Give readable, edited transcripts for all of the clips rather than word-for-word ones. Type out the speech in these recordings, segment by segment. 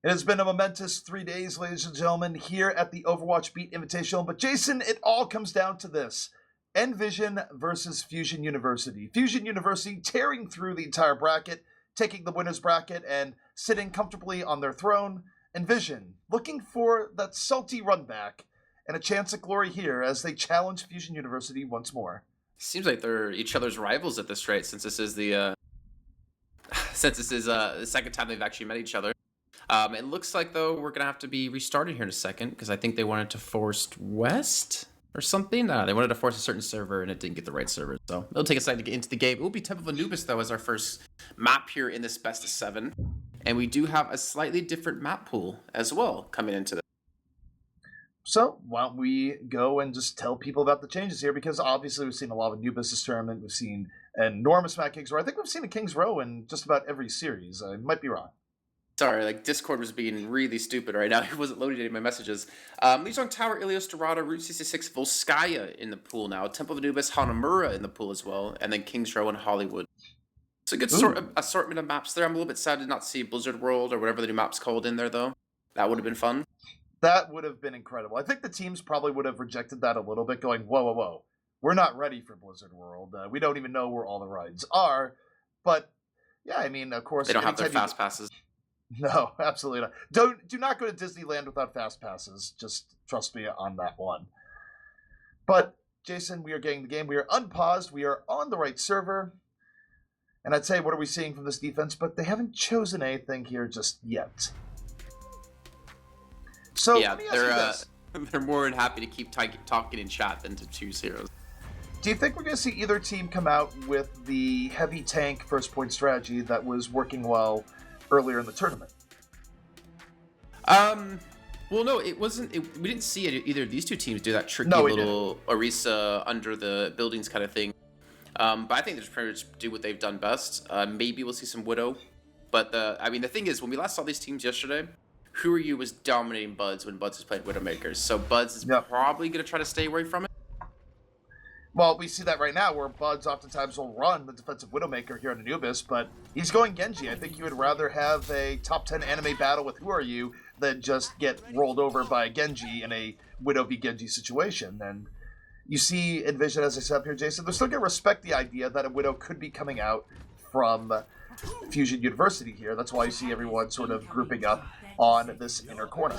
It has been a momentous 3 days, ladies and gentlemen, here at the Overwatch Beat Invitational. But Jason, it all comes down to this. EnVision versus Fusion University. Fusion University tearing through the entire bracket, taking the winner's bracket and sitting comfortably on their throne. EnVision looking for that salty run back and a chance at glory here as they challenge Fusion University once more. Seems like they're each other's rivals at this rate, since this is the second time they've actually met each other. It looks like, though, we're going to have to be restarted here in a second, because I think they wanted to force West or something. They wanted to force a certain server, and it didn't get the right server. So it'll take a second to get into the game. It will be Temple of Anubis, though, as our first map here in this best of 7. And we do have a slightly different map pool as well coming into this. So why don't we go and just tell people about the changes here, because obviously we've seen a lot of Anubis this tournament. We've seen an enormous amount of Kings Row. I think we've seen a Kings Row in just about every series. I might be wrong. Sorry, like Discord was being really stupid right now. It wasn't loading any of my messages. Luzon Tower, Ilios Dorado, Route 66, Volskaya in the pool now. Temple of Anubis, Hanamura in the pool as well. And then Kings Row and Hollywood. It's a good assortment of maps there. I'm a little bit sad to not see Blizzard World or whatever the new map's called in there, though. That would have been fun. That would have been incredible. I think the teams probably would have rejected that a little bit, going, whoa, whoa, whoa. We're not ready for Blizzard World. We don't even know where all the rides are. But, yeah, I mean, of course... They don't have their fast passes. No, absolutely not. Do not go to Disneyland without fast passes. Just trust me on that one. But, Jason, we are getting the game. We are unpaused. We are on the right server. And I'd say, what are we seeing from this defense? But they haven't chosen anything here just yet. So, yeah, let me ask you this. They're more than happy to keep talking in chat than to choose heroes. Do you think we're going to see either team come out with the heavy tank first point strategy that was working well earlier in the tournament? Well, no, it wasn't. We didn't see either of these two teams do that tricky little Orisa under the buildings kind of thing. But I think they're just pretty much do what they've done best. Maybe we'll see some Widow. But the thing is, when we last saw these teams yesterday, Who Are You was dominating Buds when Buds was playing Widowmakers. So Buds is probably going to try to stay away from it. Well, we see that right now, where Buds oftentimes will run the defensive Widowmaker here on Anubis, but he's going Genji. I think you would rather have a top 10 anime battle with Who Are You than just get rolled over by Genji in a Widow v Genji situation. And you see EnVision, as I said up here, Jason, they're still going to respect the idea that a Widow could be coming out from Fusion University here. That's why you see everyone sort of grouping up on this inner corner.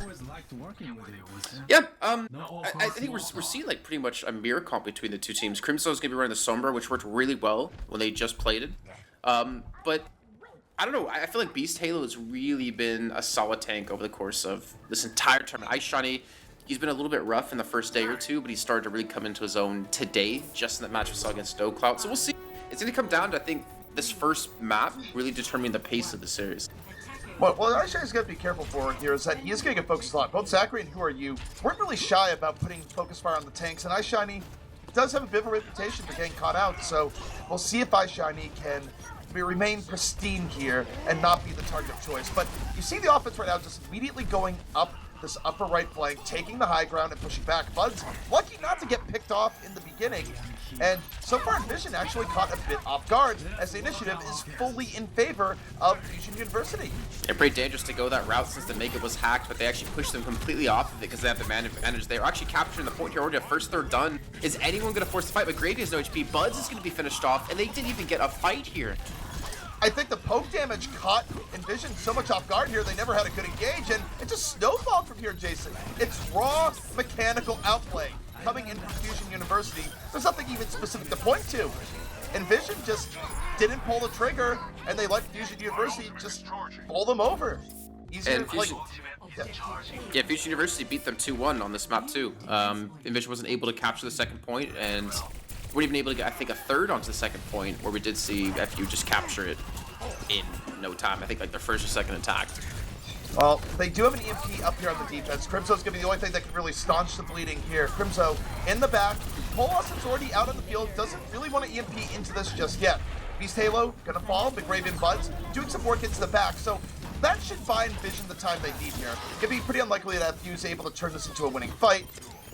Yeah, I think we're seeing like pretty much a mirror comp between the two teams. Crimso's gonna be running the Sombra, which worked really well when they just played it. But I don't know. I feel like Beast Halo has really been a solid tank over the course of this entire tournament. Ice Shiny, he's been a little bit rough in the first day or two, but he started to really come into his own today, just in that match we saw against Snow Cloud. So we'll see. It's gonna come down to, I think, this first map really determining the pace of the series. What Aishine's got to be careful for here is that he is going to get focused a lot. Both Zachary and Who Are You weren't really shy about putting focus fire on the tanks, and Aishiny does have a bit of a reputation for getting caught out, so we'll see if Aishiny can remain pristine here and not be the target of choice. But you see the offense right now just immediately going up this upper right flank, taking the high ground and pushing back. Bud's lucky not to get picked off in the beginning, and so far EnVision actually caught a bit off guard as the initiative is fully in favor of Fusion University. They're pretty dangerous to go that route since the Naked was hacked, but they actually pushed them completely off of it because they have the man advantage. They're actually capturing the point here already. First third done. Is anyone going to force the fight? But Gravy has no HP. Buds is going to be finished off, and they didn't even get a fight here. I think the poke damage caught EnVision so much off guard here, they never had a good engage, and it just snowballed from here, Jason. It's raw mechanical outplay coming into Fusion University. There's nothing even specific to point to. EnVision just didn't pull the trigger, and they let Fusion University just pull them over. Fusion University beat them 2-1 on this map too. EnVision wasn't able to capture the second point, and weren't even able to get, I think, a third onto the second point, where we did see FU just capture it in no time. I think like their first or second attack. Well, they do have an EMP up here on the defense. Crimso's going to be the only thing that can really staunch the bleeding here. Crimso in the back. Polos is already out on the field. Doesn't really want to EMP into this just yet. Beast Halo going to fall. Big Raven Buds doing some work into the back. So that should buy EnVision the time they need here. It'd be pretty unlikely that FU is able to turn this into a winning fight.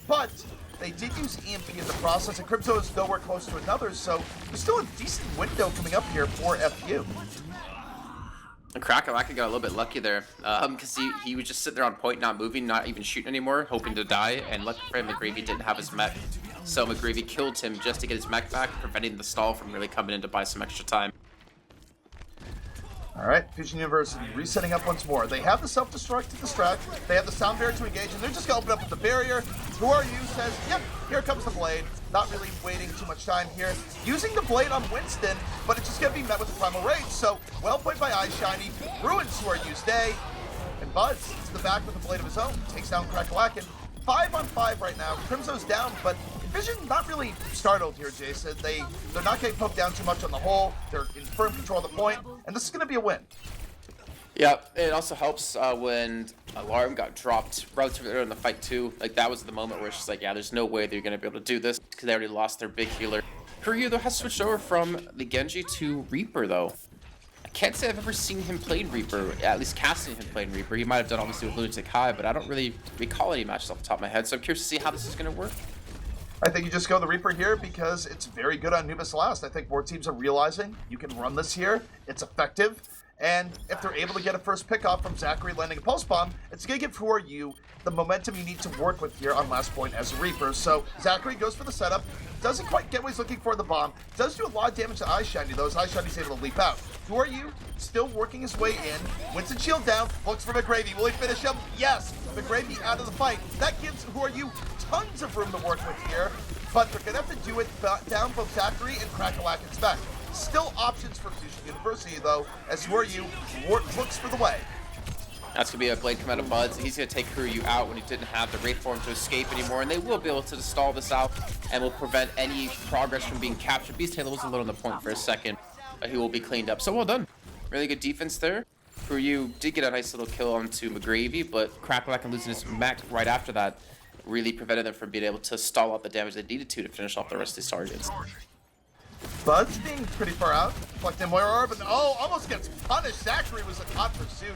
But they did use EMP in the process, and Crimso is nowhere close to another, so there's still a decent window coming up here for FU. And Krakalaka got a little bit lucky there, because he was just sitting there on point, not moving, not even shooting anymore, hoping to die, and lucky for him, McGravy didn't have his mech. So McGravy killed him just to get his mech back, preventing the stall from really coming in to buy some extra time. All right, Fusion University resetting up once more. They have the self-destruct to distract. They have the sound barrier to engage, and they're just going to open up with the barrier. Who are you? Says, yep, here comes the blade. Not really waiting too much time here. Using the blade on Winston, but it's just going to be met with the primal rage. So, well played by iShiny. Ruins who are you stay. And Buds to the back with a blade of his own. Takes down Krakalaka. 5 on 5 right now. Crimso's down, but EnVision not really startled here, Jason. They're not getting poked down too much on the hole. They're in firm control of the point, and this is going to be a win. Yeah, it also helps when Alarm got dropped relatively early in the fight too. Like, that was the moment where it's just like, yeah, there's no way they're going to be able to do this because they already lost their big healer. Kuryu, though, has switched over from the Genji to Reaper, though. I can't say I've ever seen him playing Reaper, at least casting him playing Reaper. He might have done, obviously, with Lunatic High, but I don't really recall any matches off the top of my head, so I'm curious to see how this is going to work. I think you just go the Reaper here because it's very good on Nubis Last. I think more teams are realizing you can run this here. It's effective. And if they're able to get a first pick off from Zachary landing a pulse bomb, it's going to give for you the momentum you need to work with here on last point as a Reaper. So Zachary goes for the setup, doesn't quite get what he's looking for the bomb, does do a lot of damage to iShiny though, as iShiny's able to leap out. Who are you? Still working his way in. Winston shield down, looks for McGravy. Will he finish him? Yes! McGravy out of the fight. That gives Who Are You tons of room to work with here, but they're going to have to do it down both Zachary and Krakalaka's back. Still options for Fusion University, though, as Who Are You looks for the way. That's going to be a blade come out of Buds. He's going to take Kuryu out when he didn't have the Wraith form to escape anymore, and they will be able to stall this out and will prevent any progress from being captured. Beast Taylor was a little on the point for a second, but he will be cleaned up. So well done. Really good defense there. Kuryu did get a nice little kill onto McGravy, but Krakalaka losing his mech right after that really prevented them from being able to stall out the damage they needed to finish off the rest of these targets. Buds being pretty far out. Plucked in Moira Orb, and almost gets punished. Zachary was a hot pursuit.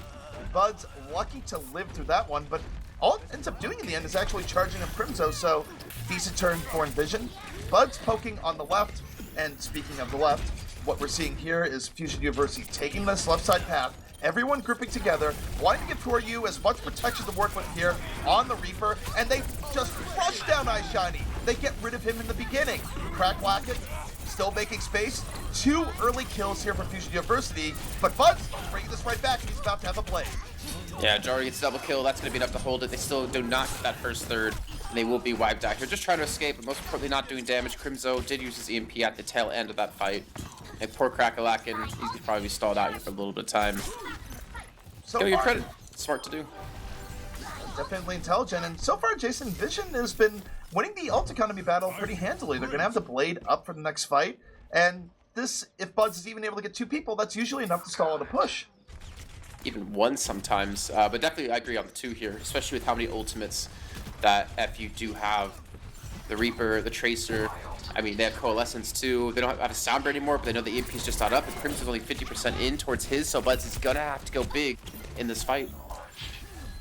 Bud's lucky to live through that one, but all it ends up doing in the end is actually charging up Crimzo, so decent turn for EnVision. Bud's poking on the left, and speaking of the left, what we're seeing here is Fusion University taking this left side path, everyone grouping together, wanting to give Who Are You as much protection to work with here on the Reaper, and they just rush down iShiny. They get rid of him in the beginning. Krakalaka still making space. 2 early kills here for Fusion University, but Bud's bringing this right back, and he's about to have a play. Yeah, Jari gets double kill. That's going to be enough to hold it. They still do not get that first third, and they will be wiped out here. Just trying to escape, but most importantly not doing damage. Crimzo did use his EMP at the tail end of that fight. And poor Krakalaka, he's going to probably be stalled out here for a little bit of time. So give you credit. Smart to do. Definitely intelligent, and so far Jason Vision has been winning the ult economy battle pretty handily. They're going to have the blade up for the next fight, and this, if Buds is even able to get 2 people, that's usually enough to stall out a push. Even 1 sometimes, but definitely I agree on the 2 here, especially with how many ultimates that FU do have. The Reaper, the Tracer, I mean, they have Coalescence too. They don't have a Soundbar anymore, but they know the EMP's just not up, and Crimson's only 50% in towards his, so Buds is going to have to go big in this fight.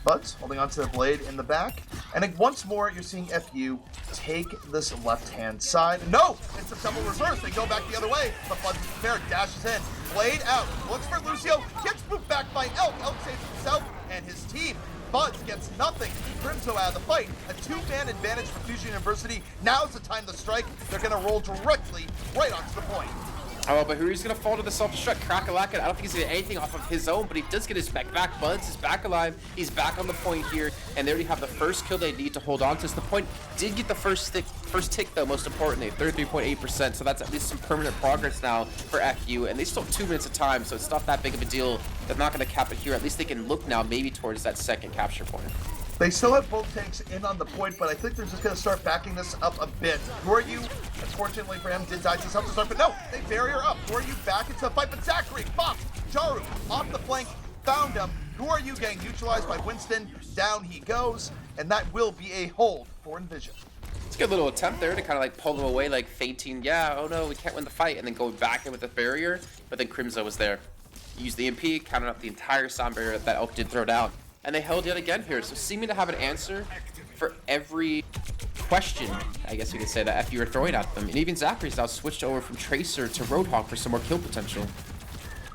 Buds holding onto the blade in the back. And then once more, you're seeing FU take this left-hand side. No! It's a double reverse. They go back the other way, but Buds is prepared. Dashes in. Blade out. Looks for Lucio. Gets moved back by Elk. Elk saves himself and his team. Buds gets nothing. Crimzo out of the fight. A 2-man advantage for Fusion University. Now's the time to strike. They're going to roll directly right onto the point. Oh, but Huri's going to fall to the self-destruct. Krakalaka, I don't think he's going to get anything off of his own, but he does get his mech back. Buds is back alive. He's back on the point here, and they already have the first kill they need to hold on to. So the point did get the first tick, though, most importantly, 33.8%, so that's at least some permanent progress now for FU, and they still have 2 minutes of time, so it's not that big of a deal. They're not going to cap it here. At least they can look now maybe towards that second capture point. They still have both tanks in on the point, but I think they're just going to start backing this up a bit. Who Are You, unfortunately for him, did die to self-destruct, but no, they barrier up. Who Are You back into the fight, but Zachary, Fox, Jaru, off the flank, found him. Who Are You getting neutralized by Winston. Down he goes, and that will be a hold for EnVision. It's a good little attempt there to kind of like pull them away, like fainting, yeah, oh no, we can't win the fight, and then going back in with the barrier, but then Crimzo was there. He used the MP, counted up the entire sound barrier that Elk did throw down. And they held yet again here, so seeming to have an answer for every question, I guess you could say, that FU are throwing at them. And even Zachary's now switched over from Tracer to Roadhog for some more kill potential.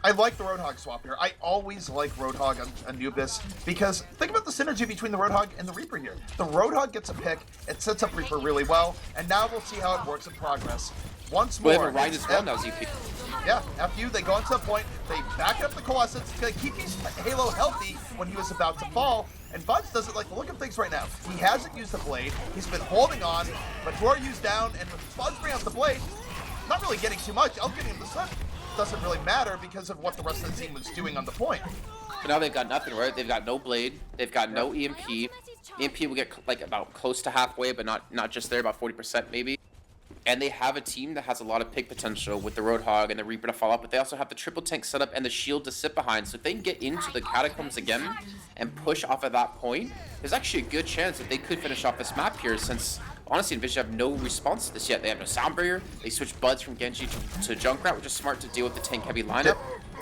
I like the Roadhog swap here. I always like Roadhog on Anubis because think about the synergy between the Roadhog and the Reaper here. The Roadhog gets a pick, it sets up Reaper really well, and now we'll see how it works in progress. Once more, we have a right as well now, ZP. Yeah, FU, they go into the point, they back up the Coalescence to keep his Halo healthy when he was about to fall, and Buds doesn't like the look of things right now. He hasn't used the Blade, he's been holding on, but Who Are You's down, and with Buds bringing out the Blade, not really getting too much. Elk getting him the sun doesn't really matter because of what the rest of the team was doing on the point. But now they've got nothing, right? They've got no Blade, they've got no EMP. EMP will get like about close to halfway, but not just there, about 40% maybe. And they have a team that has a lot of pick potential with the Roadhog and the Reaper to follow up, but they also have the triple tank set up and the shield to sit behind. So if they can get into the Catacombs again and push off of that point, there's actually a good chance that they could finish off this map here, since honestly EnVision have no response to this yet. They have no sound barrier, they switched Buds from Genji to Junkrat, which is smart to deal with the tank heavy lineup,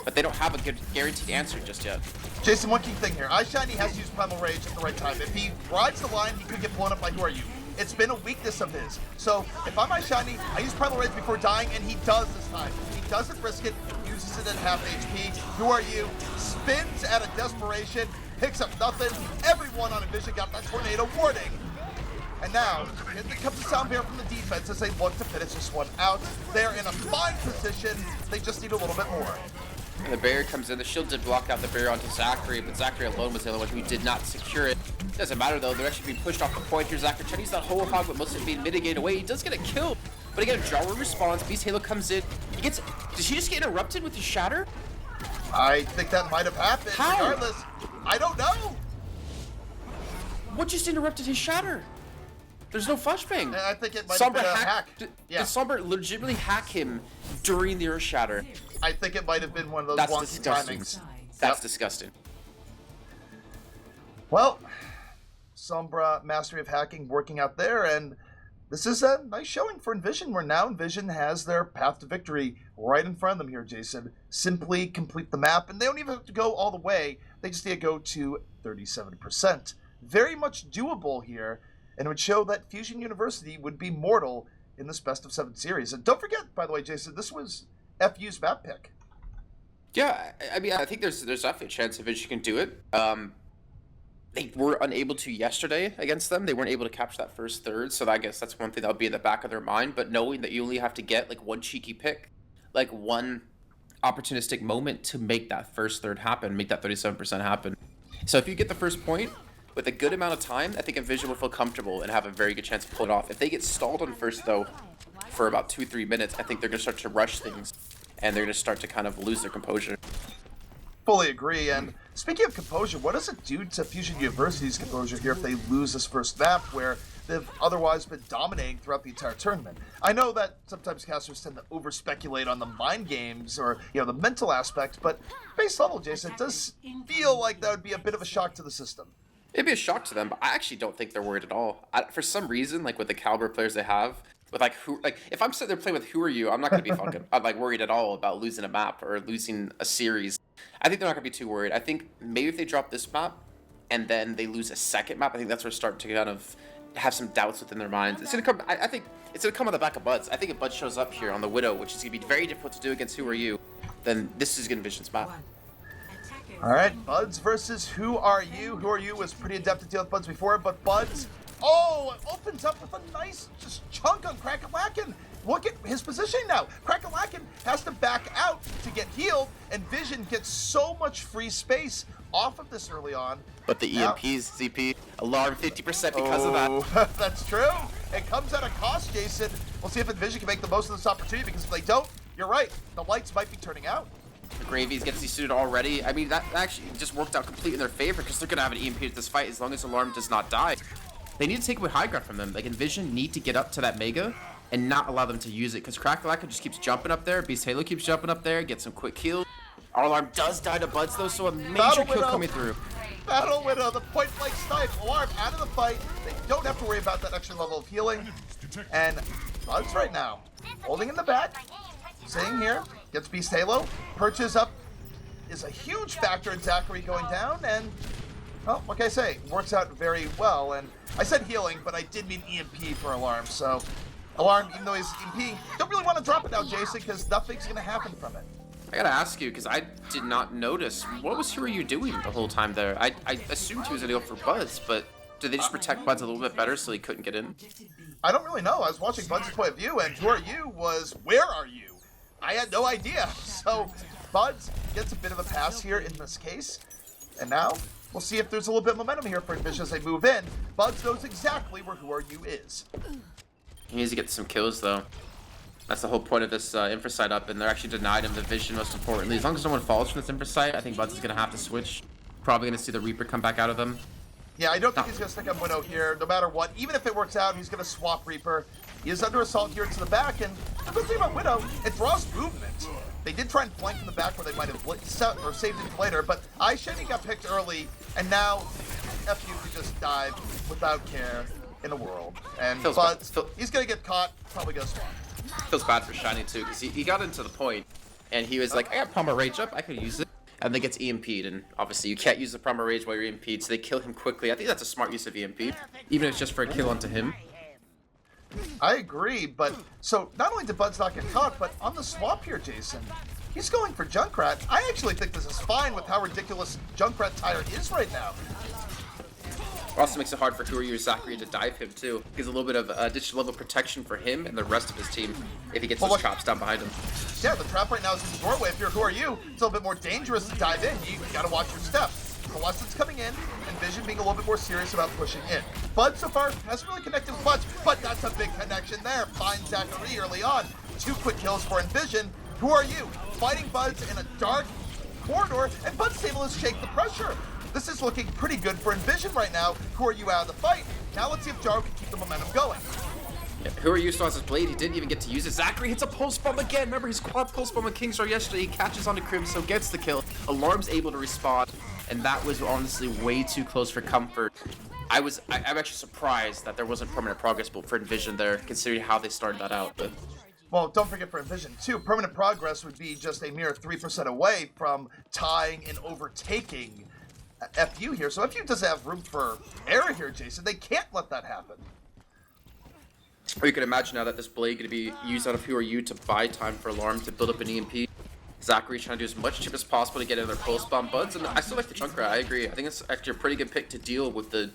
but they don't have a good guaranteed answer just yet. Jason, one key thing here. iShiny has to use Primal Rage at the right time. If he rides the line, he could get blown up by Who Are You. It's been a weakness of his. So if I'm iShiny, I use Primal Rage before dying, and he does this time. He doesn't risk it, uses it at half HP. Who Are You? Spins out of desperation, picks up nothing. Everyone on EnVision got that tornado warning. And now, here comes the sound barrier from the defense as they look to finish this one out. They're in a fine position. They just need a little bit more. And the barrier comes in. The shield did block out the barrier onto Zachary, but Zachary alone was the only one who did not secure it. Doesn't matter though, they're actually being pushed off the point here. Zachary tries to use that whole hog, but most of it being mitigated away. He does get a kill, but again, Jarwin responds. Beast Halo comes in. He gets. Does he just get interrupted with his shatter? I think that might have happened. How? Regardless, I don't know. What just interrupted his shatter? There's no flashbang. I think it might have been a hack. Did Sombra legitimately hack him during the Earth Shatter? I think it might have been one of those wonky timings. That's disgusting. Well, Sombra, mastery of hacking working out there, and this is a nice showing for EnVision, where now EnVision has their path to victory right in front of them here, Jason. Simply complete the map, and they don't even have to go all the way. They just need to go to 37%. Very much doable here, and it would show that Fusion University would be mortal in this best of 7 series. And don't forget, by the way, Jason, this was FU's map pick. Yeah, I mean, I think there's definitely a chance EnVision can do it. They were unable to yesterday against them. They weren't able to capture that first third, so I guess that's one thing that would be in the back of their mind. But knowing that you only have to get like one cheeky pick, like one opportunistic moment to make that first third happen, make that 37% happen. So if you get the first point with a good amount of time, I think EnVision will feel comfortable and have a very good chance to pull it off. If they get stalled on first, though, for about 2-3 minutes, I think they're going to start to rush things, and they're going to start to kind of lose their composure. Fully agree. And speaking of composure, what does it do to Fusion University's composure here if they lose this first map where they've otherwise been dominating throughout the entire tournament? I know that sometimes casters tend to over-speculate on the mind games or, the mental aspect, but base level, Jason, it does feel like that would be a bit of a shock to the system. It'd be a shock to them, but I actually don't think they're worried at all. For some reason, like with the caliber of players they have, with if I'm sitting there playing with Who Are You, I'm not going to be fucking worried at all about losing a map or losing a series. I think they're not going to be too worried. I think maybe if they drop this map and then they lose a second map, I think that's where they start to kind of have some doubts within their minds. It's going to come. I think it's going to come on the back of Buds. I think if Buds shows up here on the Widow, which is going to be very difficult to do against Who Are You, then this is going to EnVision's map. All right, Buds versus Who Are You? Who Are You was pretty adept to deal with Buds before, but Buds, it opens up with a nice just chunk on Crackalacken. Look at his positioning now. Crackalacken has to back out to get healed, and Vision gets so much free space off of this early on. But the EMPs, ZP, alarm 50% because of that. That's true. It comes at a cost, Jason. We'll see if EnVision can make the most of this opportunity, because if they don't, you're right, the lights might be turning out. The Gravies gets suited already. I mean, that actually just worked out completely in their favor, because they're going to have an EMP at this fight as long as Alarm does not die. They need to take away high ground from them. Like, EnVision need to get up to that Mega and not allow them to use it, because Crackalacken just keeps jumping up there. Beast Halo keeps jumping up there, gets some quick kills. Our Alarm does die to Buds, though, so a major kill coming through. Battle Widow, the point-blank snipe. Alarm out of the fight. They don't have to worry about that extra level of healing. And Buds right now, holding in the back, sitting here, gets Beast Halo, perches up, is a huge factor in Zachary going down, and, well, what can I say? Works out very well. And I said healing, but I did mean EMP for Alarm, so Alarm, even though he's EMP, don't really want to drop it now, Jason, because nothing's going to happen from it. I gotta ask you, because I did not notice. What was Who Are You doing the whole time there? I assumed he was gonna go for Buzz, but did they just protect Buzz a little bit better so he couldn't get in? I don't really know. I was watching Bud's point of view, and Who Are You was Where Are You? I had no idea. So Buds gets a bit of a pass here in this case. And now we'll see if there's a little bit of momentum here for EnVision as they move in. Buds knows exactly where Who Are You is. He needs to get some kills, though. That's the whole point of this infra site up, and they're actually denied him the vision, most importantly. As long as no one falls from this infra site, I think Buds is going to have to switch. Probably going to see the Reaper come back out of them. Yeah, I don't think he's going to stick on Widow here, no matter what. Even if it works out, he's going to swap Reaper. He is under assault here to the back, and the good thing about Widow, it draws movement. They did try and flank from the back where they might have saved it later, but iShiny got picked early, and now FU could just dive without care in the world. And Buds, he's going to get caught, probably going to swap. Feels bad for Shiny too, because he got into the point, and he was like, I got Palmer Rage up, I could use it. And then gets EMP'd, and obviously you can't use the Palmer Rage while you're EMP'd, so they kill him quickly. I think that's a smart use of EMP, even if it's just for a kill onto him. I agree, but so not only did Buds not get caught, but on the swap here, Jason, he's going for Junkrat. I actually think this is fine with how ridiculous Junkrat Tire is right now. Also makes it hard for Who Are You Zachary to dive him too. Gives a little bit of additional level of protection for him and the rest of his team if he gets those traps down behind him. Yeah, the trap right now is in the doorway. If you're Who Are You, it's a little bit more dangerous to dive in. You gotta watch your step. Coalescence coming in, and Vision being a little bit more serious about pushing in. Bud so far hasn't really connected with Bud, but that's a big connection there. Finds Zachary early on. 2 quick kills for EnVision. Who Are You? Fighting Buds in a dark corridor, and Bud's able to shake the pressure. This is looking pretty good for EnVision right now. Who Are You out of the fight? Now let's see if Jaro can keep the momentum going. Yeah, Who Are You still has his blade. He didn't even get to use it. Zachary hits a pulse bomb again. Remember his quad pulse bomb on Kingstar yesterday. He catches onto Crimson, gets the kill. Alarm's able to respond, and that was honestly way too close for comfort. I'm actually surprised that there wasn't permanent progress built for EnVision there, considering how they started that out. But well, don't forget for EnVision too, permanent progress would be just a mere 3% away from tying and overtaking FU here. So FU doesn't have room for error here, Jason. They can't let that happen. Or you can imagine now that this blade going to be used out of Who Are You to buy time for Alarm to build up an EMP. Zachary trying to do as much chip as possible to get in their pulse bomb Buds, and I still like the Junkrat. I agree. I think it's actually a pretty good pick to deal with the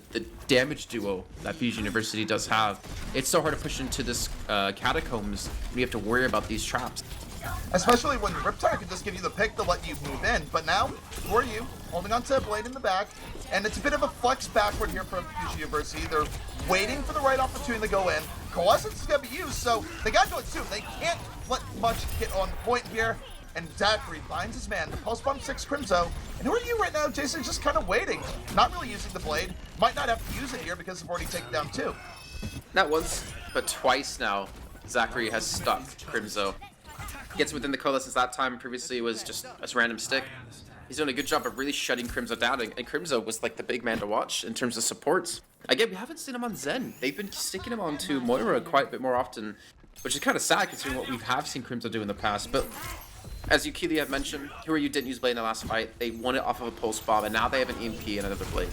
damage duo that Fusion University does have. It's so hard to push into this catacombs when you have to worry about these traps. Especially when Riptide can just give you the pick to let you move in. But now, Who Are You? Holding onto a blade in the back, and it's a bit of a flex backward here from Fusion University. They're waiting for the right opportunity to go in. Coalescence is going to be used, so they got to do it soon. They can't let much get on point here. And Zachary finds his man, the Pulse Bomb 6 Crimzo. And Who Are You right now, Jason? Just kind of waiting. Not really using the blade. Might not have to use it here because they've already taken down 2. Not once, but twice now, Zachary has stuck Crimzo. Gets within the coalescence that time. Previously, it was just a random stick. He's doing a good job of really shutting Crimzo down, and Crimzo was like the big man to watch in terms of supports. Again, we haven't seen him on Zen. They've been sticking him onto Moira quite a bit more often, which is kind of sad considering what we have seen Crimzo do in the past. But as you, Keely, have mentioned, Who Are You didn't use blade in the last fight. They won it off of a pulse bomb, and now they have an EMP and another blade.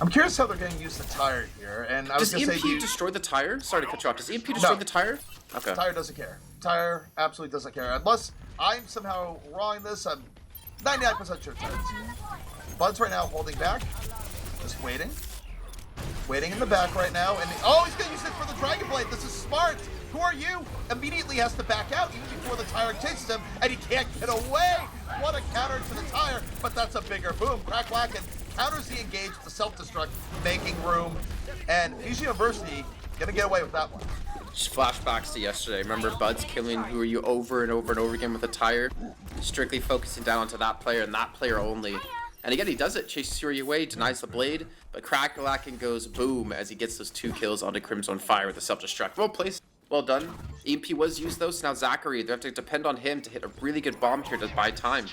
I'm curious how they're going to use the tire here, and I was going to say... Does EMP destroy the tire? Sorry to cut you off. Does EMP destroy the tire? Okay. Tire doesn't care. Tire absolutely doesn't care. Unless I'm somehow wrong in this, I'm 99% sure Tire doesn't care. Bud's right now holding back. Just waiting. Waiting in the back right now, and oh, he's going to use it for the Dragon Blade. This is smart. Who Are You? Immediately has to back out even before the Tire chases him, and he can't get away. What a counter to the Tire, but that's a bigger boom. Crack-Lacken counters the engage, the self-destruct, making room, and Fusion University gonna get away with that one. Just flashbacks to yesterday. Remember Bud's killing Who Are You over and over and over again with a Tire, strictly focusing down onto that player and that player only. And again, he does it, chases Who Are You away, denies the blade, but Crack-Lacken goes boom as he gets those 2 kills onto Crimson Fire with the self-destruct. Well placed. Well done. EMP was used though, so now Zachary, they have to depend on him to hit a really good bomb here to buy time.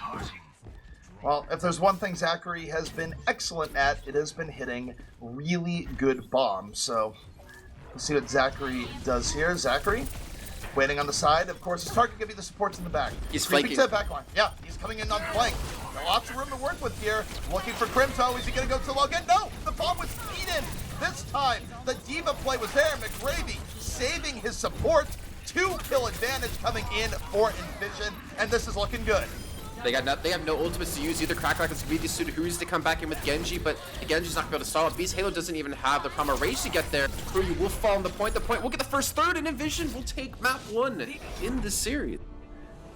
Well, if there's one thing Zachary has been excellent at, it has been hitting really good bombs. So, let's see what Zachary does here. Zachary, waiting on the side. Of course, his target can be the supports in the back. He's flanking. To the back line. Yeah, he's coming in on flank. Lots of room to work with here. Looking for Crimto. Is he going to go to login? No! The bomb was eaten! This time, the Diva play was there. McGravy saving his support. 2-kill advantage coming in for EnVision, and this is looking good. They have no ultimates to use either. Cracklock and Speedy Sudahuri's to come back in with Genji, but Genji's not going to be able to stall it. Beast Halo doesn't even have the proper range to get there. Kuryu will fall on the point. The point will get the first third, and EnVision will take map 1 in the series.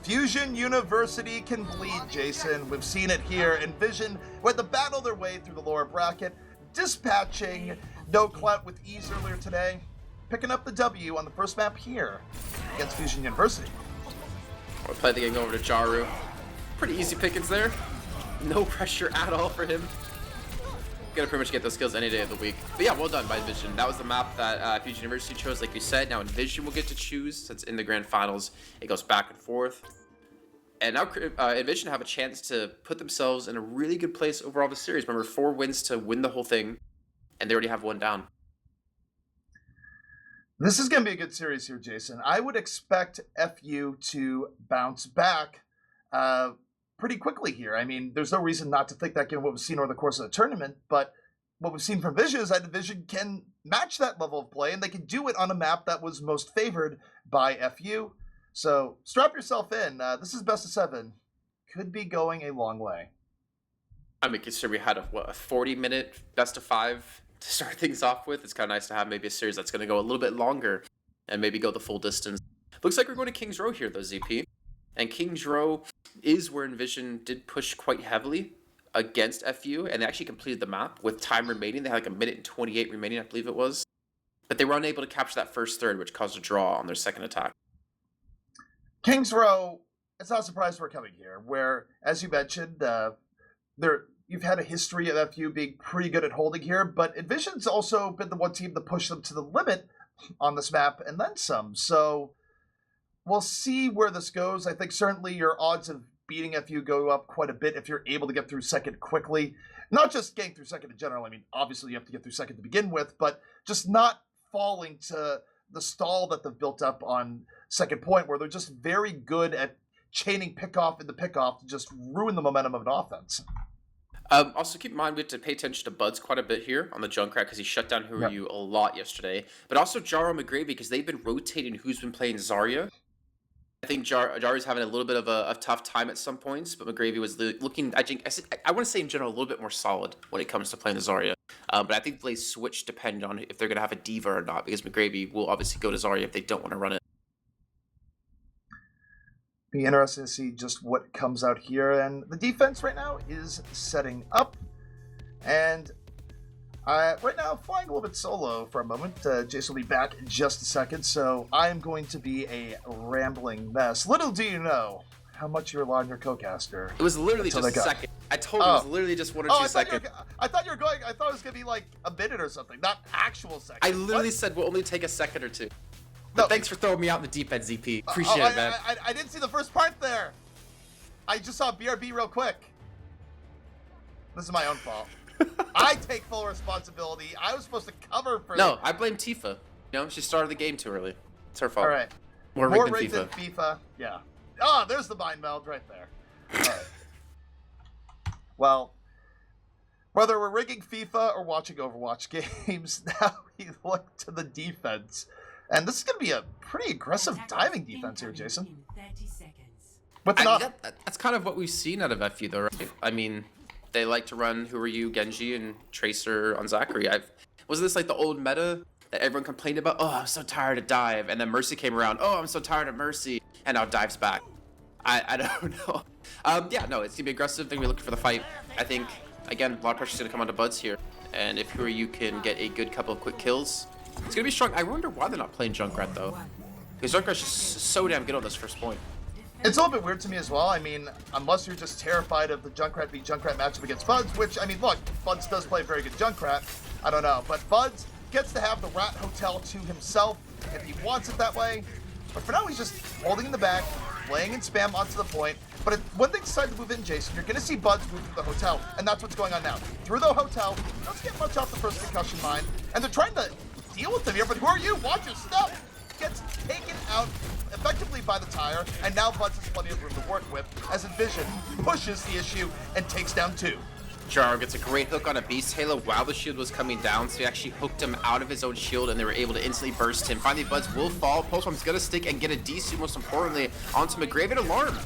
Fusion University can bleed, Jason. We've seen it here. EnVision, where they battle their way through the lower bracket, dispatching No Clout with ease earlier today, picking up the W on the first map here against Fusion University. We'll play the game over to Jaru. Pretty easy pickings there. No pressure at all for him. Gonna pretty much get those skills any day of the week. But yeah, well done by EnVision. That was the map that Fusion University chose, like we said. Now EnVision will get to choose, since in the grand finals it goes back and forth. And now EnVision have a chance to put themselves in a really good place overall the series. Remember, 4 wins to win the whole thing, and they already have 1 down. This is going to be a good series here, Jason. I would expect FU to bounce back pretty quickly here. I mean, there's no reason not to think that given what we've seen over the course of the tournament, but what we've seen from Vision is that EnVision can match that level of play, and they can do it on a map that was most favored by FU. So strap yourself in. This is best of 7. Could be going a long way. I mean, consider we had a 40-minute best of 5 to start things off with. It's kind of nice to have maybe a series that's going to go a little bit longer and maybe go the full distance. Looks like we're going to King's Row here, though, ZP. And King's Row is where EnVision did push quite heavily against FU, and they actually completed the map with time remaining. They had like 1 minute and 28 remaining, I believe it was. But they were unable to capture that first third, which caused a draw on their second attack. King's Row, it's not a surprise we're coming here, where, as you mentioned, you've had a history of FU being pretty good at holding here, but EnVision's also been the one team to push them to the limit on this map, and then some. So we'll see where this goes. I think certainly your odds of beating FU go up quite a bit if you're able to get through second quickly. Not just getting through second in general. I mean, obviously you have to get through second to begin with, but just not falling to the stall that they've built up on second point, where they're just very good at chaining pickoff into pickoff to just ruin the momentum of an offense. Also, keep in mind we have to pay attention to Buds quite a bit here on the Junkrat because he shut down Who Are You a lot yesterday. But also Jaro and McGravy, because they've been rotating who's been playing Zarya. I think Jaru's having a little bit of a tough time at some points, but McGravy was looking, I want to say in general, a little bit more solid when it comes to playing the Zarya. But I think they switch depending on if they're going to have a Diva or not, because McGravy will obviously go to Zarya if they don't want to run it. Be interesting to see just what comes out here, and the defense right now is setting up, and right now flying a little bit solo for a moment. Jason will be back in just a second, so I'm going to be a rambling mess. Little do you know how much you rely on your co-caster. It was literally just a second. I told you it was literally just 1 or 2 seconds. I thought it was gonna be like a minute or something, not actual seconds. I literally said we'll only take a second or 2. But thanks for throwing me out in the deep end, ZP. Appreciate it, man. I didn't see the first part there. I just saw BRB real quick. This is my own fault. I take full responsibility. I was supposed to cover for... No, I blame Tifa. You know, she started the game too early. It's her fault. All right. More rigged than FIFA. Yeah. Oh, there's the mind meld right there. All right. Well, whether we're rigging FIFA or watching Overwatch games, now we look to the defense. And this is going to be a pretty aggressive diving defense here, Jason. That's kind of what we've seen out of FU, though, right? I mean, they like to run Who Are You, Genji, and Tracer on Zachary. Wasn't this like the old meta that everyone complained about? Oh, I'm so tired of dive. And then Mercy came around. Oh, I'm so tired of Mercy. And now dive's back. I don't know. Yeah, no, it's going to be aggressive. They're going to be looking for the fight. I think, again, a lot of pressure's going to come onto Buds here. And if Who Are You can get a good couple of quick kills, it's going to be strong. I wonder why they're not playing Junkrat, though. Because Junkrat's just so damn good on this first point. It's a little bit weird to me as well. I mean, unless you're just terrified of the Junkrat v Junkrat matchup against Buds, which, I mean, look, Buds does play very good Junkrat. I don't know. But Buds gets to have the Rat Hotel to himself if he wants it that way. But for now, he's just holding in the back, laying in spam onto the point. But when they decide to move in, Jason, you're going to see Buds move through the hotel. And that's what's going on now. Through the hotel, doesn't get much off the first concussion mine. And they're trying to deal with them here, but Who Are You? Watch your step! Gets taken out effectively by the tire, and now Buds has plenty of room to work with as EnVision pushes the issue and takes down 2. Jaro gets a great hook on a Beast Halo while the shield was coming down, so he actually hooked him out of his own shield, and they were able to instantly burst him. Finally, Buds will fall. Pulse Bomb's gonna stick and get a DC, most importantly, onto McGrave. And Alarm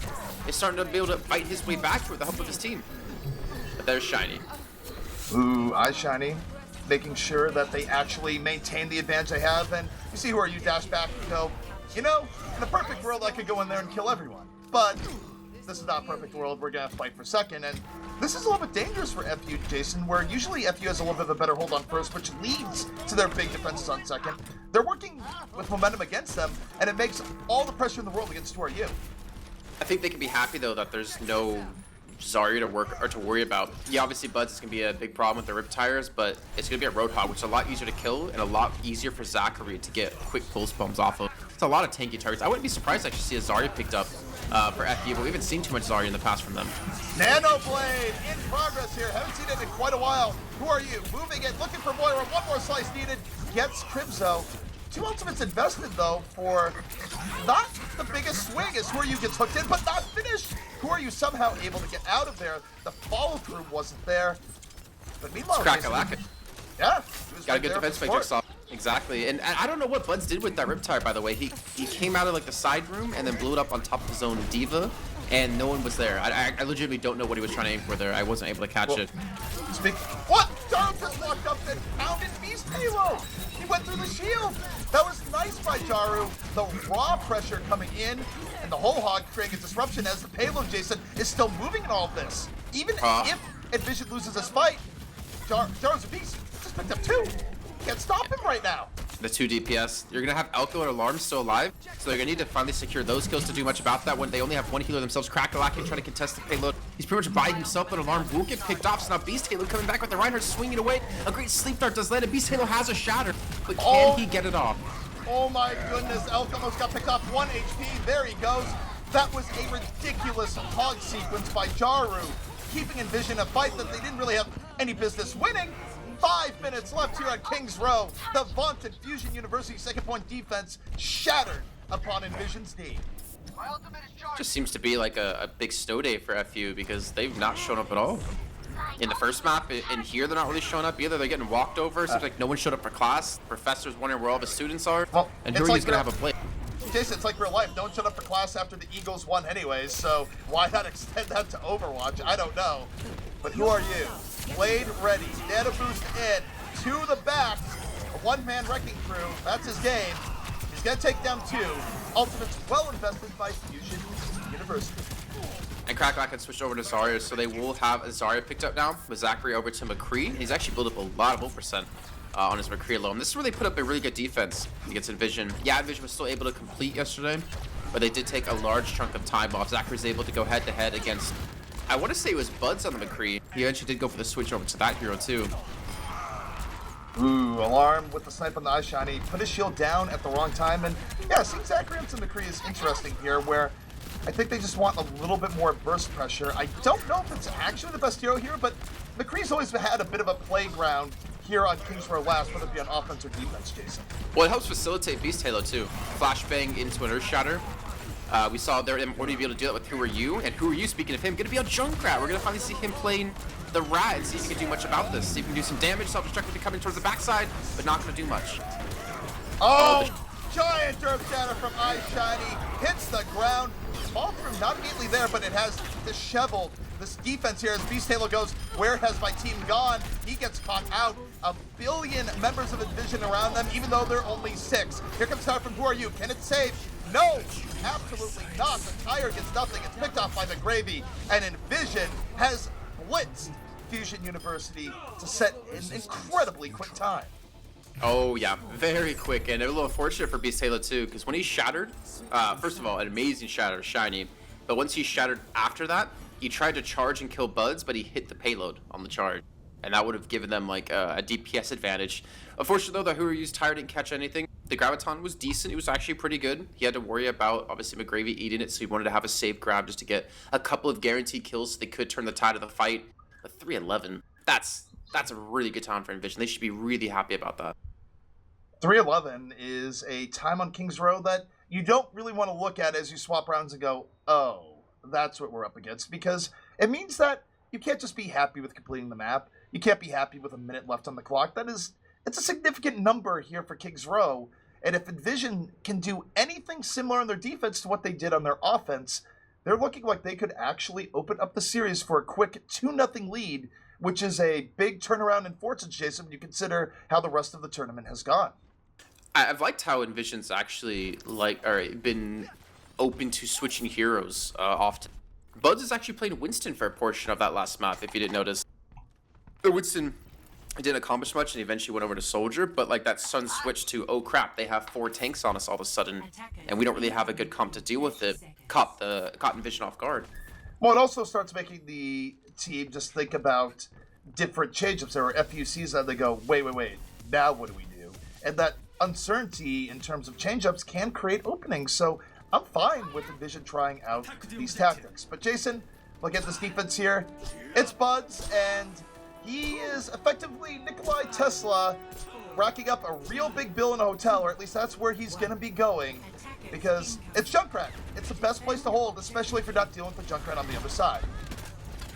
is starting to be able to fight his way back with the help of his team. But there's Shiny. Ooh, iShiny, making sure that they actually maintain the advantage they have. And you see who are you dash back and go, you know, in a perfect world, I could go in there and kill everyone. But this is not a perfect world. We're going to fight for second. And this is a little bit dangerous for FU, Jason, where usually FU has a little bit of a better hold on first, which leads to their big defenses on second. They're working with momentum against them, and it makes all the pressure in the world against 2RU. I think they can be happy, though, that there's no Zarya to work or to worry about. Yeah, obviously Buds is going to be a big problem with the Rip Tires, but it's going to be a Roadhog, which is a lot easier to kill and a lot easier for Zachary to get quick pulse bombs off of. It's a lot of tanky targets. I wouldn't be surprised to actually see a Zarya picked up for FU, but we haven't seen too much Zarya in the past from them. Nano Blade in progress here. Haven't seen it in quite a while. Who are you? Moving it, looking for Moira. One more slice needed. Gets Crimzo. 2 ultimates invested, though, for not the biggest swing as Who Are You gets hooked in, but not finished. Who Are You somehow able to get out of there? The follow-through wasn't there. But meanwhile, yeah, got a good defense by Jigsaw. Exactly, and I don't know what Buds did with that Riptire, by the way. He came out of like the side room and then blew it up on top of his own Diva, and no one was there. I legitimately don't know what he was trying to aim for there. I wasn't able to catch it. What? Jaro just walked up and pounded Beast Halo. He went through the shield. That was nice by Jaro. The raw pressure coming in, and the whole hog creating a disruption as the payload, Jason, is still moving in all of this. Even if EnVision loses this fight, Jaro's a beast. Just picked up 2. Can't stop him right now. The 2 DPS. You're going to have Elko and Alarm still alive, so they're going to need to finally secure those kills to do much about that when they only have 1 healer themselves. Crackalakin trying to contest the payload. He's pretty much by himself, but Alarm will get picked off, so now Beast Halo coming back with the Reinhardt swinging away. A great sleep dart does land, and Beast Halo has a shatter, but can he get it off? Oh my goodness, Elko almost got picked off. 1 HP, there he goes. That was a ridiculous hog sequence by Jaro, keeping EnVision a fight that they didn't really have any business winning. 5 minutes left here on Kings Row. The vaunted Fusion University second point defense shattered upon EnVision's knee. Just seems to be like a big snow day for FU because they've not shown up at all. In the first map, in here, they're not really showing up either. They're getting walked over. Seems like no one showed up for class. Professor's wondering where all the students are. Well, and who are you going to have a play? Jason, it's like real life. No one showed up for class after the Eagles won anyways, so why not extend that to Overwatch? I don't know. But who are you? Blade ready. Data boost in. To the back. A one-man wrecking crew. That's his game. He's going to take down 2. Ultimates well invested by Fusion University. And Cracklock had switched over to Zarya, so they will have a Zarya picked up now with Zachary over to McCree. He's actually built up a lot of ult% on his McCree alone. This is where they put up a really good defense against EnVision. Yeah, EnVision was still able to complete yesterday, but they did take a large chunk of time off. Zachary's able to go head-to-head against, I want to say it was Buds on the McCree. He eventually did go for the switch over to that hero too. Ooh, Alarm with the snipe on the iShiny. Put his shield down at the wrong time. And yeah, seeing Zachary on some McCree is interesting here, where I think they just want a little bit more burst pressure. I don't know if it's actually the best hero here, but McCree's always had a bit of a playground here on Kings Row last, whether it be on offense or defense, Jason. Well, it helps facilitate Beast Halo too. Flashbang into an Earth Shatter. We saw they're going to be able to do that with Who Are You, and Who Are You, speaking of him, going to be on Junkrat. We're going to finally see him playing the Rat and see if he can do much about this. See if he can do some damage. Self-destructive coming towards the backside, but not going to do much. Oh, giant Earth Shatter from iShiny. Hits the ground. Fall through, not immediately there, but it has disheveled this defense here as Beast Halo goes, where has my team gone? He gets caught out. 1 billion members of EnVision around them, even though they're only 6. Here comes Tower from Who Are You? Can it save? No, absolutely not. The tire gets nothing. It's picked off by the Gravy, and EnVision has blitzed Fusion University to set an incredibly quick time. Oh yeah, very quick, and a little unfortunate for Beast Halo too, because when he shattered, first of all, an amazing shatter, shiny, but once he shattered after that, he tried to charge and kill Buds, but he hit the payload on the charge, and that would have given them like a DPS advantage. Unfortunately though, the Who Are You's tire didn't catch anything. The Graviton was decent. It was actually pretty good. He had to worry about, obviously, McGravy eating it, so he wanted to have a safe grab just to get a couple of guaranteed kills so they could turn the tide of the fight. But 311, that's a really good time for EnVision. They should be really happy about that. 311 is a time on Kings Row that you don't really want to look at as you swap rounds and go, oh, that's what we're up against, because it means that you can't just be happy with completing the map. You can't be happy with a minute left on the clock. It's a significant number here for Kings Row. And if EnVision can do anything similar on their defense to what they did on their offense, they're looking like they could actually open up the series for a quick 2-0 lead, which is a big turnaround in fortunes, Jason, when you consider how the rest of the tournament has gone. I've liked how EnVision's actually been open to switching heroes often. Buds is actually playing Winston for a portion of that last map, if you didn't notice. Winston didn't accomplish much, and he eventually went over to Soldier, but like that sudden switch to, oh crap, they have 4 tanks on us all of a sudden, and we don't really have a good comp to deal with it, caught EnVision off guard. Well, it also starts making the team just think about different change-ups. There are FUCs that they go, wait, now what do we do? And that uncertainty in terms of change-ups can create openings, so I'm fine with EnVision trying out these tactics. But Jason, look at this defense here. It's Buds, and he is effectively Nikolai Tesla racking up a real big bill in a hotel, or at least that's where he's going to be going, because it's Junkrat. It's the best place to hold, especially if you're not dealing with the Junkrat on the other side.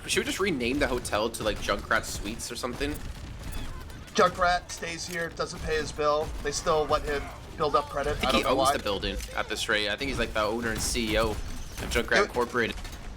Should we just rename the hotel to like Junkrat Suites or something? Junkrat stays here, doesn't pay his bill. They still let him build up credit. I think he owns the building at this rate. I think he's like the owner and CEO of Junkrat Incorporated.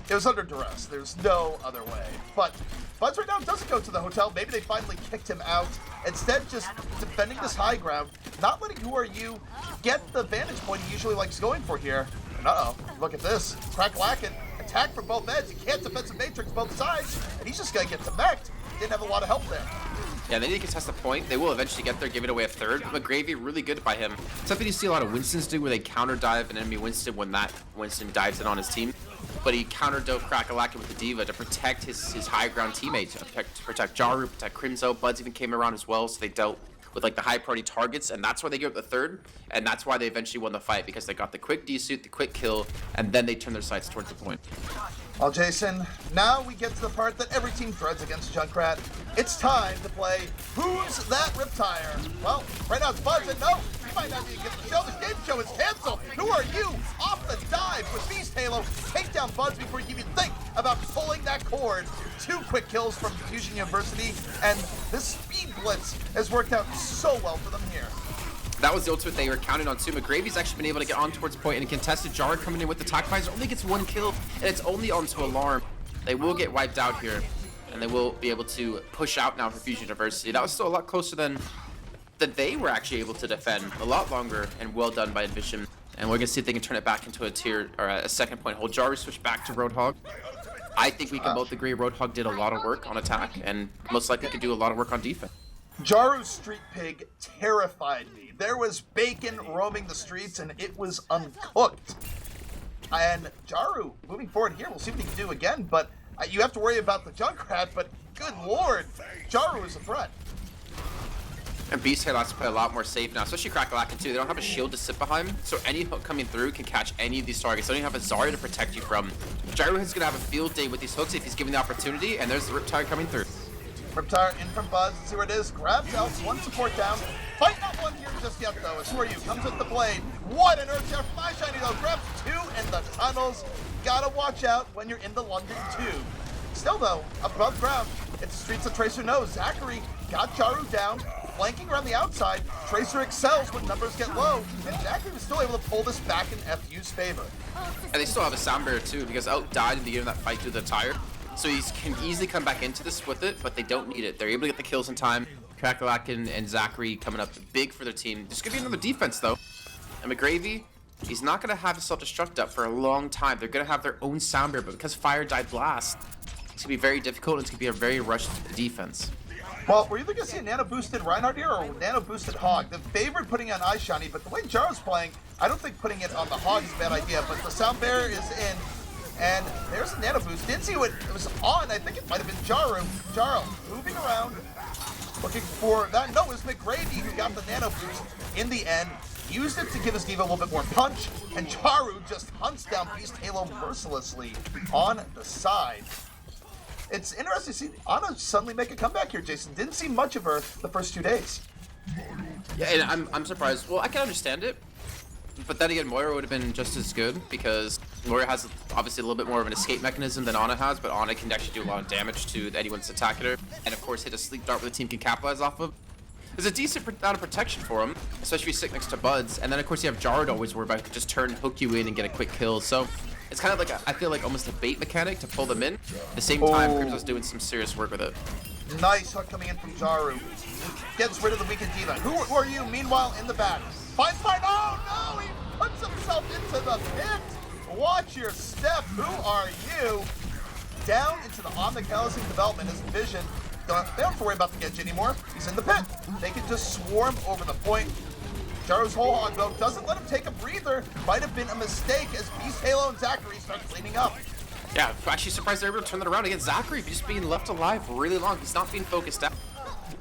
It was under duress. There's no other way. But Buds right now doesn't go to the hotel. Maybe they finally kicked him out. Instead, just defending this high ground, not letting Who Are You get the vantage point he usually likes going for here. And look at this. Crack-lacking. Attack from both ends. He can't defensive matrix both sides. And he's just going to get smacked. Didn't have a lot of help there. Yeah, they need to contest the point. They will eventually get there, giving away a third. But Gravy, really good by him. Something you see a lot of Winstons do, where they counter dive an enemy Winston when that Winston dives in on his team. But he counter dove Crack-a-Lackin with the D.Va to protect his high ground teammates, to protect Jaru, protect Crimzo. Buds even came around as well, so they dealt with like the high priority targets, and that's why they gave up the third, and that's why they eventually won the fight, because they got the quick D-suit, the quick kill, and then they turned their sights towards the point. Well, Jason, now we get to the part that every team dreads against Junkrat. It's time to play Who's That Riptire? Well, right now it's Buds, and no, he might not even get the show. This game show is canceled. Who Are You? Off the dive with Beast Halo. Take down Buds before you even think about pulling that cord. 2 quick kills from Fusion University, and this speed blitz has worked out so well for them here. That was the ultimate they were counting on too. McGravy's actually been able to get on towards point, and a contested Jar coming in with the attack visor only gets 1 kill, and it's only onto Alarm. They will get wiped out here, and they will be able to push out now for Fusion University. That was still a lot closer than they were actually able to defend. A lot longer, and well done by EnVision. And we're gonna see if they can turn it back into a tier or a second point hold. Jar switch back to Roadhog. I think we can both agree Roadhog did a lot of work on attack, and most likely could do a lot of work on defense. Jaru's Street Pig terrified me. There was bacon roaming the streets, and it was uncooked. And Jaru, moving forward here, we'll see what he can do again, but you have to worry about the Junkrat, but good lord, Jaru is a threat. And Beast Halo has to play a lot more safe now, especially Crack-a-Lackin too. They don't have a shield to sit behind, so any hook coming through can catch any of these targets. They don't even have a Zarya to protect you from. Jaru is going to have a field day with these hooks if he's given the opportunity, and there's the Riptire coming through. Riptire in from Buzz, see where it is, grabs out, 1 support down. Fight not 1 here just yet though, as Who Are You comes with the blade. What an earth shot from my shiny though, grabs 2 in the tunnels. Gotta watch out when you're in the London tube. Still though, above ground, it's Streets of Tracer knows. Zachary got Jaru down, flanking around the outside. Tracer excels when numbers get low, and Zachary was still able to pull this back in FU's favor. And they still have a sound barrier too, because Out died in the beginning of that fight through the tire. So he can easily come back into this with it, but they don't need it. They're able to get the kills in time. Crack-a-Lackin and Zachary coming up big for their team. There's going to be another defense, though. And McGravy, he's not going to have his self-destruct up for a long time. They're going to have their own sound barrier, but because Fire died last, it's going to be very difficult, and it's going to be a very rushed defense. Well, we're either going to see a nano-boosted Reinhardt here or a nano-boosted Hog. The favorite putting on Eye Shiny, but the way Jaro's playing, I don't think putting it on the Hog is a bad idea, but the sound barrier is in. And there's a nano boost. Didn't see what it was on. I think it might have been Jaru. Jaro moving around, looking for that. No, it was McGravy who got the nano boost in the end. Used it to give his D.Va a little bit more punch, and Jaru just hunts down Beast Halo mercilessly on the side. It's interesting to see Ana suddenly make a comeback here, Jason. Didn't see much of her the first 2 days. Yeah, and I'm surprised. Well, I can understand it. But then again, Moira would have been just as good, because Warrior has obviously a little bit more of an escape mechanism than Ana has, but Ana can actually do a lot of damage to anyone's attacking her. And of course hit a sleep dart where the team can capitalize off of. There's a decent amount of protection for him, especially if you sit next to Buds. And then of course you have Jared always worry about, just turn, hook you in and get a quick kill. So it's kind of like, I feel like almost a bait mechanic to pull them in. At the same time, Crimso's doing some serious work with it. Nice hook coming in from Jaru. Gets rid of the weakened D.Va. Who are you? Meanwhile, in the back. Finds Fine. Oh no! He puts himself into the pit. Watch your step. Who are you? Down into the Omnicalising development is EnVision. They don't have to worry about the Genji anymore. He's in the pit. They can just swarm over the point. Jaru's whole hog though doesn't let him take a breather. Might have been a mistake as Beast Halo and Zachary start cleaning up. Yeah, actually surprised they're able to turn that around against Zachary just being left alive really long. He's not being focused out.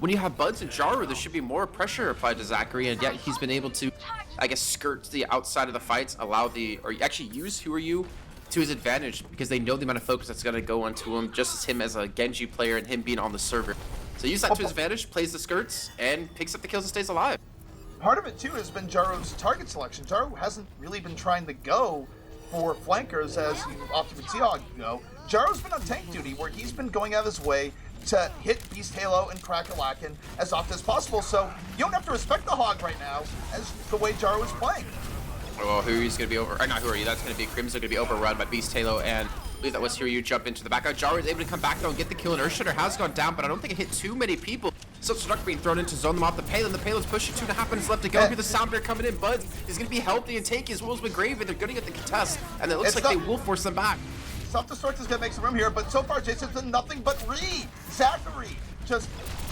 When you have Buds and Jaru, there should be more pressure applied to Zachary, and yet he's been able to, I guess, skirt the outside of the fights, or actually use Who Are You to his advantage, because they know the amount of focus that's going to go onto him, just as him as a Genji player and him being on the server. So use that to his advantage, plays the skirts, and picks up the kills and stays alive. Part of it, too, has been Jaru's target selection. Jaru hasn't really been trying to go for flankers, as you often see Hog go. Jaru's been on tank duty, where he's been going out of his way to hit Beast Halo and Crackalakin as often as possible. So you don't have to respect the Hog right now as the way Jaru is playing. Well, Who Are You's going to be over, or not Who Are You, that's going to be Crimson, going to be overrun by Beast Halo, and I believe that was Who Are You jump into the back. Jaru is able to come back though and get the kill, and Earthshatter has gone down, but I don't think it hit too many people. So Struck being thrown into zone them off the payload, and the payload's pushing 2.5 minutes left to go. Here's the Sounder coming in. Buds is going to be healthy and tanky as well as McGravy. They're going to get the contest, and it looks like they will force them back. Self-destruct is going to make some room here, but so far Jason's done nothing but Zachary just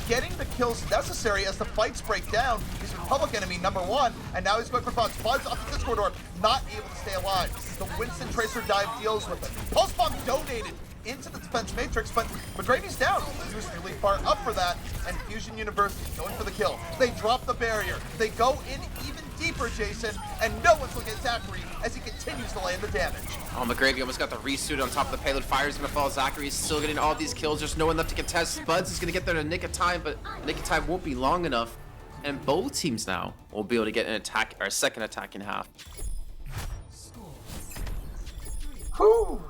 getting the kills necessary as the fights break down. He's Republic enemy #1, and now he's going for Buds. Buds off the Discord door, not able to stay alive. The Winston Tracer dive deals with it. Pulse Bomb donated into the defense matrix, but McGravy's down. He was really far up for that, and Fusion University going for the kill. They drop the barrier. They go in even deeper, Jason, and no one's looking at Zachary as he continues to land the damage. Oh, McGravy almost got the resuit on top of the payload. Fire's gonna fall. Zachary's still getting all these kills. There's no one left to contest. Buds is gonna get there in a nick of time, but nick of time won't be long enough. And both teams now will be able to get an attack, or a second attack in half. Whew.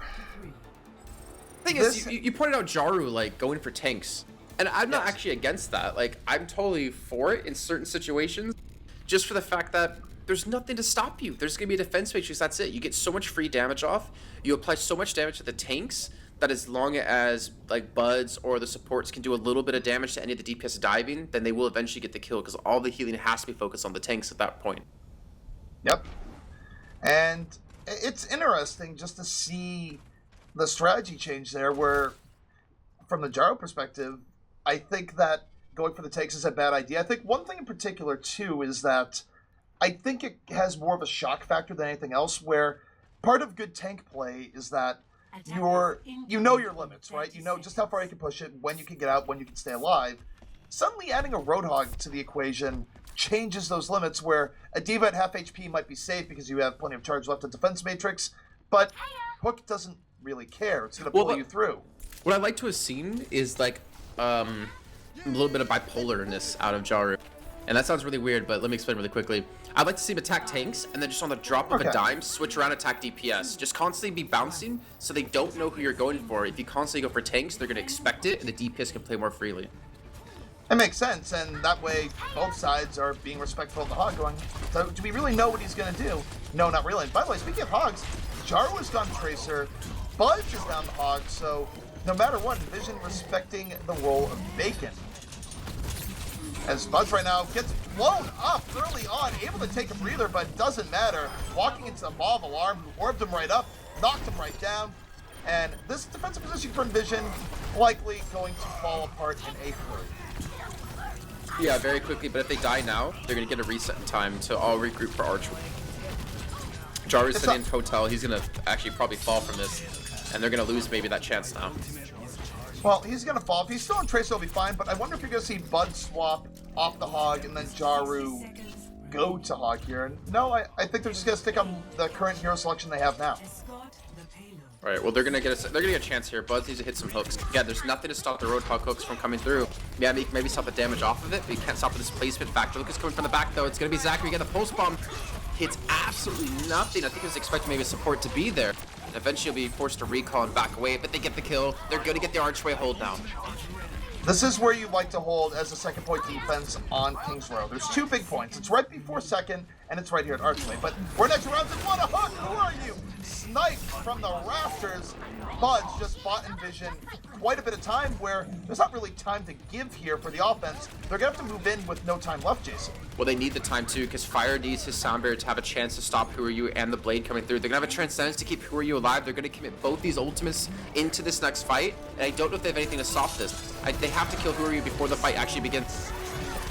Thing is, you pointed out Jaru like going for tanks, and I'm not actually against that. Like, I'm totally for it in certain situations, just for the fact that there's nothing to stop you. There's gonna be a defense matrix. That's it. You get so much free damage off. You apply so much damage to the tanks that as long as like Buds or the supports can do a little bit of damage to any of the DPS diving, then they will eventually get the kill, because all the healing has to be focused on the tanks at that point. Yep. And it's interesting just to see the strategy change there, where from the Jaru perspective, I think that going for the takes is a bad idea. I think one thing in particular too is that I think it has more of a shock factor than anything else, where part of good tank play is that you know your limits, right? You know just how far you can push it, when you can get out, when you can stay alive. Suddenly adding a Roadhog to the equation changes those limits, where a D.Va at half HP might be safe because you have plenty of charge left in defense matrix, but Hook doesn't really care. It's going to pull you through. What I'd like to have seen is like a little bit of bipolarness out of Jaru. And that sounds really weird, but let me explain really quickly. I'd like to see him attack tanks, and then just on the drop of a dime, switch around, attack DPS. Just constantly be bouncing, so they don't know who you're going for. If you constantly go for tanks, they're going to expect it, and the DPS can play more freely. It makes sense, and that way both sides are being respectful of the Hog, going, so do we really know what he's going to do? No, not really. And by the way, speaking of Hogs, Jaru has gone Tracer, Buds is down the Hog, so no matter what, EnVision respecting the role of Bacon. As Buds right now gets blown up early on, able to take a breather, but doesn't matter. Walking into a ball of alarm, who orbed him right up, knocked him right down. And this defensive position for EnVision likely going to fall apart in a hurry. Yeah, very quickly, but if they die now, they're going to get a reset in time to all regroup for Archery. Jaru's sitting in Hotel. He's going to actually probably fall from this, and they're going to lose maybe that chance now. Well, he's going to fall. If he's still in Tracer, he'll be fine, but I wonder if you're going to see Bud swap off the Hog and then Jaru go to Hog here. And no, I think they're just going to stick on the current hero selection they have now. All right, well, they're gonna get a chance here. Buds needs to hit some hooks. Yeah, there's nothing to stop the Roadhog hooks from coming through. Yeah, maybe stop the damage off of it, but you can't stop the displacement factor. Look, it's coming from the back, though. It's gonna be Zachary. Get the pulse bomb. hits absolutely nothing. I think he was expecting maybe support to be there. And eventually he'll be forced to recall and back away, but they get the kill. They're going to get the archway hold down. This is where you like to hold as a second point defense on Kings Row. There's 2 big points. It's right before second, and it's right here at Archway. But we're next round, and what a hook! Who are you? Sniped from the rafters. Buds just bought EnVision quite a bit of time where there's not really time to give here for the offense. They're going to have to move in with no time left, Jason. Well, they need the time too, because Fire needs his sound barrier to have a chance to stop Who Are You and the Blade coming through. They're going to have a Transcendence to keep Who Are You alive. They're going to commit both these ultimates into this next fight, and I don't know if they have anything to stop this. They have to kill Who Are You before the fight actually begins.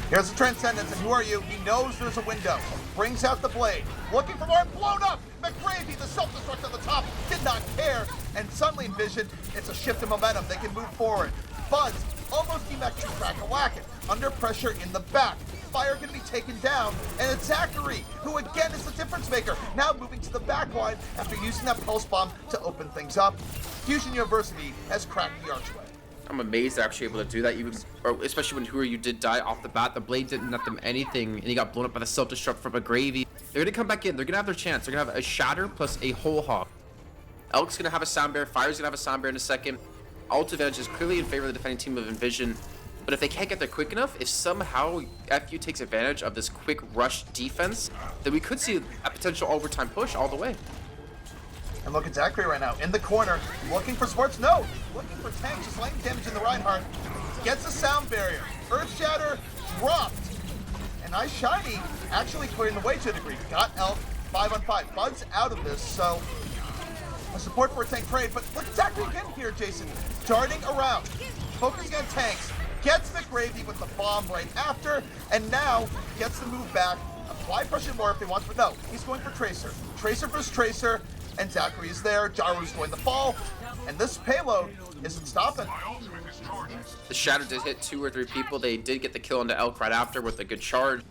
Here's the Transcendence, and Who Are You? He knows there's a window. Brings out the Blade. Looking for more, blown up! McGravy, the self-destruct on the top, did not care. And suddenly EnVision, it's a shift in momentum. They can move forward. Buds almost demecking Crack-a-Whack-It. Under pressure in the back. Fire going to be taken down. And it's Zachary, who again is the difference maker. Now moving to the back line after using that pulse bomb to open things up. Fusion University has cracked the archway. I'm amazed they're actually able to do that, especially when Who Are You did die off the bat. The Blade didn't net them anything, and he got blown up by the self-destruct from a Gravy. They're going to come back in. They're going to have their chance. They're going to have a Shatter plus a Whole Hog. Elk's going to have a Sound Bear. Fire's going to have a Sound Bear in a second. Ult advantage is clearly in favor of the defending team of EnVision. But if they can't get there quick enough, if somehow FU takes advantage of this quick rush defense, then we could see a potential overtime push all the way. And look at Zachary right now, in the corner, looking for sports. No, looking for tanks, just laying damage in the Reinhardt. Gets a sound barrier. Earth Shatter dropped. And Ice Shiny actually clearing the way to a degree. Got Elk 5-on-5. Bud's out of this, so a support for a tank trade. But look at Zachary again here, Jason. Darting around, focusing on tanks. Gets McGravy with the bomb right after, and now gets the move back. Apply pressure more if he wants, but no, he's going for Tracer. Tracer versus Tracer. And Zachary is there, Jaru's going to fall, and this payload isn't stopping. The Shadow did hit 2 or 3 people. They did get the kill into Elk right after with a good charge,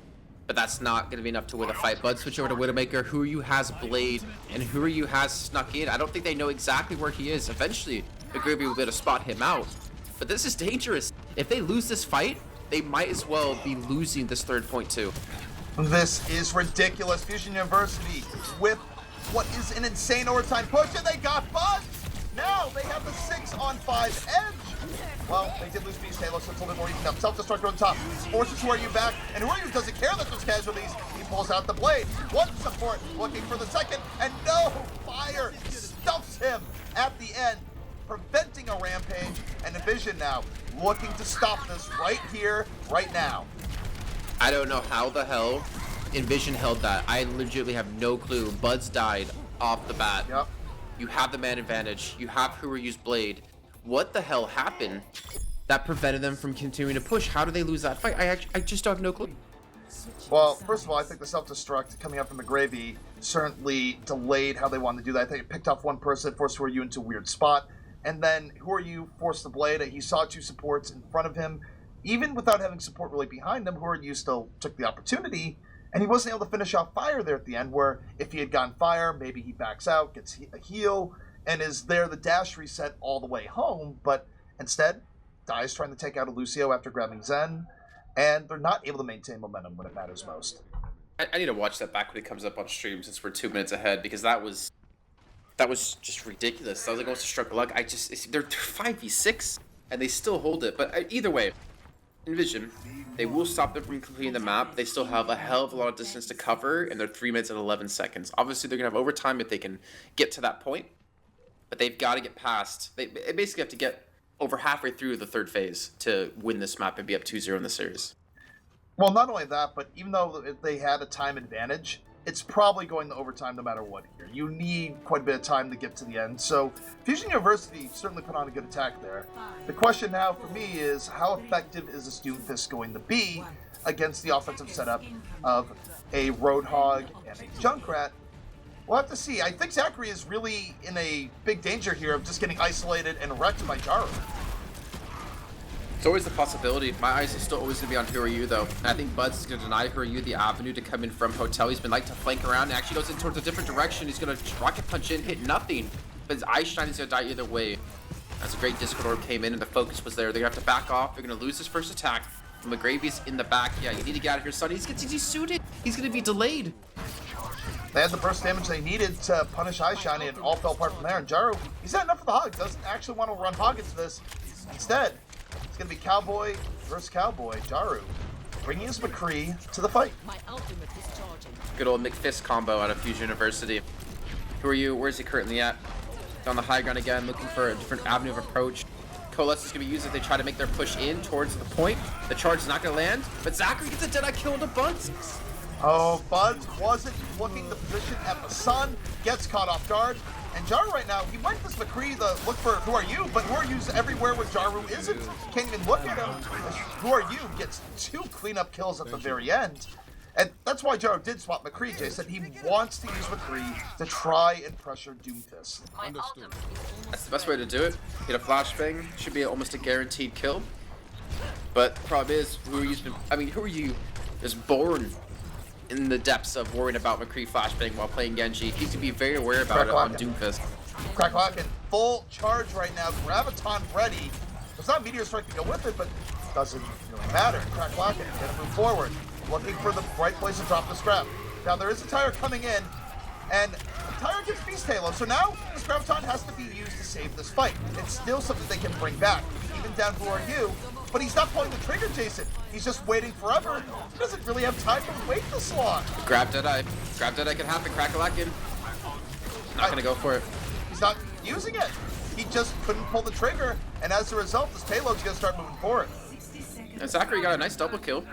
but that's not going to be enough to win the fight. Bud switch over to Widowmaker. Who Are You has Blade, and Who Are You has snuck in. I don't think they know exactly where he is. Eventually, McGravy will be able to spot him out, but this is dangerous. If they lose this fight, they might as well be losing this 3rd point too. This is ridiculous. Fusion University with what is an insane overtime push, and they got Buds! Now they have the 6-on-5 edge! Well, they did lose Beast Halo, so it's a little bit more even up. Self-destruct on top. Forces Who Are You back, and Who Are You doesn't care that there's casualties. He pulls out the Blade. One support looking for the second, and no! Fire stuffs him at the end, preventing a rampage, and EnVision now looking to stop this right here, right now. I don't know how the hell EnVision held that. I legitimately have no clue. Buds died off the bat. Yep. You have the man advantage. You have Who Are You's Blade. What the hell happened that prevented them from continuing to push? How did they lose that fight? I just don't have no clue. Well, first of all, I think the self-destruct coming up from the Gravy certainly delayed how they wanted to do that. I think it picked off one person, forced Who Are You into a weird spot, and then Who Are You forced the Blade. He saw 2 supports in front of him. Even without having support really behind them, Who Are You still took the opportunity. And he wasn't able to finish off Fire there at the end, where if he had gotten Fire, maybe he backs out, gets a heal, and is there the dash reset all the way home. But instead, dies trying to take out a Lucio after grabbing Zen, and they're not able to maintain momentum when it matters most. I need to watch that back when it comes up on stream, since we're 2 minutes ahead, because that was just ridiculous. That was like almost a stroke of luck. They're 5v6, and they still hold it. But either way, EnVision, they will stop them from completing the map. They still have a hell of a lot of distance to cover, and they're 3 minutes and 11 seconds. Obviously, they're going to have overtime if they can get to that point, but they've got to get past. They basically have to get over halfway through the 3rd phase to win this map and be up 2-0 in the series. Well, not only that, but even though they had a time advantage, it's probably going to overtime no matter what here. You need quite a bit of time to get to the end. So Fusion University certainly put on a good attack there. The question now for me is, how effective is this Doomfist going to be against the offensive setup of a Roadhog and a Junkrat? We'll have to see. I think Zachary is really in a big danger here of just getting isolated and wrecked by Jaru. It's always the possibility. My eyes are still always going to be on Who Are You, though. And I think Buds is going to deny Who Are You the avenue to come in from Hotel. He's been like to flank around and actually goes in towards a different direction. He's going to rocket punch in, hit nothing. But his Ice Shine is going to die either way. As a great Discord Orb came in and the focus was there. They're going to have to back off. They're going to lose his first attack. McGravy's in the back. Yeah, you need to get out of here, son. He's suited. He's going to be delayed. They had the burst damage they needed to punish iShiny, and all fell apart from there. And Jaru, he's had enough of the hog. Doesn't actually want to run hog into this. Instead, it's going to be Cowboy versus Cowboy. Jaru bringing his McCree to the fight. Good old McFist combo out of Fusion University. Who are you? Where's he currently at? On the high ground again, looking for a different avenue of approach. Coalesce is going to be used if they try to make their push in towards the point. The charge is not going to land, but Zachary gets a Deadeye kill into Buds. Oh, Buds wasn't looking the position at the sun, gets caught off guard. And Jaru right now, he went this McCree the look for who are you, but who are you's everywhere where Jaru isn't. Can't even look at him. Who are you gets 2 cleanup kills at the very end. And that's why Jaru did swap McCree, Jason. He wants to use McCree to try and pressure Doomfist. Understood. That's the best way to do it. Get a flashbang, should be almost a guaranteed kill. But the problem is, who are you is born in the depths of worrying about McCree flashbang while playing Genji. He needs to be very aware about it on Doomfist. Cracklock full charge right now. Graviton ready. There's not Meteor Strike to go with it, but doesn't really matter. Cracklock gonna move forward, looking for the right place to drop the scrap. Now there is a tire coming in, and the tire gets Beast Halo. So now this Graviton has to be used to save this fight. It's still something they can bring back. Even down who are you? But he's not pulling the trigger, Jason. He's just waiting forever. He doesn't really have time to wait this long. Grab Deadeye. Grab Deadeye can happen. Crackalakin. Not gonna go for it. He's not using it. He just couldn't pull the trigger, and as a result, this payload's gonna start moving forward. And Zachary got a nice double kill,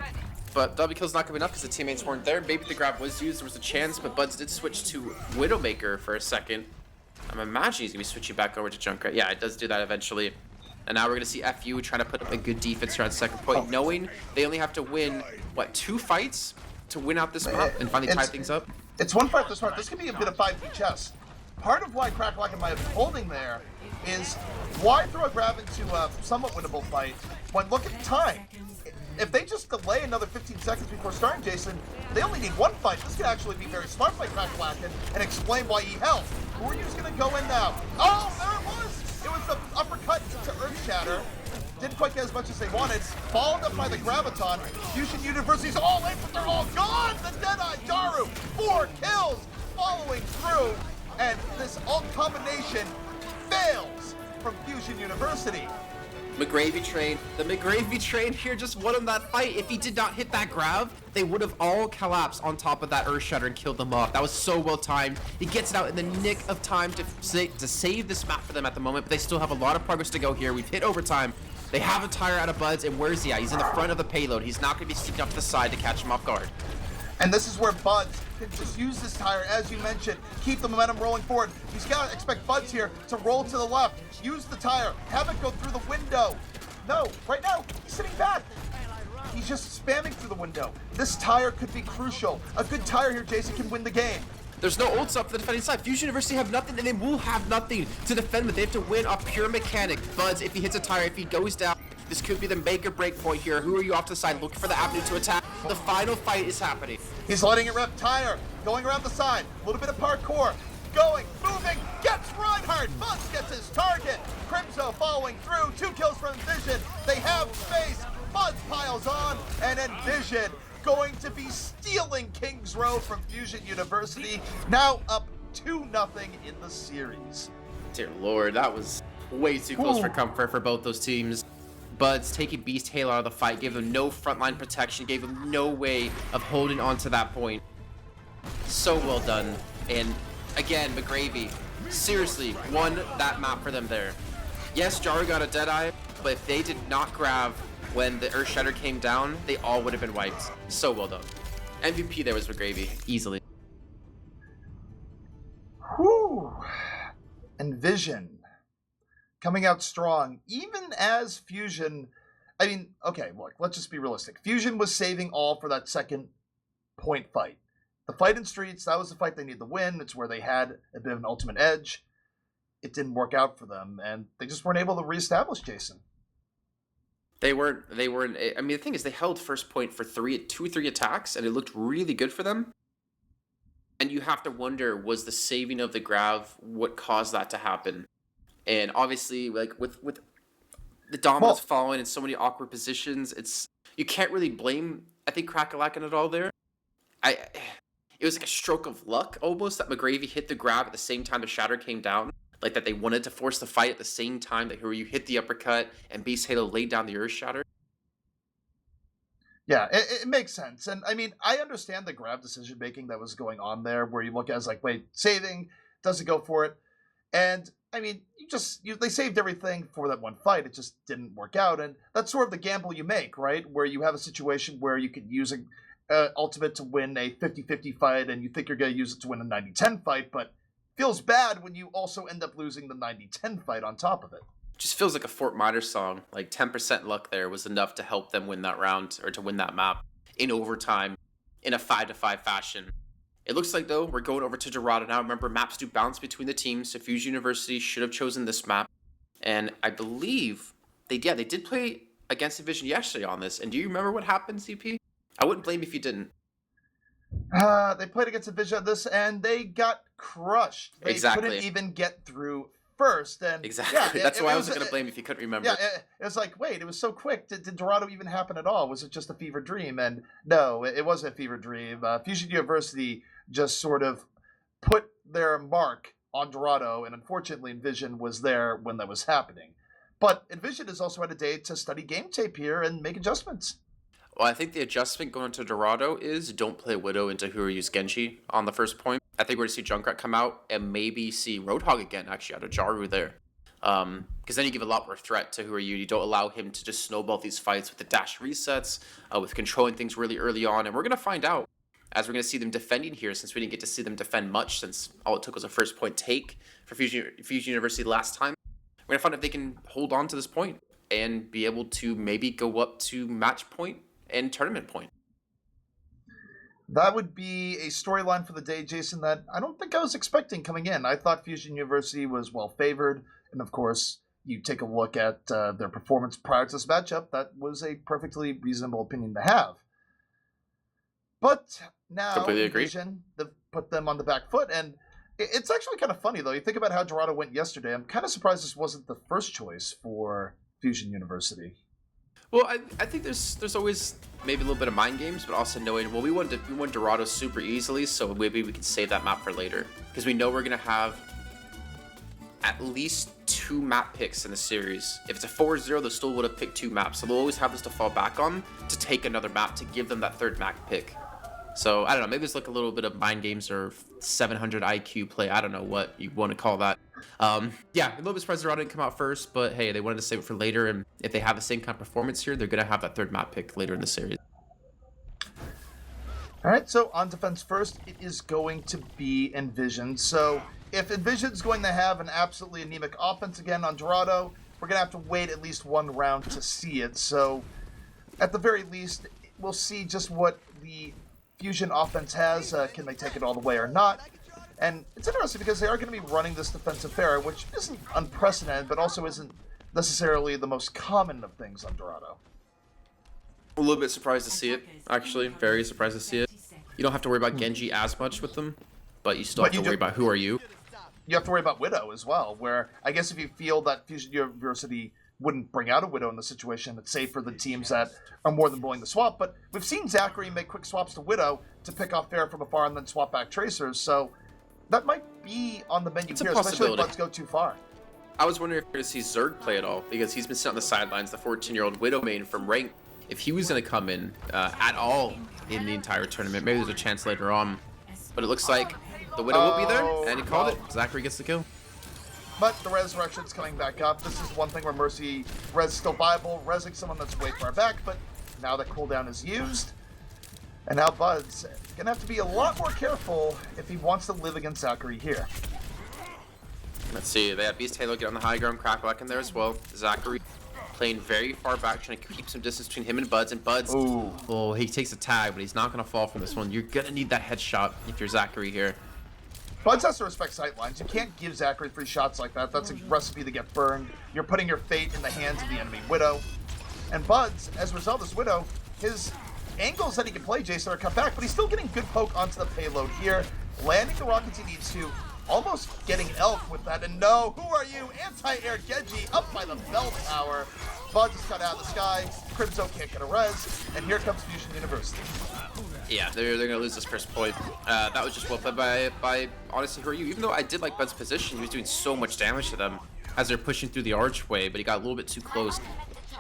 but double kill's not gonna be enough because the teammates weren't there. Maybe the grab was used. There was a chance, but Buds did switch to Widowmaker for a second. I'm imagining he's gonna be switching back over to Junkrat. Yeah, it does do that eventually. And now we're going to see FU trying to put up a good defense here on second point, knowing they only have to win, what, 2 fights to win out this map and finally tie things up? It's 1 fight this round. This could be a bit of 5v chess. Part of why Cracklock might have been holding there is why throw a grab into a somewhat winnable fight when look at the time. If they just delay another 15 seconds before starting, Jason, they only need 1 fight. This could actually be very smart by Cracklock and explain why he held. Who are you going to go in now? Oh, there it was! It was the uppercut to Earth Shatter. Didn't quite get as much as they wanted. Followed up by the Graviton. Fusion University's all in, but they're all gone! The Deadeye Jaru! 4 kills following through. And this ult combination fails from Fusion University. McGravy train. The McGravy train here just won him that fight. If he did not hit that grab, they would have all collapsed on top of that Earth Shatter and killed them off. That was so well timed. He gets it out in the nick of time to save this map for them at the moment, but they still have a lot of progress to go here. We've hit overtime. They have a tire out of Buds, and where's he at? He's in the front of the payload. He's not going to be sneaking up to the side to catch him off guard. And this is where Buds can just use this tire, as you mentioned, keep the momentum rolling forward. He's got to expect Buds here to roll to the left, use the tire, have it go through the window. No, right now, he's sitting back. He's just spamming through the window. This tire could be crucial. A good tire here, Jason, can win the game. There's no ults up for the defending side. Fusion University have nothing, and they will have nothing to defend with. They have to win off pure mechanic. Buds, if he hits a tire, if he goes down, this could be the make or break point here. Who are you off to the side looking for the avenue to attack? The final fight is happening. He's letting it rip. Tire going around the side. A little bit of parkour. Going, moving, gets Reinhardt. Buds gets his target. Crimso following through. 2 kills from EnVision. They have space. Buds piles on, and EnVision going to be stealing Kings Row from Fusion University. Now up 2-0 in the series. Dear Lord, that was way too close for comfort for both those teams. Buds taking Beast Halo out of the fight, gave them no frontline protection, gave them no way of holding on to that point. So well done. And again, McGravy seriously won that map for them there. Yes, Jaru got a Deadeye, but if they did not grab when the Earth Shatter came down, they all would have been wiped. So well done. MVP there was McGravy, easily. Whew. EnVision coming out strong, even as Fusion. I mean, okay, look, let's just be realistic. Fusion was saving all for that second point fight. The fight in Streets, that was the fight they needed to win. It's where they had a bit of an ultimate edge. It didn't work out for them, and they just weren't able to reestablish Jason. They weren't, I mean, the thing is, they held first point for 2-3 attacks, and it looked really good for them. And you have to wonder, was the saving of the Grav what caused that to happen? And obviously, like, with the dominance following in so many awkward positions, you can't really blame, I think, Crackalakin at all there. it was like a stroke of luck almost that McGravy hit the grab at the same time the shatter came down. Like that they wanted to force the fight at the same time that you hit the uppercut and Beast Halo laid down the Earth Shatter. Yeah, it makes sense. And I mean, I understand the grab decision making that was going on there, where you look at it as like, wait, saving, doesn't go for it. And I mean, they saved everything for that one fight. It just didn't work out. And that's sort of the gamble you make, right? Where you have a situation where you could use an ultimate to win a 50-50 fight, and you think you're going to use it to win a 90-10 fight, but feels bad when you also end up losing the 90-10 fight on top of it. Just feels like a Fort Miners song. Like 10% luck there was enough to help them win that round or to win that map in overtime in a 5-5 fashion. It looks like, though, we're going over to Dorado now. Remember, maps do bounce between the teams, so Fusion University should have chosen this map. And I believe they did play against EnVision yesterday on this. And do you remember what happened, CP? I wouldn't blame you if you didn't. They played against EnVision on this, and they got crushed. They couldn't even get through first. And exactly. That's why I wasn't going to blame you if you couldn't remember. Yeah, it was like, wait, it was so quick. Did Dorado even happen at all? Was it just a fever dream? And no, it wasn't a fever dream. Fusion University just sort of put their mark on Dorado, and unfortunately EnVision was there when that was happening. But EnVision has also had a day to study game tape here and make adjustments. Well, I think the adjustment going to Dorado is don't play Widow into Huryu's Genji on the first point. I think we're going to see Junkrat come out and maybe see Roadhog again, actually, out of Jaru there. Because then you give a lot more threat to Huryu. You don't allow him to just snowball these fights with the dash resets, with controlling things really early on. And we're going to find out as we're going to see them defending here, since we didn't get to see them defend much, since all it took was a first point take for Fusion University last time. We're going to find if they can hold on to this point and be able to maybe go up to match point and tournament point. That would be a storyline for the day, Jason, that I don't think I was expecting coming in. I thought Fusion University was well favored, and of course, you take a look at their performance prior to this matchup, that was a perfectly reasonable opinion to have. But now, EnVision, they've put them on the back foot, and it's actually kind of funny, though. You think about how Dorado went yesterday. I'm kind of surprised this wasn't the first choice for Fusion University. Well, I think there's always maybe a little bit of mind games, but also knowing, well, we won Dorado super easily, so maybe we can save that map for later. Because we know we're going to have at least 2 map picks in the series. If it's a 4-0, they still would have picked 2 maps, so they'll always have this to fall back on to take another map to give them that 3rd map pick. So, I don't know, maybe it's like a little bit of mind games or 700 IQ play. I don't know what you want to call that. Yeah, a little bit surprised Dorado didn't come out first, but hey, they wanted to save it for later, and if they have the same kind of performance here, they're going to have that 3rd map pick later in the series. All right, so on defense first, it is going to be EnVision. So if EnVision's going to have an absolutely anemic offense again on Dorado, we're going to have to wait at least 1 round to see it. So at the very least, we'll see just what the Fusion offense has. Can they take it all the way or not? And it's interesting because they are going to be running this defensive fair, which isn't unprecedented, but also isn't necessarily the most common of things on Dorado. A little bit surprised to see it, actually. Very surprised to see it. You don't have to worry about Genji as much with them, but you still have to worry about who are you. You have to worry about Widow as well, where I guess if you feel that Fusion University wouldn't bring out a Widow in the situation, it's safe for the teams that are more than willing to swap. But we've seen Zachary make quick swaps to Widow to pick off Fair from afar and then swap back Tracers, so that might be on the menu here, especially if Buds go too far. I was wondering if we're going to see Zerg play at all, because he's been sitting on the sidelines, the 14-year-old Widow main from rank. If he was going to come in at all in the entire tournament, maybe there's a chance later on. But it looks like the Widow will be there, and he called it. Zachary gets the kill. But the Resurrection's coming back up. This is one thing where Mercy Res is still viable, resing someone that's way far back, but now that cooldown is used. And now Bud's gonna have to be a lot more careful if he wants to live against Zachary here. Let's see, they have Beast Halo get on the high ground, Crackback in there as well. Zachary playing very far back, trying to keep some distance between him and Buds. And Buds, oh, he takes a tag, but he's not gonna fall from this one. You're gonna need that headshot if you're Zachary here. Buds has to respect sightlines. You can't give Zachary free shots like that. That's a recipe to get burned. You're putting your fate in the hands of the enemy Widow. And Buds, as a result of this Widow, his angles that he can play, Jason, are cut back, but he's still getting good poke onto the payload here, landing the rockets he needs to, almost getting Elk with that. And no, who are you? Anti-air Genji up by the bell tower. Buds is cut out of the sky. Crimso can't get a res, and here comes Fusion University. Yeah, they're gonna lose this first point. That was just well played by honestly, who are you? Even though I did like Bud's position, he was doing so much damage to them as they're pushing through the archway, but he got a little bit too close.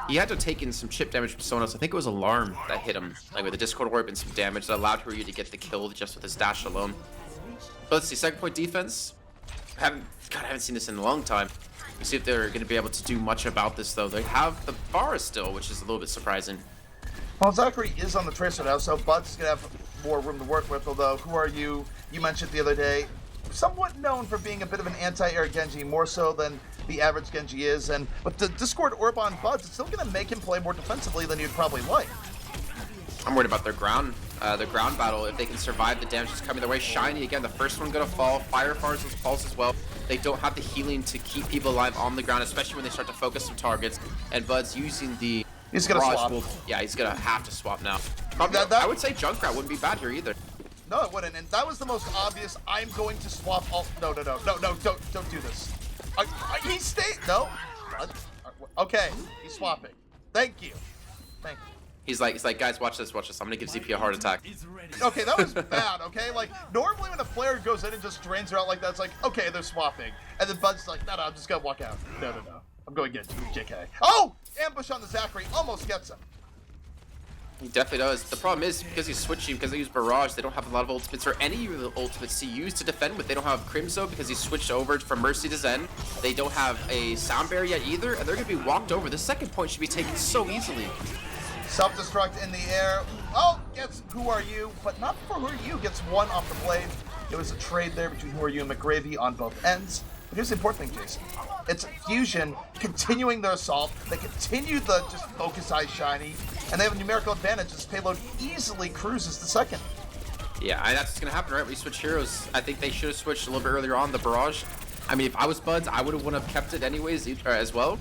He had to take in some chip damage from someone else. I think it was Alarm that hit him, like with the Discord Orb and some damage that allowed Hiryu to get the kill just with his dash alone. But let's see, second point defense. I haven't seen this in a long time. Let's see if they're going to be able to do much about this, though. They have the Bara still, which is a little bit surprising. Well, Zachary is on the Tracer now, so Bud's going to have more room to work with, although, who are you? You mentioned the other day, somewhat known for being a bit of an anti-air Genji, more so than the average Genji is, and with the Discord Orb on Buds, it's still going to make him play more defensively than you'd probably like. I'm worried about their ground battle. If they can survive the damage that's coming their way. Shiny, again, the first one going to fall. Fire falls as well. They don't have the healing to keep people alive on the ground, especially when they start to focus some targets. And Bud's using the... He's going to swap. Yeah, he's going to have to swap now. I would say Junkrat wouldn't be bad here either. No, it wouldn't. And that was the most obvious. I'm going to swap all... No, don't do this. He stayed... No. Okay, he's swapping. Thank you. He's like, guys, watch this. I'm gonna give ZP a heart attack. Okay, that was bad, okay? Like, normally when a player goes in and just drains her out like that, it's like, okay, they're swapping. And then Bud's like, no, I'm just gonna walk out. No. I'm going to get you, JK. Oh! Ambush on the Zachary. Almost gets him. He definitely does. The problem is, because he's switching, because they use Barrage, they don't have a lot of ultimates or any of the ultimates to use to defend with. They don't have Crimso because he switched over from Mercy to Zen. They don't have a Sound Barrier yet either, and they're going to be walked over. The second point should be taken so easily. Self-destruct in the air. Oh, gets Who Are You, but not for Who Are You. Gets one off the blade. It was a trade there between Who Are You and McGravy on both ends. But here's the important thing, Jason. It's Fusion continuing their assault. They continue the just focus eye Shiny, and they have a numerical advantage as Payload easily cruises the second. Yeah, that's what's going to happen, right? We switch heroes. I think they should have switched a little bit earlier on the Barrage. I mean, if I was Buds, I would have kept it anyways as well.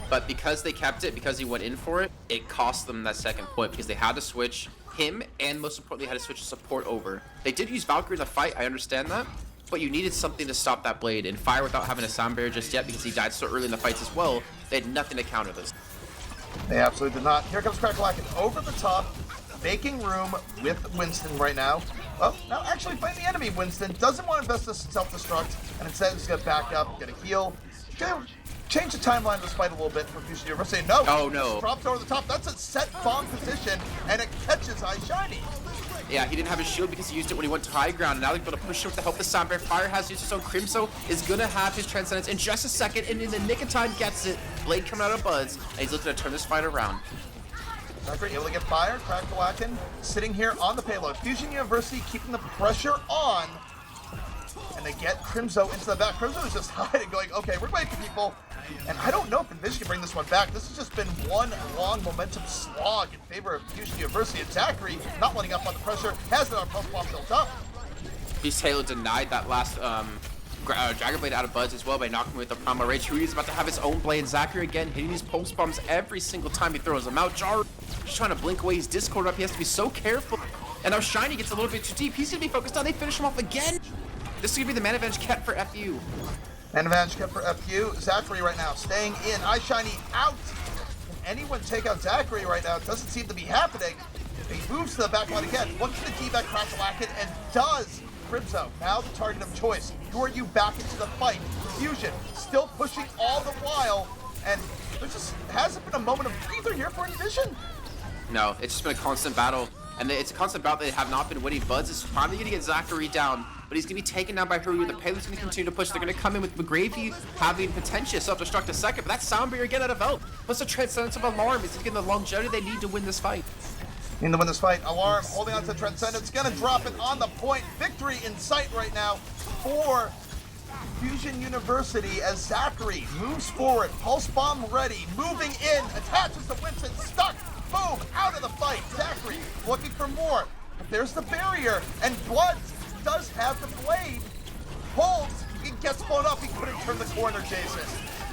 But because they kept it, because he went in for it, it cost them that second point because they had to switch him and most importantly had to switch support over. They did use Valkyrie in the fight, I understand that, but you needed something to stop that blade. And Fire, without having a Sound Barrier just yet because he died so early in the fights as well, they had nothing to counter this. They absolutely did not. Here comes Crackalacken over the top, making room with Winston right now. Oh, now actually fighting the enemy. Winston doesn't want to invest this in self-destruct, and instead is going to back up, get a heal. Change the timeline of this fight a little bit for Fusion University. No. Oh, no. Drops over the top. That's a set bomb position, and it catches Eye Shiny. Yeah, he didn't have his shield because he used it when he went to high ground. Now they're going to push him to help the Sound Barrier. Fire has used his own. Crimso is going to have his Transcendence in just a second, and in the nick of time gets it. Blade coming out of Buds, and he's looking to turn this fight around. Zachary able to get Fire. Crackalacken sitting here on the payload. Fusion University keeping the pressure on. And they get Crimso into the back. Crimso is just hiding, going, okay, we're waiting for people. And I don't know if EnVision can bring this one back. This has just been one long momentum slog in favor of Fusion University. And Zachary, not letting up on the pressure, has it on pulse bomb built up. Beast Halo denied that last Dragon Blade out of Buds as well by knocking him with the Primal Rage. He's about to have his own blade. Zachary again hitting these pulse bombs every single time he throws them out. Jar just trying to blink away his Discord up. He has to be so careful. And now Shiny gets a little bit too deep. He's going to be focused on. They finish him off again. This is going to be the man advantage kept for FU. Man advantage kept for FU. Zachary right now staying in. Eye Shiny out. Can anyone take out Zachary right now? It doesn't seem to be happening. He moves to the back line again. Looks to D-back Crackalacken and does. Crimso, now the target of choice. Who are you back into the fight? Fusion still pushing all the while. And there just hasn't been a moment of breather here for EnVision. No, it's just been a constant battle. And it's a constant battle. They have not been winning. Buds is finally going to get Zachary down, but he's going to be taken down by Hiryu. The payload's going to continue to push. They're going to come in with McGravy having potentially a self-destruct a second, but that Sound Barrier again out of Elf. Plus the Transcendence of Alarm is getting the longevity they need to win this fight. Need to win this fight. Alarm holding on to Transcendence, going to drop it on the point. Victory in sight right now for Fusion University as Zachary moves forward. Pulse bomb ready, moving in, attaches to Winston, stuck. Boom! Out of the fight. Zachary looking for more. But there's the barrier. And Blood does have the blade. Holds. He gets blown up. He couldn't turn the corner, Jason.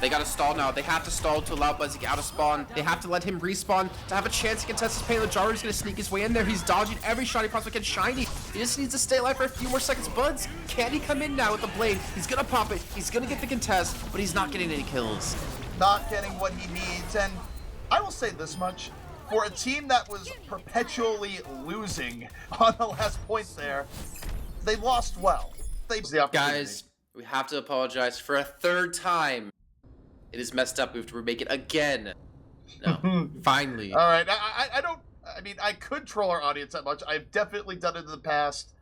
They got to stall now. They have to stall to allow Buzz to get out of spawn. They have to let him respawn to have a chance to contest his payload. Jaru's going to sneak his way in there. He's dodging every shot he possibly can. Shiny. He just needs to stay alive for a few more seconds. Buds, can he come in now with the blade? He's going to pop it. He's going to get the contest, but he's not getting any kills. Not getting what he needs. And I will say this much. for a team that was perpetually losing on the last point there, they lost well. Guys, we have to apologize for a third time. It is messed up. We have to remake it again. No, finally. All right, I mean, I could troll our audience that much. I've definitely done it in the past,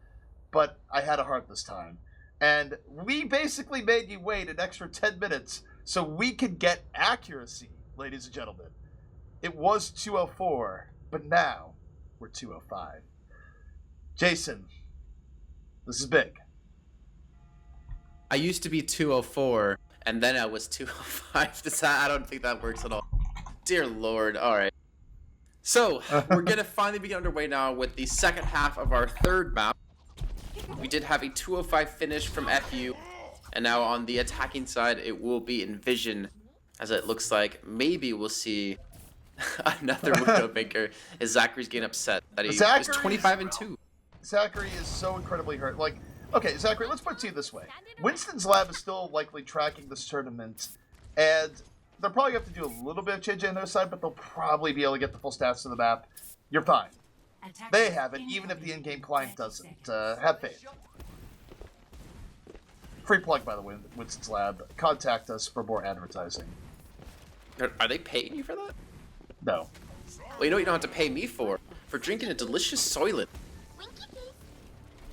but I had a heart this time. And we basically made you wait an extra 10 minutes so we could get accuracy, ladies and gentlemen. It was 204, but now we're 205. Jason, this is big. I used to be 204, and then I was 205. I don't think that works at all. Dear Lord. All right. So, we're going to finally be underway now with the second half of our third map. We did have a 205 finish from FU, and now on the attacking side, it will be EnVision, as it looks like maybe we'll see another Widowmaker, as Zachary's getting upset that he is 25-2. Zachary is so incredibly hurt. Like, okay, Zachary, let's put it to you this way. Winston's lab is still likely tracking this tournament, and they'll probably have to do a little bit of changing on their side, but they'll probably be able to get the full stats of the map. You're fine. They have it, even if the in-game client doesn't. Have faith. Free plug, by the way, Winston's Lab. Contact us for more advertising. Are they paying you for that? No. Well, you know what you don't have to pay me for? For drinking a delicious Soylent.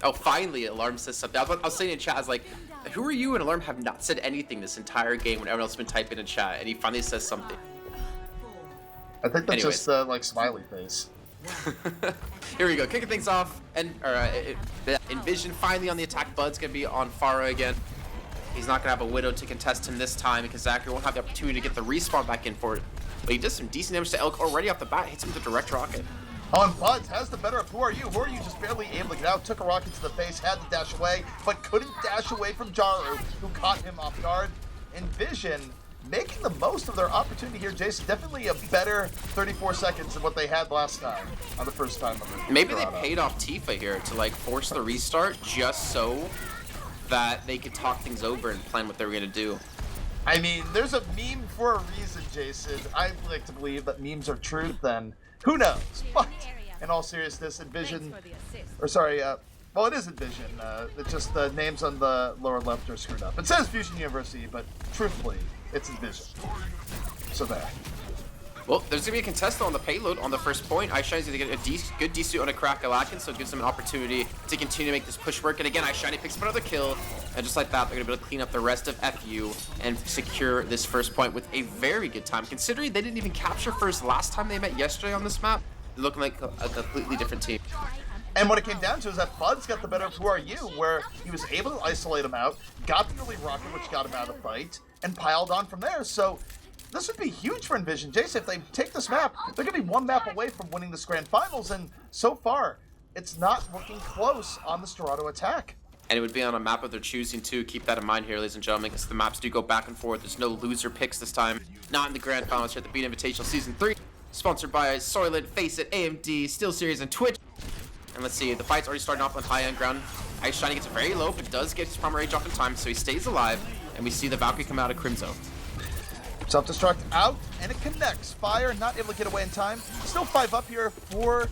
Oh, finally, Alarm says something. I was saying in chat, I was like, who are you and Alarm have not said anything this entire game when everyone else has been typing in chat, and he finally says something. I think that's just, like, smiley face. Here we go, kicking things off, and EnVision finally on the attack. Bud's gonna be on Pharah again. He's not gonna have a Widow to contest him this time because Zachary won't have the opportunity to get the respawn back in for it. But he does some decent damage to Elk already off the bat, hits him with a direct rocket. On Buds has the better of Who Are You? Who Are You just barely able to get out, took a rocket to the face, had to dash away, but couldn't dash away from Jaru, who caught him off guard. EnVision making the most of their opportunity here, Jason. Definitely a better 34 seconds than what they had last time on the first time. Maybe they paid off Tifa here to like force the restart just so that they could talk things over and plan what they were going to do. I mean, there's a meme for a reason, Jason. I like to believe that memes are truth, and who knows? But in all seriousness, EnVision, or sorry, well, it is EnVision. It's just the names on the lower left are screwed up. It says Fusion University, but truthfully, it's EnVision. So there. Well, there's going to be a contestant on the payload on the first point. iShiny's going to get a good D-suit on a Crack-a-Lakin, so it gives them an opportunity to continue to make this push work. And again, iShiny picks up another kill. And just like that, they're going to be able to clean up the rest of FU and secure this first point with a very good time. Considering they didn't even capture first last time they met yesterday on this map, they're looking like a completely different team. And what it came down to is that Bud's got the better of Who Are You, where he was able to isolate him out, got the early rocket, which got him out of the fight, and piled on from there. So this would be huge for EnVision. Jason, if they take this map, they're going to be one map away from winning this grand finals, and so far, it's not looking close on the Dorado attack. And it would be on a map of their choosing too. Keep that in mind here, ladies and gentlemen, because the maps do go back and forth. There's no loser picks this time. Not in the grand finals here at the Beat Invitational Season 3. Sponsored by Soylent, Faceit, AMD, SteelSeries, and Twitch. And let's see, the fight's already starting off on high-end ground. iShiny gets very low, but does get his Primal Rage off in time, so he stays alive. And we see the Valkyrie come out of Crimzo. Self-destruct out, and it connects. Fire not able to get away in time. Still 5 up here for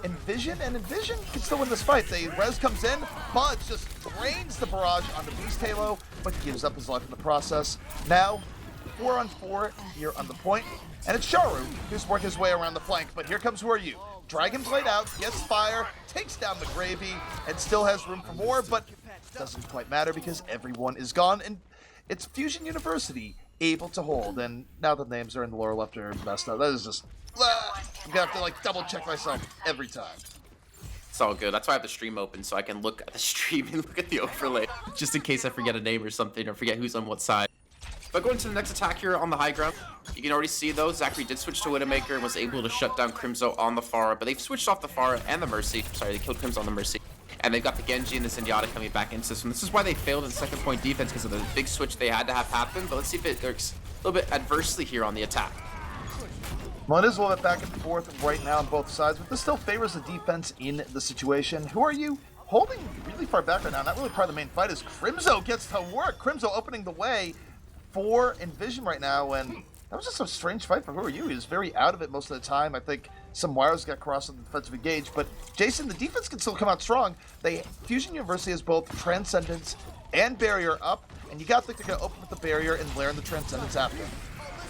EnVision, and EnVision can still win this fight. The res comes in, Buds just drains the barrage on the Beast Halo, but gives up his life in the process. Now, 4-on-4 here on the point, and it's Sharu who's working his way around the flank, but here comes Who Are You? Dragon Blade out, gets fire, takes down the Gravy, and still has room for more, but doesn't quite matter because everyone is gone, and it's Fusion University able to hold, and now the names are in the lower left are messed up. That is just, I'm gonna have to like double check myself every time. It's all good. That's why I have the stream open, so I can look at the stream and look at the overlay, just in case I forget a name or something, or forget who's on what side. But going to the next attack here on the high ground, you can already see though, Zachary did switch to Widowmaker and was able to shut down Crimzo on the Pharah, but they've switched off the Pharah and the Mercy. Sorry, they killed Crimzo on the Mercy. And they've got the Genji and the Zenyatta coming back into this one. This is why they failed in second point defense, because of the big switch they had to have happen, but let's see if it works a little bit adversely here on the attack. Well, it is a little bit back and forth right now on both sides, but this still favors the defense in the situation. Who Are You? Holding really far back right now, not really part of the main fight, as Crimzo gets to work. Crimzo opening the way for EnVision right now, and that was just a strange fight for Who Are You. He was very out of it most of the time. I think some wires got crossed on the defensive engage. But Jason, the defense can still come out strong. Fusion University has both Transcendence and Barrier up, and you got to go open with the Barrier and layer in the Transcendence after.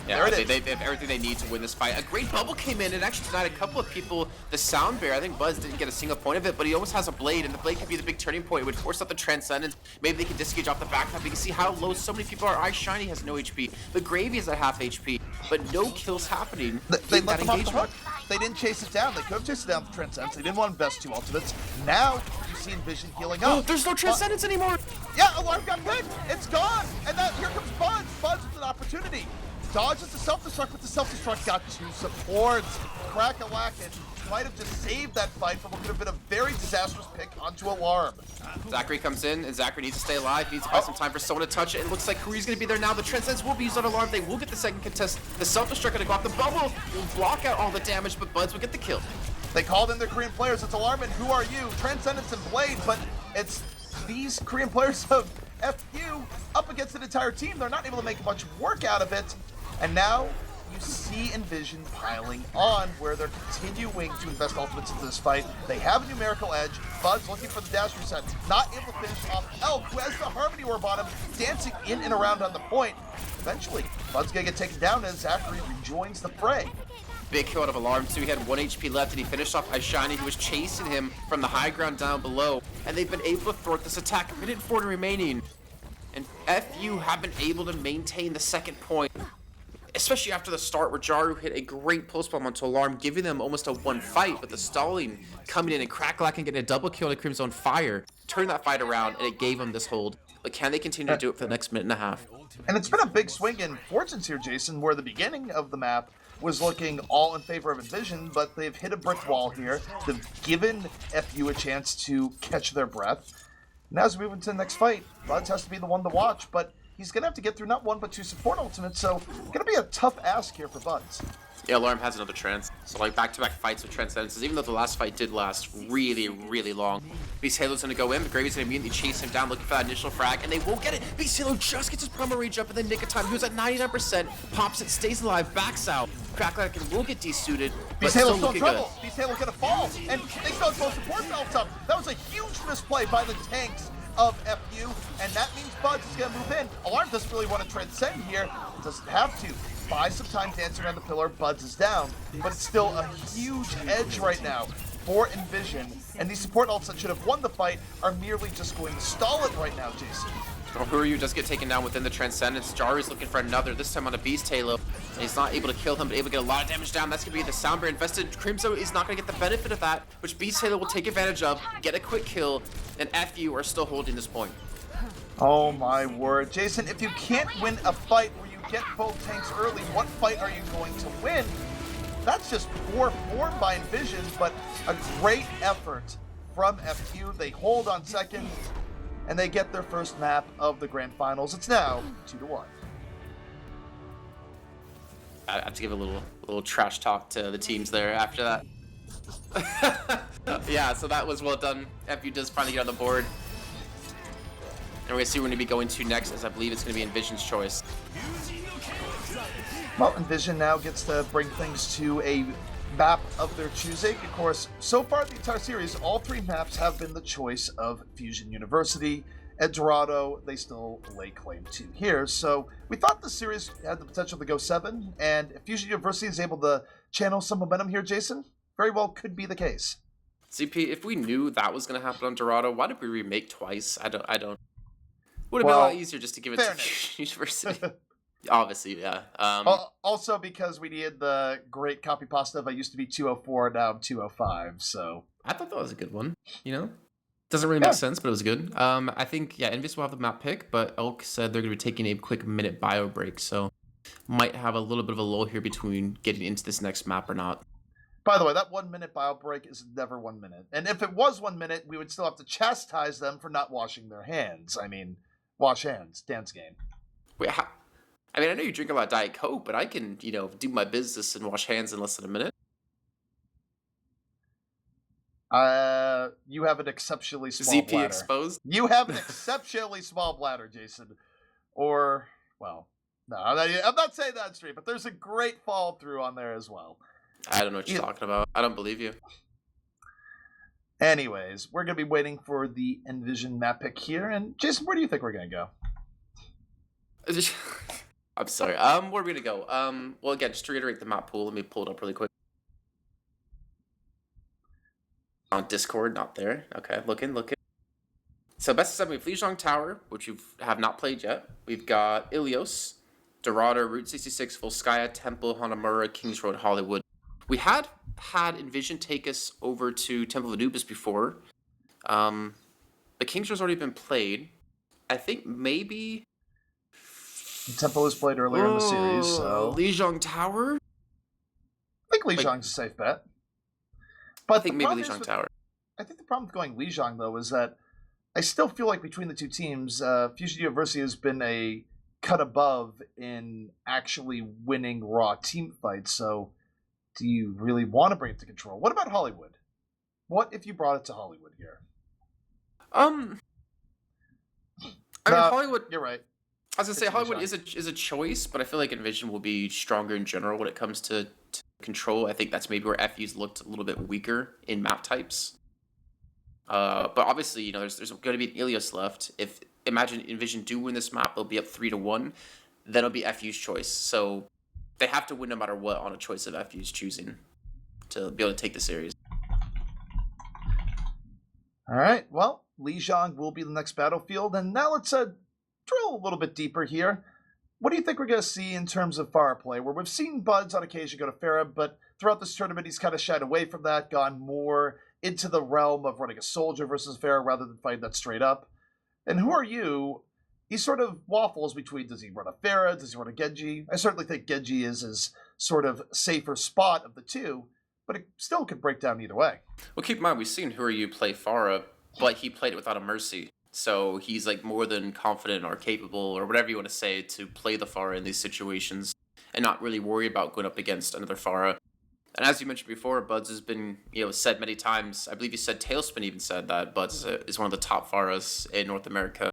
Yeah, they have everything they need to win this fight. A great bubble came in and actually denied a couple of people the sound bear. I think Buzz didn't get a single point of it, but he almost has a blade, and the blade could be the big turning point. It would force out the Transcendence. Maybe they can disengage off the backpack. You can see how low so many people are. iShiny has no HP. The Gravy is at half HP, but no kills happening. They let them off the hook. They didn't chase it down. They could have chased it down with Transcendence. They didn't want to invest 2 ultimates. Now you see EnVision healing up. Oh, there's no Transcendence anymore. Yeah, Alarm got hit. It's gone. And now here comes Buzz. Buzz with an opportunity. Dodges the self-destruct, but the self-destruct got 2 supports. Crack-a-lack-it might have just saved that fight from what could have been a very disastrous pick onto Alarm. Zachary comes in, and Zachary needs to stay alive. He needs to buy some time for someone to touch it. It looks like Korea's going to be there now. The Transcendence will be used on Alarm. They will get the second contest. The self-destruct going to go off. The bubble will block out all the damage, but Buzz will get the kill. They called in their Korean players. It's Alarm and Who Are You? Transcendence and Blade, but it's these Korean players of FU up against an entire team. They're not able to make much work out of it. And now you see EnVision piling on, where they're continuing to invest ultimates into this fight. They have a numerical edge. Buzz looking for the dash reset, not able to finish off Elk, who has the Harmony Orb on him, dancing in and around on the point. Eventually, Buzz gonna get taken down as Zachary rejoins the fray. Big kill out of Alarm too. He had 1 HP left, and he finished off iShiny, who was chasing him from the high ground down below. And they've been able to thwart this attack. 1:40 remaining. And FU have been able to maintain the second point, especially after the start where Jaru hit a great pulse bomb onto Alarm, giving them almost a 1 fight, but the stalling coming in and crack-lacking, getting a double kill to Crimson Fire, turned that fight around, and it gave them this hold. But can they continue to do it for the next minute and a half? And it's been a big swing in fortunes here, Jason, where the beginning of the map was looking all in favor of EnVision, but they've hit a brick wall here. They've given FU a chance to catch their breath. Now as we move into the next fight, Buzz has to be the one to watch, but he's going to have to get through not 1 but 2 support ultimates, so going to be a tough ask here for Buzz. Yeah, Alarm has another trance. So like back-to-back fights with Transcendences, even though the last fight did last really, really long. Beast Halo's going to go in, but Gravy's going to immediately chase him down looking for that initial frag, and they won't get it. Beast Halo just gets his promo rage up in the nick of time. He was at 99%, pops it, stays alive, backs out. Crackler will get desuited, but Beast still Halo's still in looking trouble. good. Beast Halo's going to fall, and they still have both support valves up. That was a huge misplay by the tanks of FU, and that means Buzz is going to move in. Alarm doesn't really want to transcend here. Doesn't have to. Buy some time dancing around the pillar. Buzz is down, but it's still a huge edge right now for EnVision, and these support ults that should have won the fight are merely just going to stall it right now, Jason. Well, Who Are You does get taken down within the Transcendence. Jaru's looking for another, this time on a Beast Halo. And he's not able to kill him, but able to get a lot of damage down. That's going to be the Sound Bear invested. Crimson is not going to get the benefit of that, which Beast Halo will take advantage of, get a quick kill, and FU are still holding this point. Oh my word. Jason, if you can't win a fight where you get both tanks early, what fight are you going to win? That's just poor form by EnVision, but a great effort from FU. They hold on second, and they get their first map of the grand finals. It's now 2-1. I have to give a little trash talk to the teams there after that. Yeah, so that was well done. FU does finally get on the board. And we're going to see where we're going to be going to next, as I believe it's going to be EnVision's choice. Well, EnVision now gets to bring things to a map of their choosing. Of course, so far the entire series, all 3 maps have been the choice of Fusion University. El Dorado, they still lay claim to here. So we thought the series had the potential to go 7, and if Fusion University is able to channel some momentum here, Jason, very well could be the case. CP, if we knew that was going to happen on Dorado, why did we remake twice? I don't. Would have been a lot easier just to give it to Fusion University. Obviously, yeah. Also because we needed the great copy pasta of I used to be 204, now I'm 205, so... I thought that was a good one, you know? Doesn't really make sense, but it was good. I think, yeah, EnVision will have the map pick, but Elk said they're going to be taking a quick minute bio break, so might have a little bit of a lull here between getting into this next map or not. By the way, that 1 minute bio break is never 1 minute. And if it was 1 minute, we would still have to chastise them for not washing their hands. I mean, wash hands, dance game. Wait, I mean, I know you drink a lot of Diet Coke, but I can, do my business and wash hands in less than a minute. You have an exceptionally small ZP bladder. exposed? You have an exceptionally small bladder, Jason. Or, well, no, I'm not saying that straight, but there's a great fall through on there as well. I don't know what you're talking about. I don't believe you. Anyways, we're going to be waiting for the EnVision map pick here. And Jason, where do you think we're going to go? I'm sorry. Where are we going to go? Well, again, just to reiterate the map pool. Let me pull it up really quick. On Discord, not there. Okay, looking. So best of 7, we have Lijiang Tower, which you have not played yet. We've got Ilios, Dorado, Route 66, Volskaya, Temple, Hanamura, Kings Road, Hollywood. We had EnVision take us over to Temple of Anubis before. The Kings Road's already been played. I think maybe... Temple was played earlier in the series, so... Lijiang Tower? I think Lijiang's a safe bet. But I think maybe Lijiang Tower. I think the problem with going Lijiang, though, is that I still feel like between the two teams, Fusion University has been a cut above in actually winning raw team fights. So, do you really want to bring it to Control? What about Hollywood? What if you brought it to Hollywood here? I mean, Hollywood. You're right. I was gonna say Hollywood is a choice, but I feel like EnVision will be stronger in general when it comes to Control. I think that's maybe where FU's looked a little bit weaker in map types. But obviously, you know, there's going to be an Ilios left. If imagine EnVision do win this map, they'll be up 3-1. Then it'll be FU's choice. So they have to win no matter what on a choice of FU's choosing to be able to take the series. All right. Well, Lijiang will be the next battlefield, and now let's drill a little bit deeper here. What do you think we're going to see in terms of Pharah play? Where we've seen Buds on occasion go to Pharah, but throughout this tournament, he's kind of shied away from that, gone more into the realm of running a soldier versus Pharah rather than fighting that straight up. And who are you? He sort of waffles between, does he run a Pharah? Does he run a Genji? I certainly think Genji is his sort of safer spot of the two, but it still could break down either way. Well, keep in mind, we've seen Who Are You play Pharah, but he played it without a Mercy. So he's like more than confident or capable or whatever you want to say to play the Pharah in these situations and not really worry about going up against another Pharah. And as you mentioned before, Buds has been, said many times. I believe you said Tailspin even said that Buds is one of the top Pharahs in North America.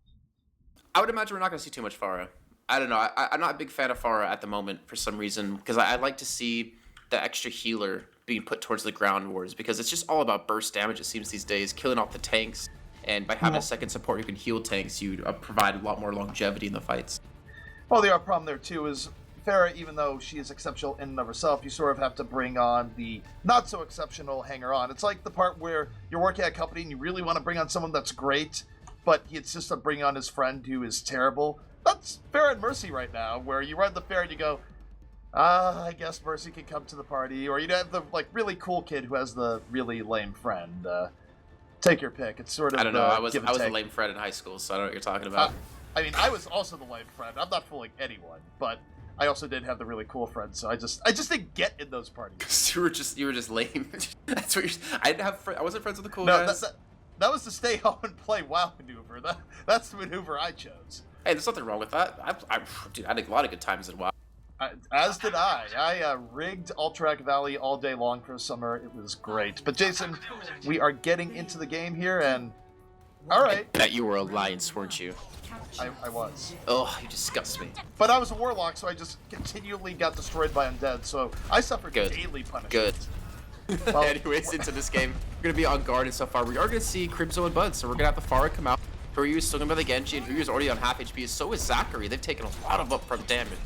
I would imagine we're not going to see too much Pharah. I don't know. I'm not a big fan of Pharah at the moment for some reason because I like to see the extra healer being put towards the ground wars because it's just all about burst damage, it seems these days, killing off the tanks. And by having a second support who can heal tanks, you provide a lot more longevity in the fights. Well, the other problem there, too, is Pharah, even though she is exceptional in and of herself, you sort of have to bring on the not-so-exceptional hanger-on. It's like the part where you're working at a company and you really want to bring on someone that's great, but he insists on bringing on his friend who is terrible. That's Pharah and Mercy right now, where you run the Pharah and you go, I guess Mercy can come to the party. Or you have the really cool kid who has the really lame friend. Take your pick. It's sort of. I don't know. I was a lame friend in high school, so I don't know what you're talking about. I mean, I was also the lame friend. I'm not fooling anyone, but I also did have the really cool friends. So I just didn't get in those parties. you were just lame. That's what you're. I wasn't friends with the cool guys. No, that was the stay home and play WoW maneuver. That's the maneuver I chose. Hey, there's nothing wrong with that. I had a lot of good times in WoW. As did I. I rigged Alterac Valley all day long for the summer. It was great. But Jason, we are getting into the game here, and all right. I bet you were alliance, weren't you? I was. Oh, you disgust me. But I was a warlock, so I just continually got destroyed by undead. So I suffered daily punishment. Good. Well, anyways, into this game, we're gonna be on guard, and so far we are gonna see Crimzo and Bud. So we're gonna have the Pharah come out. Huryu is still gonna be the Genji, and Huyu's already on half HP. So is Zachary. They've taken a lot of upfront damage.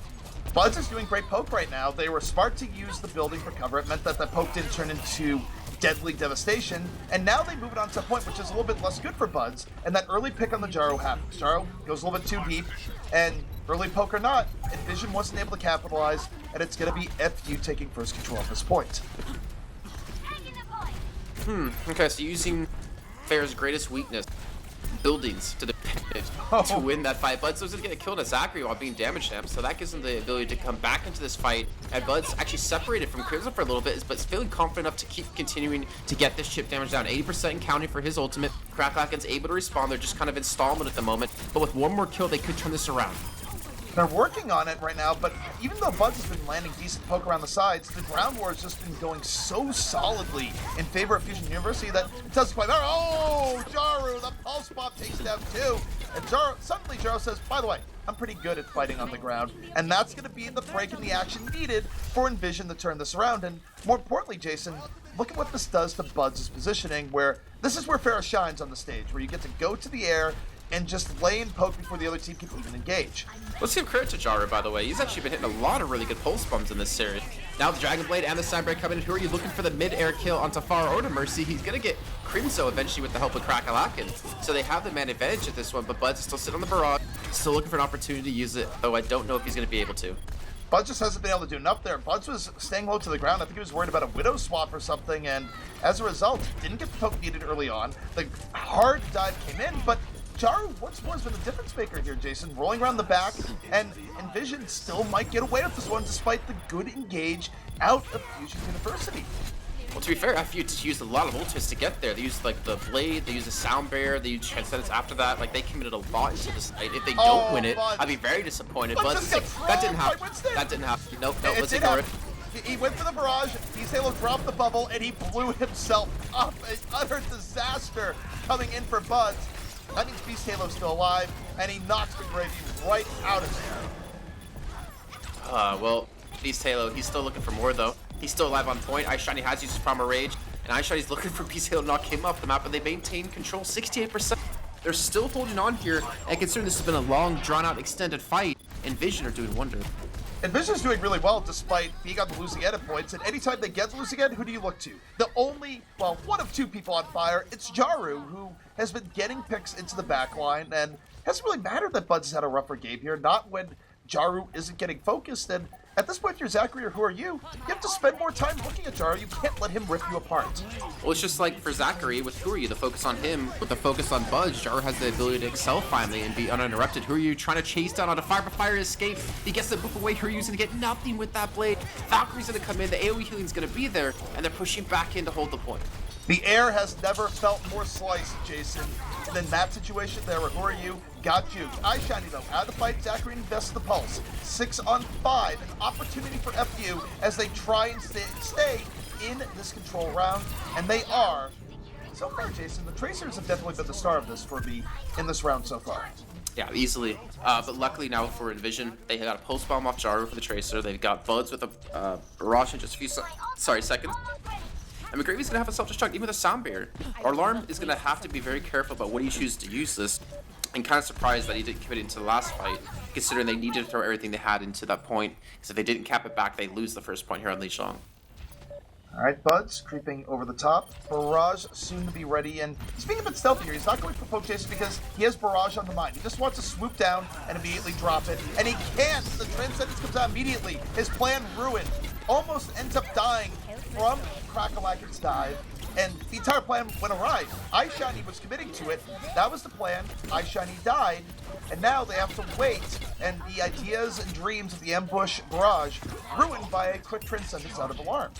Buds is doing great poke right now. They were smart to use the building for cover. It meant that the poke didn't turn into deadly devastation. And now they move it on to a point which is a little bit less good for Buds. And that early pick on the Jaro happens. Jaro goes a little bit too deep. And early poke or not, EnVision wasn't able to capitalize. And it's going to be FU taking first control at this point. Okay, so using Fair's greatest weakness, buildings, to to win that fight. Buds was going to get killed at Zachary while being damaged to him, so that gives him the ability to come back into this fight. And Bud's actually separated from Crimson for a little bit, but is feeling confident enough to keep continuing to get this chip damage down. 80% and counting for his ultimate. Kraken's able to respond. They're just kind of installment at the moment, but with one more kill, they could turn this around. They're working on it right now, but even though Buds has been landing decent poke around the sides, the ground war has just been going so solidly in favor of Fusion University that it doesn't quite matter. Oh, Jaru, the pulse bomb takes down 2. And suddenly Jaro says, by the way, I'm pretty good at fighting on the ground. And that's going to be the break in the action needed for EnVision to turn this around. And more importantly, Jason, look at what this does to Buds' positioning, where this is where Farah shines on the stage, where you get to go to the air and just lay and poke before the other team can even engage. Let's give credit to Jaro, by the way. He's actually been hitting a lot of really good pulse bombs in this series. Now the Dragon Blade and the Cyber coming in. Who are you looking for the mid-air kill on Tafar or to Mercy? He's going to get Crimso eventually with the help of Krakalakin. So they have the man advantage at this one, but Buds is still sitting on the barrage. Still looking for an opportunity to use it, though I don't know if he's going to be able to. Buds just hasn't been able to do enough there. Buds was staying low to the ground. I think he was worried about a Widow swap or something, and as a result, didn't get the poke needed early on. The hard dive came in, but Jaro once more has been the difference maker here, Jason, rolling around the back, and EnVision still might get away with this one despite the good engage out of Fusion University. Well, to be fair, FU used a lot of ultimates to get there. They used like the blade, they used the sound barrier, they used transcendence after that. Like they committed a lot into this fight. If they don't win it, I'd be very disappointed. But that didn't happen. That didn't happen. Nope, let's ignore it. He went for the barrage, Beast Halo dropped the bubble, and he blew himself up. An utter disaster coming in for Buds. That means Beast Halo's still alive, and he knocks the Gravy right out of there. Well, Beast Halo, he's still looking for more though. He's still alive on point. iShiny has used his Primal Rage, and iShiny's looking for Beast Halo to knock him off the map, but they maintain control 68%. They're still holding on here, and considering this has been a long, drawn-out, extended fight, EnVision are doing wonders. EnVision's doing really well despite being on the losing end at points, and anytime they get the losing end, who do you look to? The only, well, one of two people on fire, it's Jaro, who has been getting picks into the back line, and it hasn't really mattered that Buds has had a rougher game here, not when Jaro isn't getting focused, and at this point, if you're Zachary or who are you have to spend more time looking at Jaro. You can't let him rip you apart. Well, it's just like for Zachary with who are you, the focus on him, with the focus on Buds, Jaro has the ability to excel finally and be uninterrupted. Who are you trying to chase down on a fire escape? He gets the move away. Who are you going to get nothing with that blade? Valkyrie's going to come in, the AoE healing's going to be there, and they're pushing back in to hold the point. The air has never felt more sliced, Jason, than that situation there. Who are you? Got juked. iShiny, though, out of the fight, Zachary invests the pulse. 6 on 5, an opportunity for FU as they try and stay in this control round, and they are. So far, Jason, the Tracers have definitely been the star of this for me in this round so far. Yeah, easily. But luckily now for EnVision, they got a pulse bomb off Jaro for the Tracer. They've got Buds with a barrage in just a few seconds. I mean, Gravy's going to have a self-destruct, even with a sound barrier. Our Alarm is going to have to be very careful about what he chooses to use this. And kind of surprised that he didn't commit into the last fight, considering they needed to throw everything they had into that point. Because if they didn't cap it back, they lose the first point here on Lijiang. All right, Buds creeping over the top. Barrage soon to be ready, and he's being a bit stealthy here. He's not going for poke chaser because he has Barrage on the mind. He just wants to swoop down and immediately drop it, and he can't. The Transcendence comes out immediately. His plan ruined. Almost ends up dying from Krakalakin's dive, and the entire plan went awry. iShiny was committing to it. That was the plan. iShiny died, and now they have to wait, and the ideas and dreams of the ambush barrage ruined by a quick Transcendence out of Alarm.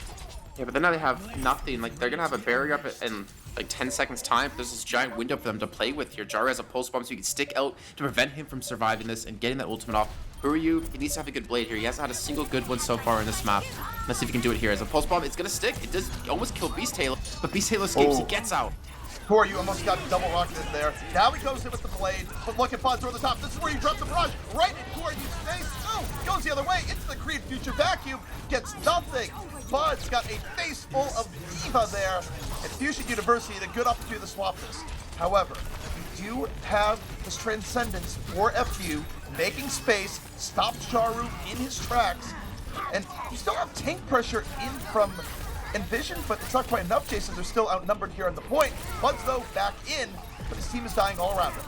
Yeah, but then now they have nothing. Like, they're going to have a barrier up in like 10 seconds time. There's this giant window for them to play with here. Jaro has a pulse bomb so you can stick out to prevent him from surviving this and getting that ultimate off. Who are you? He needs to have a good blade here. He hasn't had a single good one so far in this map. Let's see if he can do it here. As a pulse bomb, it's going to stick. It does almost kill Beast Halo, but Beast Halo escapes. He gets out. Who are you? Almost got double rocketed there. Now he goes in with the blade, but look at Buds over the top. This is where you drop the barrage. Right in Who are you space. Oh, goes the other way into the Creed Future Vacuum. Gets nothing. Buds got a face full of diva there. And Fusion University had a good opportunity to swap this. However, you do have this Transcendence for FU, making space, stops Jaro in his tracks, and you still have tank pressure in from EnVision, but it's not quite enough, Jason. They're still outnumbered here on the point. Buds, though, back in, but his team is dying all around him.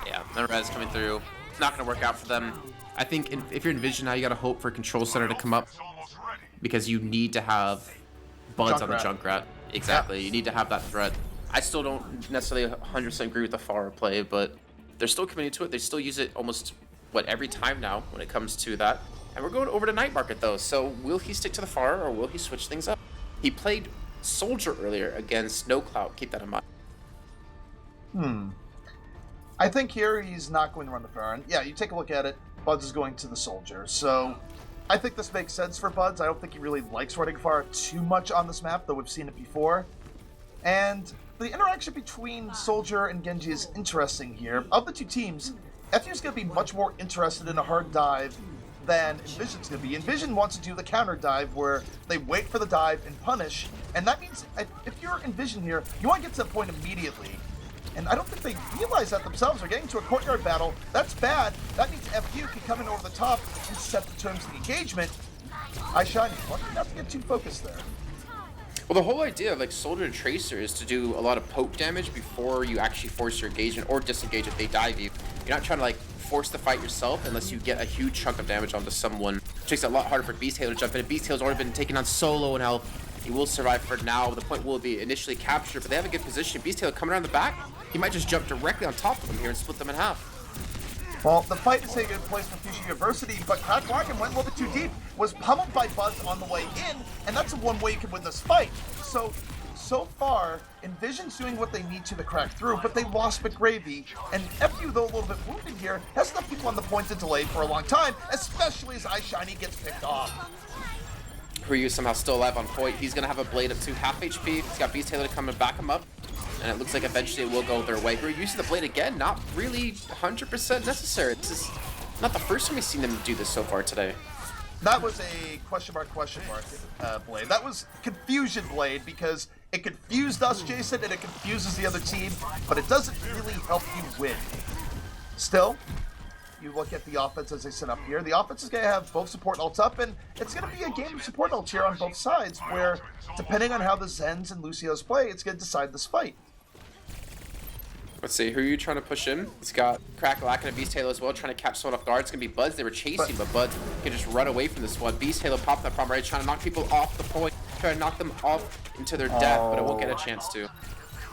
Yeah, the res coming through. It's not going to work out for them. I think if you're EnVision now, you got to hope for Control Center to come up because you need to have Buds on the Junkrat. Exactly. Yeah. You need to have that threat. I still don't necessarily 100% agree with the Pharah play, but they're still committing to it. They still use it almost, every time now when it comes to that. And we're going over to Night Market, though. So will he stick to the Pharah or will he switch things up? He played Soldier earlier against No Cloud. Keep that in mind. I think here he's not going to run the Pharah. And yeah, you take a look at it. Buds is going to the Soldier. So I think this makes sense for Buds. I don't think he really likes running Pharah too much on this map, though we've seen it before. And the interaction between Soldier and Genji is interesting here. Of the two teams, FU's going to be much more interested in a hard dive than EnVision's going to be. EnVision wants to do the counter dive where they wait for the dive and punish, and that means if you're EnVision here, you want to get to that point immediately. And I don't think they realize that themselves. They're getting to a courtyard battle. That's bad. That means FU can come in over the top and set the terms of the engagement. iShiny, lucky not to get too focused there. Well, the whole idea of like Soldier and Tracer is to do a lot of poke damage before you actually force your engagement or disengage if they dive you. You're not trying to like force the fight yourself unless you get a huge chunk of damage onto someone. Which makes it a lot harder for Beast Halo to jump in. Beast Halo's already been taken on solo and health. He will survive for now. The point will be initially captured, but they have a good position. Beast Halo coming around the back. He might just jump directly on top of them here and split them in half. Well, the fight is taking place for Fusion University, but Crackwagon went a little bit too deep, was pummeled by Buzz on the way in, and that's the one way you can win this fight. So far, EnVision's doing what they need to crack through, but they lost McGravy, and FU, though a little bit wounded here, has left people on the point to delay for a long time, especially as iShiny gets picked off. Ryu somehow still alive on point. He's going to have a blade up to half HP. He's got Beast Halo to come and back him up. And it looks like eventually it will go their way. Ryu uses the blade again, not really 100% necessary. This is not the first time we've seen them do this so far today. That was a question mark blade. That was confusion blade because it confused us, Jason, and it confuses the other team, but it doesn't really help you win. Still, you look at the offense as they set up here. The offense is going to have both support ults up, and it's going to be a game of support ults here on both sides, where depending on how the Zens and Lucios play, it's going to decide this fight. Let's see, who are you trying to push in? He's got Crackalack and a Beast Halo as well, trying to catch someone off guard. It's going to be Buds. They were chasing, but Buds can just run away from this one. Beast Halo popped that problem right, trying to knock people off the point, trying to knock them off into their death, but it won't get a chance to.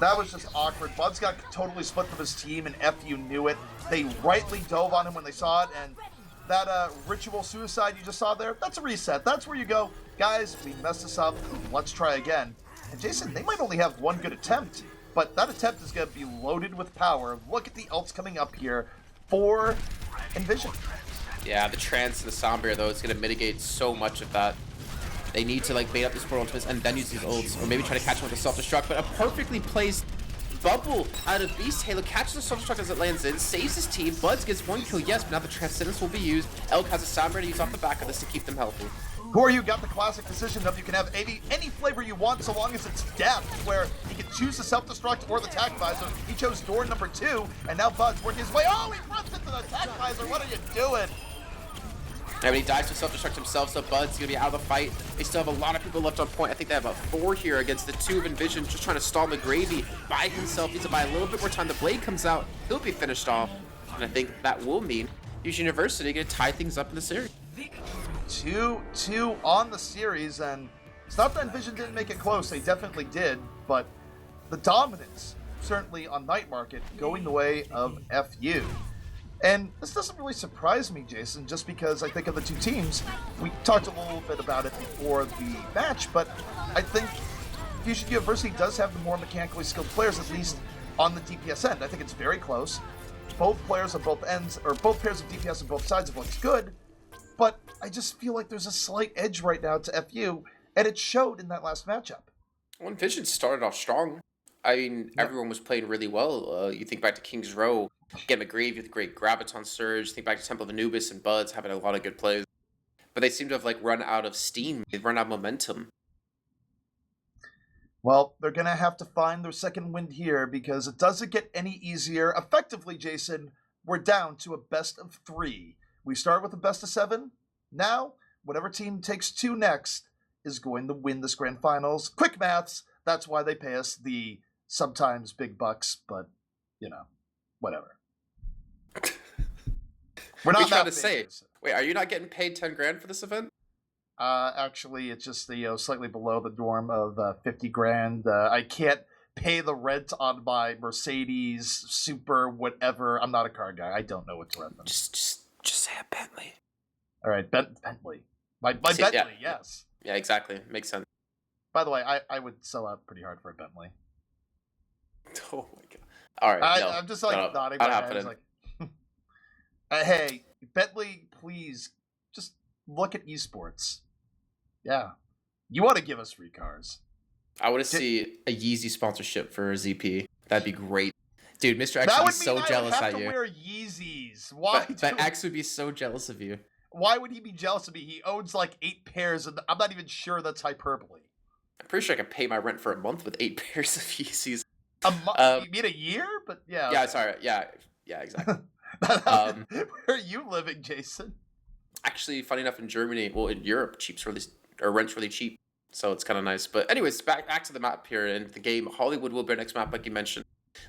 That was just awkward. Buds got totally split from his team, and FU knew it. They rightly dove on him when they saw it, and that ritual suicide you just saw there, that's a reset. That's where you go, guys, we messed this up, let's try again. And Jason, they might only have one good attempt, but that attempt is going to be loaded with power. Look at the ults coming up here for EnVision. Yeah, the Trance and the Sombra, though, is going to mitigate so much of that. They need to like bait up these four ultimates and then use these ults, or maybe try to catch him with a self-destruct, but a perfectly placed bubble out of Beast Halo catches the self-destruct as it lands in, saves his team. Buds gets one kill, yes, but now the Transcendence will be used. Elk has a Sombra to use off the back of this to keep them healthy. Who are you got the classic decision of you can have any flavor you want so long as it's death, where he can choose the self-destruct or the attack visor. He chose door number 2, and now Bud's working his way. Oh, he runs into the attack visor. What are you doing? Yeah, but he dies to self-destruct himself, so Bud's gonna be out of the fight. They still have a lot of people left on point. I think they have about 4 here against the 2 of EnVision, just trying to stall McGravy by himself. Needs to buy a little bit more time. The blade comes out, he'll be finished off. And I think that will mean Fusion University gonna tie things up in the series. 2-2 on the series, and it's not that EnVision didn't make it close. They definitely did, but the dominance, certainly on Night Market, going the way of FU. And this doesn't really surprise me, Jason, just because I think of the two teams. We talked a little bit about it before the match, but I think Fusion University does have the more mechanically skilled players, at least on the DPS end. I think it's very close. Both players on both ends, or both pairs of DPS on both sides have looked good, but I just feel like there's a slight edge right now to FU, and it showed in that last matchup. Well, EnVision started off strong. I mean, everyone was playing really well. You think back to King's Row, get McGravy with a great Graviton Surge. Think back to Temple of Anubis and Buds having a lot of good plays. But they seem to have like run out of steam. They've run out of momentum. Well, they're going to have to find their second wind here because it doesn't get any easier. Effectively, Jason, we're down to a best of 3. We start with a best of 7. Now, whatever team takes 2 next is going to win this grand finals. Quick maths, that's why they pay us the sometimes big bucks, but, you know, whatever. We're not trying to say. Wait, are you not getting paid 10 grand for this event? Actually, it's just the slightly below the norm of 50 grand. I can't pay the rent on my Mercedes, Super, whatever. I'm not a car guy. I don't know what to rent them. Just say a Bentley. All right, Bentley. My Bentley, yes. Yeah, exactly. Makes sense. By the way, I would sell out pretty hard for a Bentley. Oh my god. All right. I'm just like nodding my head. Like, hey, Bentley, please just look at esports. Yeah. You want to give us free cars. I want to see a Yeezy sponsorship for ZP. That'd be great. Dude, Mr. X That would be would so mean I jealous would have at to you. wear Yeezys. Why? But X would be so jealous of you. Why would he be jealous of me? He owns like 8 pairs, and I'm not even sure that's hyperbole. I'm pretty sure I could pay my rent for a month with 8 pairs of Yeezys. A month? You mean a year? But yeah. Yeah, okay. sorry. Yeah, exactly. Where are you living, Jason? Actually, funny enough, in Germany, well, in Europe, rent's really cheap, so it's kind of nice. But anyways, back to the map here and the game. Hollywood will be our next map, like you mentioned.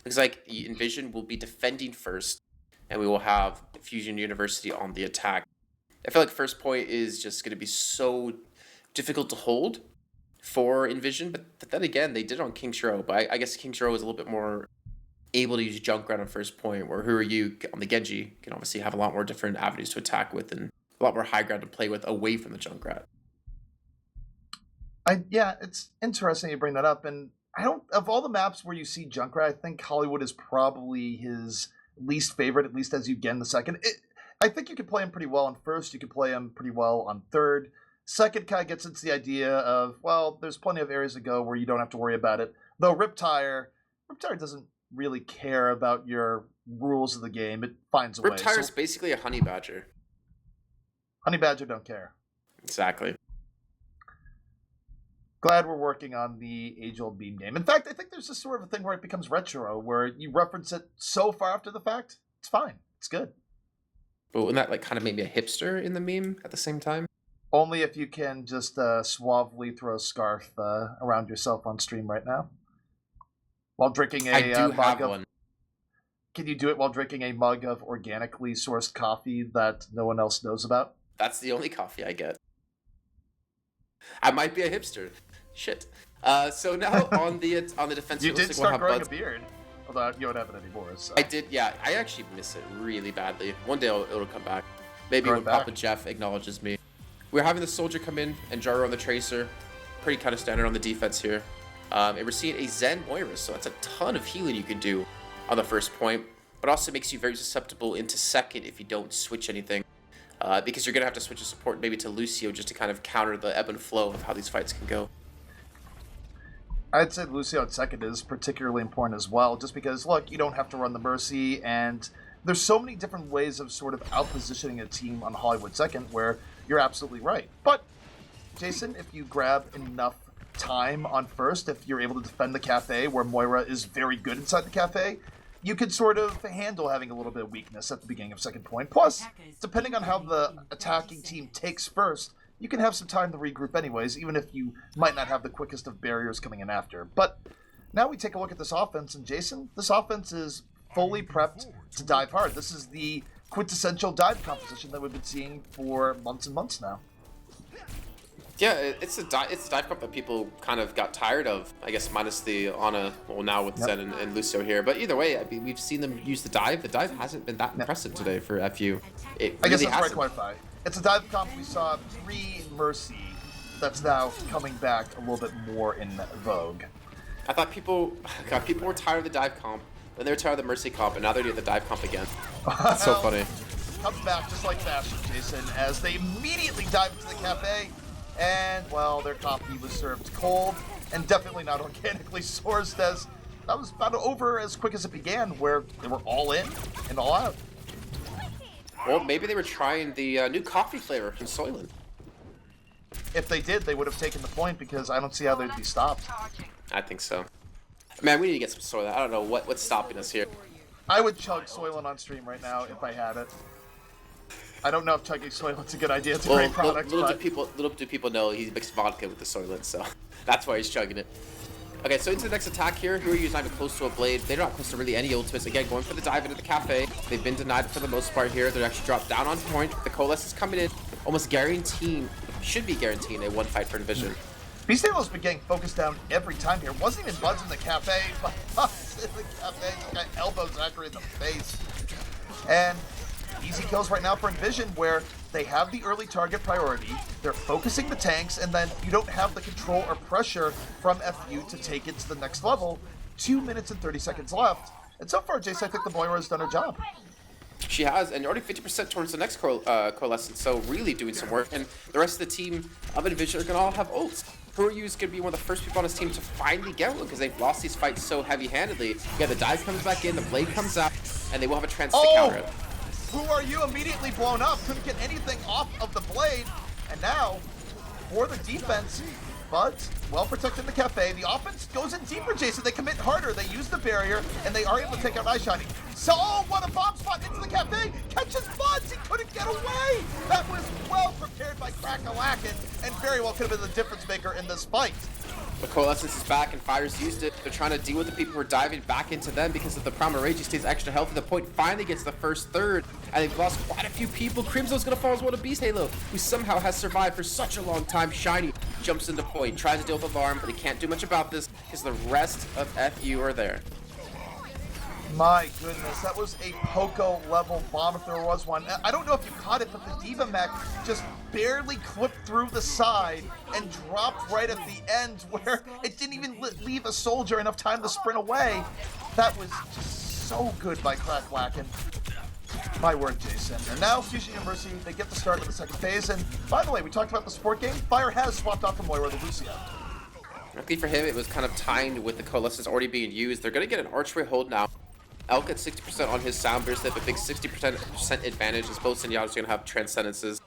Looks like EnVision will be defending first, and we will have Fusion University on the attack. I feel like first point is just going to be so difficult to hold for EnVision, but then again, they did it on King's Row, but I guess King's Row is a little bit more able to use Junkrat on first point, where Who Are You on the Genji can obviously have a lot more different avenues to attack with and a lot more high ground to play with away from the Junkrat. Yeah, it's interesting you bring that up, and of all the maps where you see Junkrat, I think Hollywood is probably his least favorite, at least as you get in the second. I think you could play him pretty well on first, you could play him pretty well on third. Second kind of gets into the idea of, well, there's plenty of areas to go where you don't have to worry about it. Though Riptire doesn't really care about your rules of the game. It finds a way. Riptire's basically a honey badger. Honey badger don't care. Exactly. Glad we're working on the age-old meme game. In fact, I think there's this sort of a thing where it becomes retro, where you reference it so far after the fact, it's fine. It's good. But wouldn't that like kind of make me a hipster in the meme at the same time? Only if you can just suavely throw a scarf around yourself on stream right now. While drinking a I do have mug one. Can you do it while drinking a mug of organically sourced coffee that no one else knows about? That's the only coffee I get. I might be a hipster. Shit. So now on the defensive, You did start growing a beard, although you don't have it anymore. So. I did. Yeah, I actually miss it really badly. One day it'll come back. Maybe when Papa Jeff acknowledges me. We're having the soldier come in and Jaro on the tracer. Pretty kind of standard on the defense here. And we're seeing a Zen Moira, so that's a ton of healing you can do on the first point, but also makes you very susceptible into second if you don't switch anything. Because you're going to have to switch a support maybe to Lucio just to kind of counter the ebb and flow of how these fights can go. I'd say Lucio at second is particularly important as well, just because, look, you don't have to run the Mercy, and there's so many different ways of sort of out-positioning a team on Hollywood second where you're absolutely right. But, Jason, if you grab enough time on first, if you're able to defend the cafe where Moira is very good inside the cafe, you could sort of handle having a little bit of weakness at the beginning of second point. Plus, depending on how the attacking team takes first, you can have some time to regroup anyways, even if you might not have the quickest of barriers coming in after. But now we take a look at this offense, and Jason, this offense is fully prepped to dive hard. This is the quintessential dive composition that we've been seeing for months and months now. Yeah, it's a dive comp that people kind of got tired of, I guess, minus the Ana, well, now with Zen and Lucio here. But either way, I mean, we've seen them use the dive. The dive hasn't been that impressive today for FU. I guess that's right, clarify. It's a dive comp we saw pre-Mercy that's now coming back a little bit more in vogue. I thought people were tired of the dive comp, then they were tired of the Mercy comp, and now they're doing the dive comp again. It's so funny. Comes back just like fashion, Jason, as they immediately dive into the cafe. And, well, their coffee was served cold and definitely not organically sourced, as that was about over as quick as it began, where they were all in and all out. Well, maybe they were trying the new coffee flavor from Soylent. If they did, they would have taken the point, because I don't see how they'd be stopped. I think so. Man, we need to get some Soylent. I don't know what's stopping us here. I would chug Soylent on stream right now if I had it. I don't know if chugging Soylent's a good idea. It's a great product. Little do people know he mixed vodka with the Soylent, so that's why he's chugging it. Okay, so into the next attack here. Who Are You not even close to a blade? They're not close to really any ultimates. Again, going for the dive into the cafe. They've been denied for the most part here. They're actually dropped down on point. The Coalesce is coming in, almost should be guaranteeing a one fight for EnVision. Beastalo's been getting focused down every time here. Wasn't even buzzing the cafe, but Buzz in the cafe just got elbows Zachary in the face. And easy kills right now for EnVision, where they have the early target priority, they're focusing the tanks, and then you don't have the control or pressure from FU to take it to the next level. 2 minutes and 30 seconds left. And so far, Jace, I think the Moira has done her job. She has, and already 50% towards the next Coalescence, so really doing some work. And the rest of the team of EnVision are going to all have ults. Huryu's going to be one of the first people on his team to finally get one because they've lost these fights so heavy-handedly. Yeah, the dive comes back in, the blade comes out, and they will have a chance to counter it. Who are you? Immediately blown up. Couldn't get anything off of the blade. And now, for the defense, but well protected in the cafe. The offense goes in deeper, Jason. They commit harder. They use the barrier, and they are able to take out iShiny. So, what a bomb spot into the cafe. Catches Buds. He couldn't get away. That was well prepared by Crackalacken, and very well could have been the difference maker in this fight. But Coalescence is back, and Fire's used it. They're trying to deal with the people who are diving back into them because of the Primal Rage. He stays extra healthy. The point finally gets the first third, and they've lost quite a few people. Crimzo's gonna fall as one of Beast Halo, who somehow has survived for such a long time. Shiny jumps into point, tries to deal with Alarm, but he can't do much about this because the rest of FU are there. My goodness, that was a Poco level bomb if there was one. I don't know if you caught it, but the Diva Mech just barely clipped through the side and dropped right at the end where it didn't even leave a soldier enough time to sprint away. That was just so good by Crackalacken. My word, Jason. And now Fusion University, they get the start of the second phase. And by the way, we talked about the support game. Fire has swapped off from Moira the Lucio. Luckily for him, it was kind of timed with the Coalescence already being used. They're going to get an archway hold now. Elk at 60% on his sound burst. They have a big 60% advantage as both Senyados are going to have transcendences.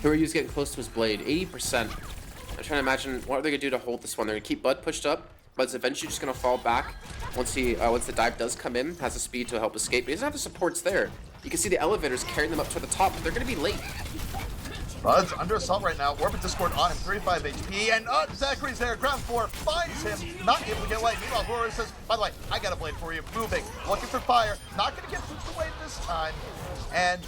Huryu's getting close to his blade, 80%. I'm trying to imagine what are they going to do to hold this one. They're going to keep Bud pushed up. Bud's eventually just going to fall back once the dive does come in. Has the speed to help escape. He doesn't have the supports there. You can see the elevators carrying them up to the top, but they're going to be late. Bud's under assault right now. Orbit Discord on him, 35 HP, and Zachary's there. Ground floor finds him, not able to get away. Meanwhile, Aurora says, by the way, I got a blade for you. Moving, looking for Fire, not going to get pushed away this time. And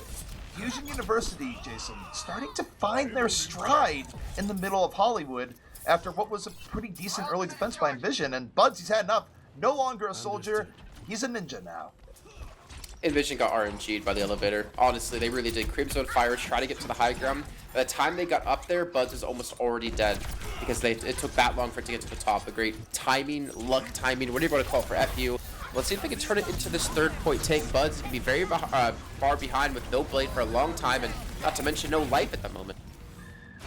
Fusion University, Jason, starting to find their stride in the middle of Hollywood after what was a pretty decent early defense by EnVision. And Buds, he's had enough. No longer a soldier, he's a ninja now. EnVision got RNG'd by the elevator. Honestly, they really did. Crimson and Fire try to get to the high ground. By the time they got up there, Buds was almost already dead because it took that long for it to get to the top. A great timing, luck timing, whatever you want to call it for FU. Let's see if they can turn it into this third point take. Buds can be very far behind with no blade for a long time, and not to mention no life at the moment.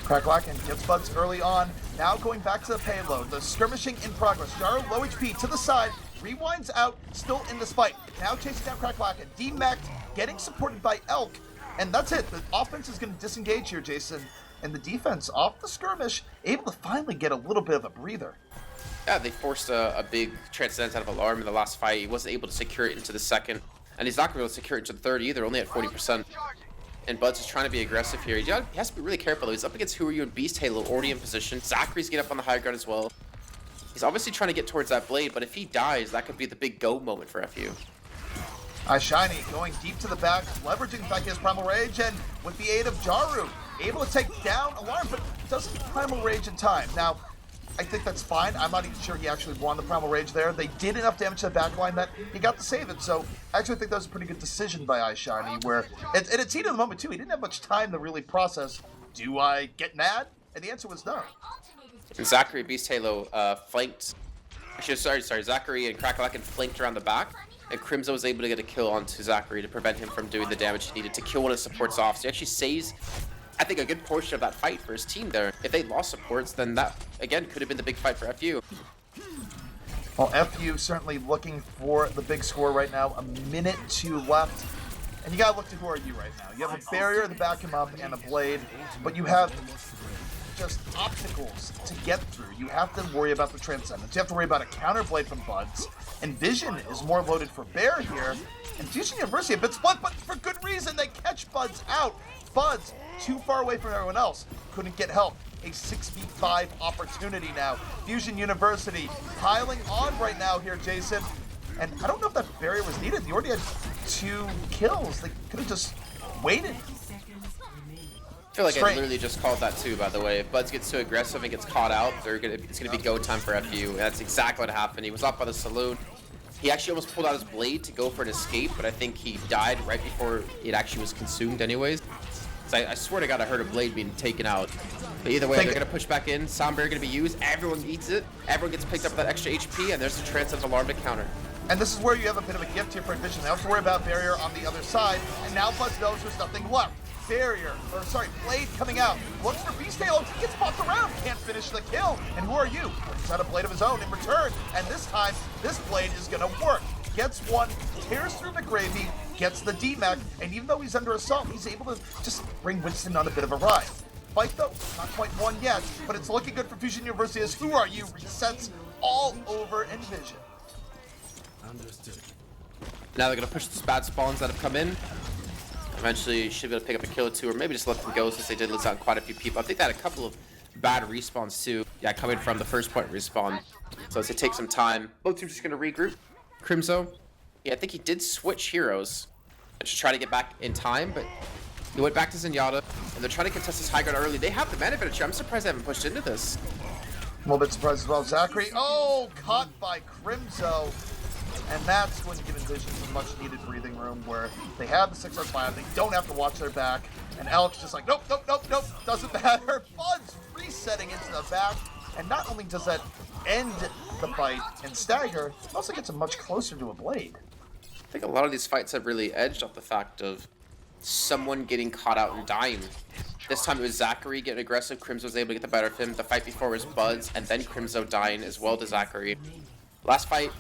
Crackalacken gets Buds early on. Now going back to the payload. The skirmishing in progress. Jaro low HP to the side. Rewinds out, still in this fight. Now chasing down Crackalacken. D-Mech getting supported by Elk. And that's it. The offense is going to disengage here, Jason. And the defense, off the skirmish, able to finally get a little bit of a breather. Yeah, they forced a big transcendence out of Alarm in the last fight. He wasn't able to secure it into the second. And he's not going to be able to secure it into the third either, only at 40%. And Buds is trying to be aggressive here. He has to be really careful, though. He's up against Huryu and Beast Halo already in position. Zachary's getting up on the high ground as well. He's obviously trying to get towards that blade, but if he dies, that could be the big go moment for FU. Shiny going deep to the back, leveraging back his Primal Rage, and with the aid of Jaru, able to take down Alarm, but doesn't Primal Rage in time. Now, I think that's fine. I'm not even sure he actually won the Primal Rage there. They did enough damage to the backline that he got to save it, so I actually think that was a pretty good decision by iShiny, where, and it's heat of the moment too, he didn't have much time to really process, do I get mad? And the answer was no. And Zachary, Beast Halo, flanked, actually, sorry, Zachary and Crackalacken flanked around the back, and Crimzo was able to get a kill onto Zachary to prevent him from doing the damage he needed to kill one of the supports off. So he actually saves, I think, a good portion of that fight for his team there. If they lost supports, then that, again, could have been the big fight for FU. Well, FU certainly looking for the big score right now. A minute 2 left. And you gotta look to who are you right now. You have a barrier to back him up and a blade, but you have just obstacles to get through. You have to worry about the Transcendence. You have to worry about a counter blade from Buds. EnVision is more loaded for Bear here. And Fusion University a bit split, but for good reason. They catch Buds out. Buds too far away from everyone else. Couldn't get help. A 6v5 opportunity now. Fusion University piling on right now here, Jason. And I don't know if that barrier was needed. They already had 2 kills. They could have just waited. I feel like I literally just called that too, by the way. If Buds gets too aggressive and gets caught out, it's going to be go time for FU. And that's exactly what happened. He was up by the saloon. He actually almost pulled out his blade to go for an escape, but I think he died right before it actually was consumed anyways. So I swear to God, I heard a blade being taken out. But either way, they're going to push back in. Sound barrier going to be used. Everyone eats it. Everyone gets picked up with that extra HP, and there's the Transcendence Alarm to counter. And this is where you have a bit of a gift here for EnVision. They don't have to worry about barrier on the other side. And now Buzz knows there's nothing left. barrier, or sorry, Blade coming out. Looks for Beast Halo, gets popped around, can't finish the kill. And who are you? He's got a Blade of his own in return. And this time, this Blade is gonna work. Gets one, tears through McGravy, gets the DMAC, and even though he's under assault, he's able to just bring Winston on a bit of a ride. Fight though, not quite won yet, but it's looking good for Fusion University as Who Are You resets all over EnVision. Understood. Now they're going to push the bad spawns that have come in. Eventually, should be able to pick up a kill or two, or maybe just let them go since they did lose out quite a few people. I think they had a couple of bad respawns too. Yeah, coming from the first point respawn. So it's going to take some time. Both teams are just going to regroup. Crimzo, yeah, I think he did switch heroes to try to get back in time, but he went back to Zenyatta, and they're trying to contest this high ground early. They have the mana advantage. I'm surprised they haven't pushed into this. A little bit surprised as well. Zachary, oh, caught by Crimzo. And that's going to give EnVision some much needed breathing room where they have the 6-5, they don't have to watch their back. And Alex just like, nope, nope, nope, nope, doesn't matter. Bud's resetting into the back. And not only does that end the fight and stagger, it also gets him much closer to a Blade. I think a lot of these fights have really edged off the fact of someone getting caught out and dying. This time it was Zachary getting aggressive. Crimzo was able to get the better of him. The fight before was Bud's, and then Crimzo dying as well to Zachary. Last fight,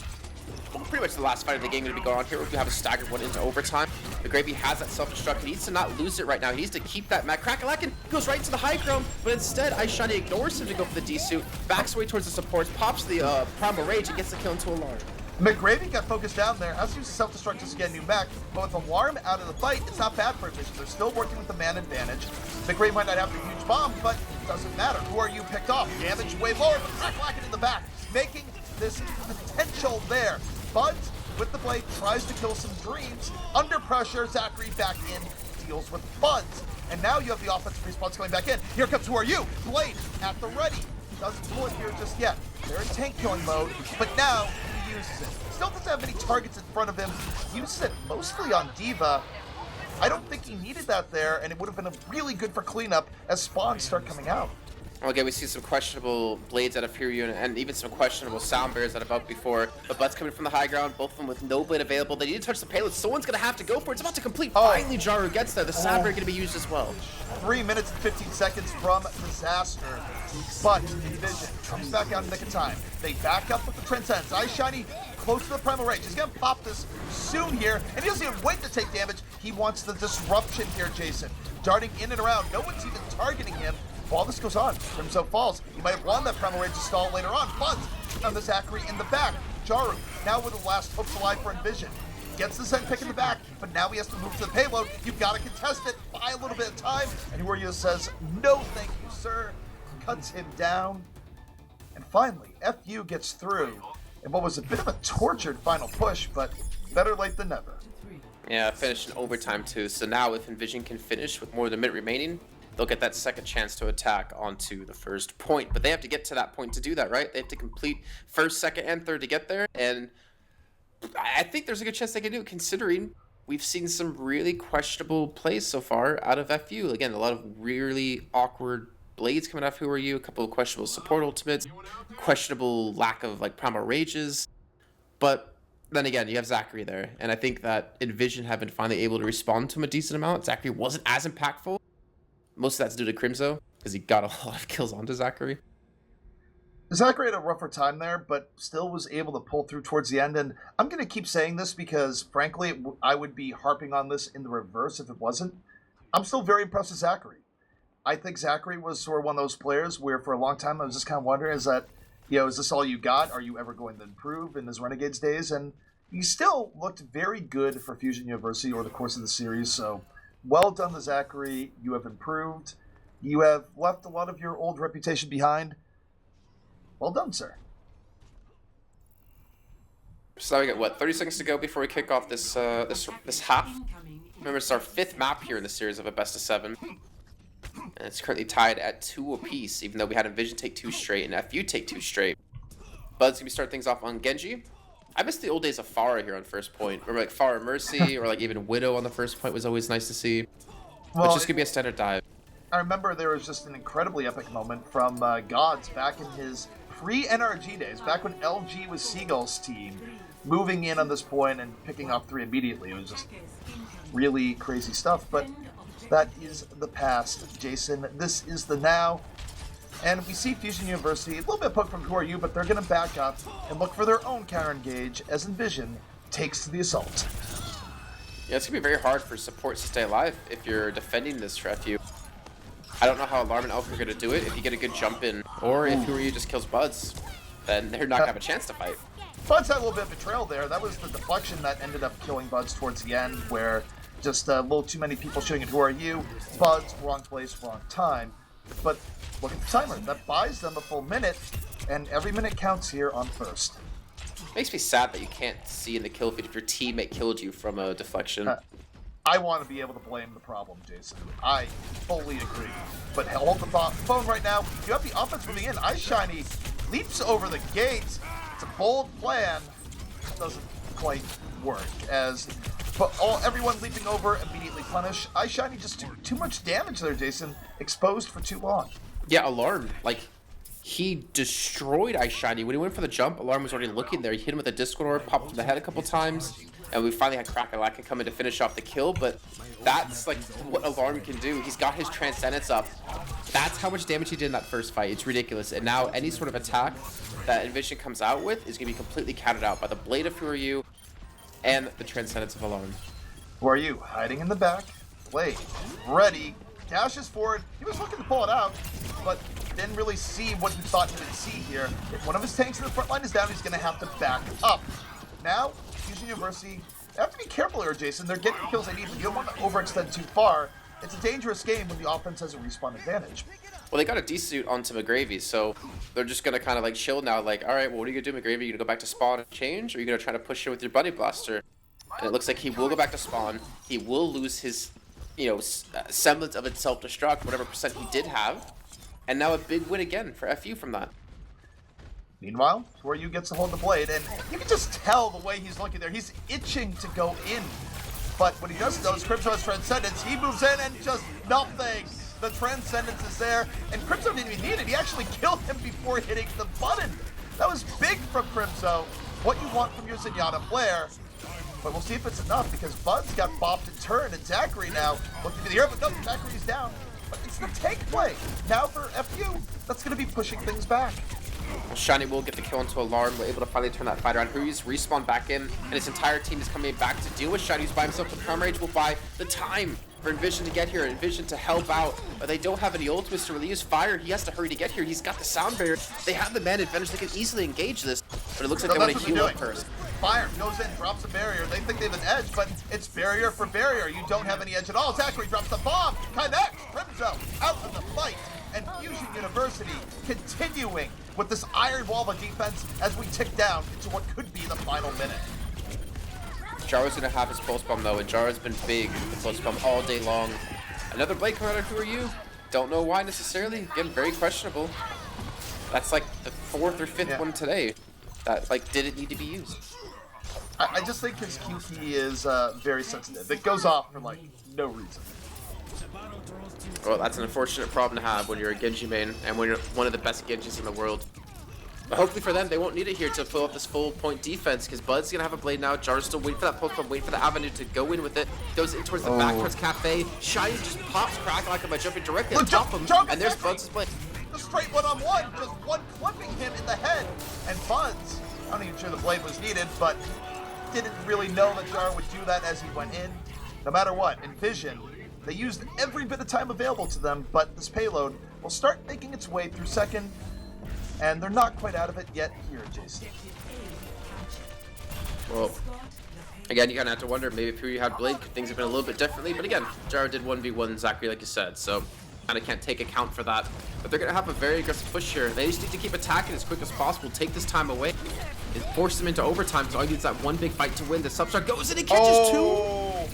well, pretty much the last fight of the game going to be going on here. We have a staggered one into overtime. McGravy has that self-destruct. He needs to not lose it right now. He needs to keep that map. Crackalakin goes right into the high ground, but instead iShiny ignores him to go for the D-suit, backs away towards the supports, pops the Primal Rage, and gets the kill into Alarm. McGravy got focused down there, has to use self-destruct just to get a new mech, but with Alarm out of the fight, it's not bad for EnVision. They're still working with the man advantage. McGravy might not have the huge bomb, but it doesn't matter. Who are you picked off? Damage way lower, but Crackalakin in the back, making this potential there. Bud, with the Blade, tries to kill some dreams. Under pressure, Zachary back in, deals with Buds. And now you have the offensive respawns coming back in. Here comes Who Are You? Blade at the ready. Doesn't pull it here just yet. They're in tank killing mode, but now he uses it. Still doesn't have any targets in front of him. Uses it mostly on D.Va. I don't think he needed that there, and it would have been really good for cleanup as spawns start coming out. Okay, we see some questionable Blades out of Fury and even some questionable Sound Bears out of Up before. But Bud's coming from the high ground, both of them with no Blade available. They need to touch the payload. Someone's going to have to go for it. It's about to complete. Finally, Jaru gets there. The Sound Bear going to be used as well. 3 minutes and 15 seconds from disaster. But EnVision comes back out in the nick of time. They back up with the Transcendence. iShiny close to the Primal Rage. He's going to pop this soon here, and he doesn't even wait to take damage. He wants the disruption here, Jason. Darting in and around. No one's even targeting him. While this goes on, Crimzo falls. He might have won that Primal Rage to stall later on. Buzz on the Zachary in the back. Jaru, now with the last hopes alive for EnVision. Gets the Zen pick in the back, but now he has to move to the payload. You've got to contest it. Buy a little bit of time. And Who Are You says, no thank you, sir. Cuts him down. And finally, FU gets through. And what was a bit of a tortured final push, but better late than never. Yeah, finished in overtime too. So now if EnVision can finish with more than a minute remaining, they'll get that second chance to attack onto the first point. But they have to get to that point to do that, right? They have to complete first, second, and third to get there. And I think there's a good chance they can do it, considering we've seen some really questionable plays so far out of FU. Again, a lot of really awkward Blades coming out of Who Are You, a couple of questionable support ultimates, questionable lack of like Primal Rages. But then again, you have Zachary there. And I think that EnVision have been finally able to respond to him a decent amount. Zachary wasn't as impactful. Most of that's due to Crimzo, because he got a lot of kills onto Zachary. Zachary had a rougher time there, but still was able to pull through towards the end. And I'm going to keep saying this because, frankly, I would be harping on this in the reverse if it wasn't. I'm still very impressed with Zachary. I think Zachary was sort of one of those players where for a long time I was just kind of wondering, is this all you got? Are you ever going to improve in his Renegades days? And he still looked very good for Fusion University over the course of the series, so well done to Zachary. You have improved. You have left a lot of your old reputation behind. Well done, sir. So we got 30 seconds to go before we kick off this this half. Remember, it's our 5th map here in the series of a best of 7, and it's currently tied at 2 apiece. Even though we had EnVision take 2 straight and FU take 2 straight. Bud's gonna start things off on Genji. I miss the old days of Pharah here on first point. Remember, like Pharah Mercy or like even Widow on the first point was always nice to see. Well, it's just gonna be a standard dive. I remember there was just an incredibly epic moment from Gods back in his pre-NRG days, back when LG was Seagull's team, moving in on this point and picking off 3 immediately. It was just really crazy stuff. But That is the past, Jason. This is the now. And we see Fusion University, a little bit poked from Who Are You, but they're going to back up and look for their own counter-engage as EnVision takes to the assault. Yeah, it's going to be very hard for supports to stay alive if you're defending this for FU. I don't know how Alarm and Elf are going to do it. If you get a good jump in, or if Who Are You just kills Buds, then they're not going to have a chance to fight. Buds had a little bit of betrayal there. That was the deflection that ended up killing Buds towards the end, where just a little too many people shooting at Who Are You. Buds, wrong place, wrong time. But look at the timer. That buys them a full minute, and every minute counts here on first. Makes me sad that you can't see in the kill feed if your teammate killed you from a deflection. I want to be able to blame the problem, Jason. I fully agree. But hold the phone right now. You have the offense moving in. iShiny leaps over the gate. It's a bold plan. It doesn't quite work as everyone leaping over immediately punish. iShiny just too much damage there, Jason. Exposed for too long. Yeah, Alarm, like, he destroyed iShiny. When he went for the jump, Alarm was already looking there. He hit him with a Discord orb, popped him in the head a couple times, and we finally had Krakalaka come in to finish off the kill, but that's, like, what Alarm can do. He's got his Transcendence up. That's how much damage he did in that first fight. It's ridiculous. And now any sort of attack that EnVision comes out with is going to be completely counted out by the Blade of Who Are You and the Transcendence of Alarm. Who Are You? Hiding in the back. Blade. Ready. Dashes forward. He was looking to pull it out, but didn't really see what he thought he would see here. If one of his tanks in the front line is down, he's going to have to back up. Now, Fusion University, they have to be careful here, Jason. They're getting the kills they need, but you don't want to overextend too far. It's a dangerous game when the offense has a respawn advantage. Well, they got a D-suit onto McGravy, so they're just going to kind of like chill now, like, all right, well, what are you going to do, McGravy? Are you going to go back to spawn and change, or are you going to try to push it with your Buddy Blaster? And it looks like he will go back to spawn. He will lose his, you know, semblance of its self-destruct, whatever percent he did have. And now a big win again for FU from that. Meanwhile, Who Are You gets to hold the blade, and you can just tell the way he's looking there. He's itching to go in. But what he doesn't know is Crimson has Transcendence. He moves in and just nothing. The Transcendence is there, and Crimson didn't even need it. He actually killed him before hitting the button. That was big from Crimson. What you want from your Zenyatta player. But we'll see if it's enough, because Bud's got bopped in turn, and Zachary now looking to the air, but no, Zachary's down. But it's the tank play. Now for FU, that's going to be pushing things back. Well, Shiny will get the kill into Alarm. We're able to finally turn that fight around. Hui's respawn back in, and his entire team is coming back to deal with Shiny, who's by himself. The Karma Rage will buy the time for EnVision to get here, EnVision to help out. But they don't have any ultimates to really use fire. He has to hurry to get here. He's got the sound barrier. They have the man advantage. They can easily engage this, but it looks like they want to heal up first. Fire goes in, drops a barrier. They think they have an edge, but it's barrier for barrier. You don't have any edge at all. Zachary drops the bomb. Connects. Crimson out of the fight. And Fusion University continuing with this iron wall of defense as we tick down into what could be the final minute. Jaro's going to have his pulse bomb though, and Jaro's been big with the pulse bomb all day long. Another blade coming out of Who Are You? Don't know why necessarily. Again, very questionable. That's like the fourth or fifth one today that like didn't need to be used. I just think his QT is very sensitive. It goes off for like no reason. Well, that's an unfortunate problem to have when you're a Genji main and when you're one of the best Genjis in the world. But hopefully for them, they won't need it here to fill up this full point defense, because Bud's going to have a blade now. Jar's still waiting for that pulse bomb, waiting for the avenue to go in with it. Goes in towards the back towards Cafe. Shiny just pops Krakalaka by jumping directly on top of him, and there's Bud's blade. The straight one-on-one, just one clipping him in the head. And Buds, I'm not even sure the blade was needed, but didn't really know that Jar would do that as he went in. No matter what, EnVision, they used every bit of time available to them, but this payload will start making its way through second, and they're not quite out of it yet here, Jason. Well, again, you kind of have to wonder, maybe if you had Blade, things have been a little bit differently, but again, Jaro did 1v1 Zachary, like you said, so kind of can't take account for that. But they're going to have a very aggressive push here. They just need to keep attacking as quick as possible, take this time away, and force them into overtime, because all you need is that one big fight to win. The Substar goes in and catches two!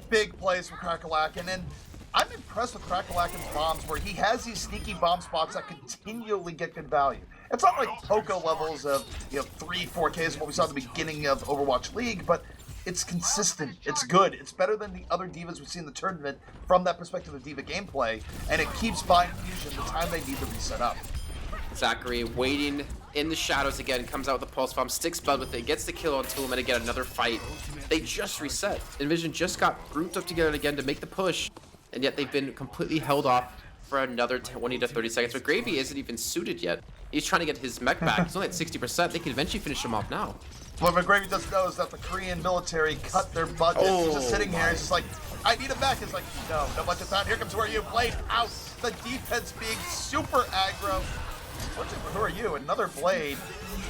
Big plays from Krakalaka, and I'm impressed with Krakalakan's bombs, where he has these sneaky bomb spots that continually get good value. It's not like Poco levels of 3-4Ks of what we saw at the beginning of Overwatch League, but it's consistent, it's good, it's better than the other divas we've seen in the tournament from that perspective of diva gameplay, and it keeps buying Fusion the time they need to reset up. Zachary waiting in the shadows again, comes out with the pulse bomb, sticks Bud with it, gets the kill on Toolman, and again another fight. They just reset. EnVision just got grouped up together again to make the push, and yet they've been completely held off for another 20 to 30 seconds. But Gravy isn't even suited yet. He's trying to get his mech back. He's only at 60%. They can eventually finish him off now. What McGravy doesn't know is that the Korean military cut their budget. He's just sitting here. He's just like, I need him back. It's like, no budget's out. Here comes where you played out. The defense being super aggro. Who are you? Another blade,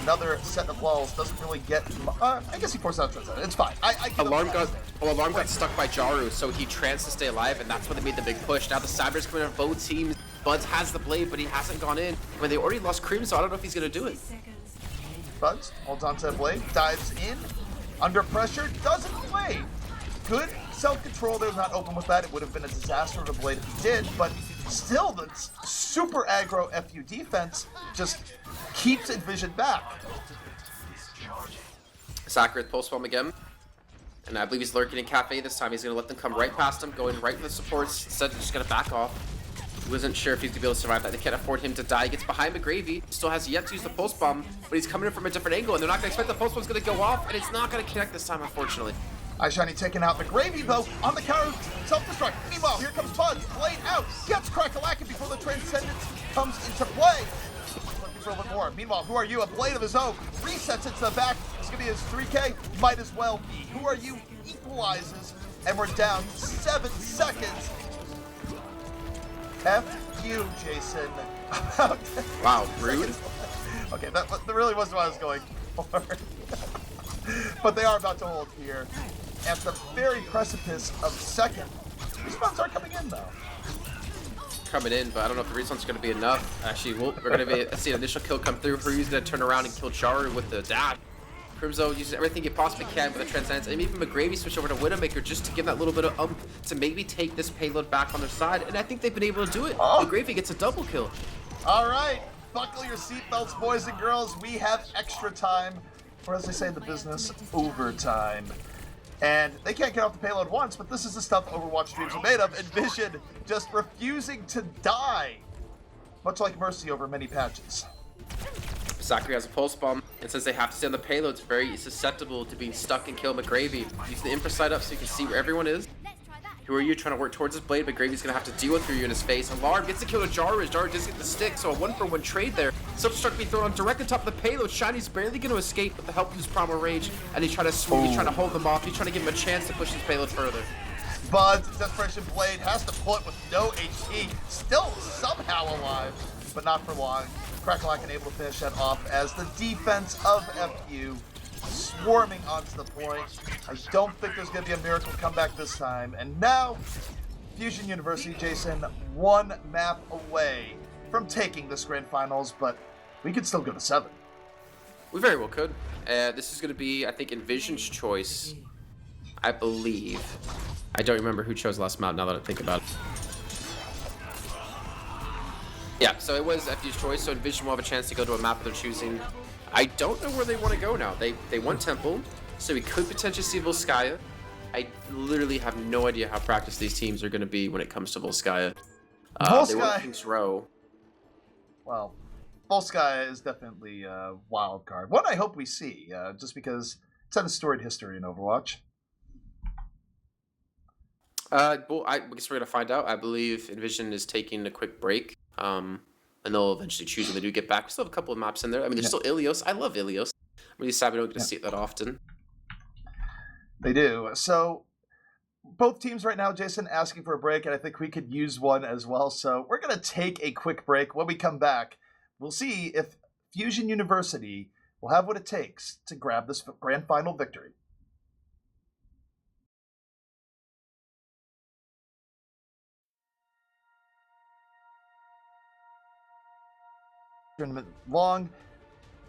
another set of walls. Doesn't really get. I guess he forced out transit. It's fine. Alarm got stuck by Jaru, so he trans to stay alive, and that's when they made the big push. Now the Cyber's coming in on both teams. Buds has the blade, but he hasn't gone in. I mean, they already lost Cream, so I don't know if he's gonna do it. Buds holds onto the blade, dives in, under pressure, doesn't blade. Good self-control there, not open with that. It would have been a disaster of a blade if he did, but still, the super aggro FU defense just keeps EnVision back. Zachary with pulse bomb again. And I believe he's lurking in Cafe this time. He's going to let them come right past him, going right for the supports. Instead, just going to back off. He wasn't sure if he's going to be able to survive that. They can't afford him to die. He gets behind McGravy. Still has yet to use the pulse bomb, but he's coming in from a different angle, and they're not going to expect the pulse bomb's going to go off, and it's not going to connect this time, unfortunately. iShiny taking out McGravy, though, on the counter self-destruct. Meanwhile, here comes Bud, blade out, gets Crackalacken before the Transcendence comes into play. Looking for a little more. Meanwhile, who are you? A blade of his own. Resets into the back. It's going to be his 3K. Might as well be. Who are you? Equalizes. And we're down 7 seconds. F you, Jason. Wow, rude. Okay, that really wasn't what I was going for. But they are about to hold here at the very precipice of second. Respawns are coming in, though. Coming in, but I don't know if the respawn's going to be enough. Actually, we're going to see an initial kill come through. Ryu's going to turn around and kill Jaru with the dash. Crimzo uses everything he possibly can with the Transcendence, and even McGravy switched over to Widowmaker just to give that little bit of to maybe take this payload back on their side, and I think they've been able to do it. McGravy gets a double kill. All right, buckle your seatbelts, boys and girls. We have extra time, or as they say in the business, overtime. And they can't get off the payload once, but this is the stuff Overwatch streams are made of. EnVision just refusing to die, much like Mercy over many patches. Zachary has a pulse bomb, and since they have to stay on the payload, it's very susceptible to being stuck and kill McGravy. Use the infra side up so you can see where everyone is. Who are you trying to work towards his blade? McGravy's gonna have to deal with you in his face. Alarm gets the kill to Jaru as Jaru doesn't get the stick, so a 1-for-1 trade there. Self-destruct being thrown on direct on top of the payload. Shiny's barely gonna escape with the help of his Primal Rage, and he's trying to swing, he's trying to hold them off, he's trying to give him a chance to push his payload further. Bud's Desperation Blade has to pull it with no HP, still somehow alive, but not for long. Crackalacken able to finish that off as the defense of FU swarming onto the point. I don't think there's going to be a miracle comeback this time. And now, Fusion University, Jason, 1 map away from taking this grand finals, but we could still go to 7. We very well could. This is going to be, I think, EnVision's choice, I believe. I don't remember who chose last map now that I think about it. Yeah, so it was FU's choice, so EnVision will have a chance to go to a map they're choosing. I don't know where they want to go now. They won Temple, so we could potentially see Volskaya. I literally have no idea how practiced these teams are going to be when it comes to Volskaya. They won King's Row. Well, Volskaya is definitely a wild card. One I hope we see, just because it's had a storied history in Overwatch. Well, I guess we're going to find out. I believe EnVision is taking a quick break. And they'll eventually choose when they do get back. We still have a couple of maps in there. I mean, there's still Ilios. I love Ilios. I'm really sad we don't get to see it that often. They do. So, both teams right now, Jason, asking for a break, and I think we could use one as well. So, we're going to take a quick break. When we come back, we'll see if Fusion University will have what it takes to grab this grand final victory. Tournament long.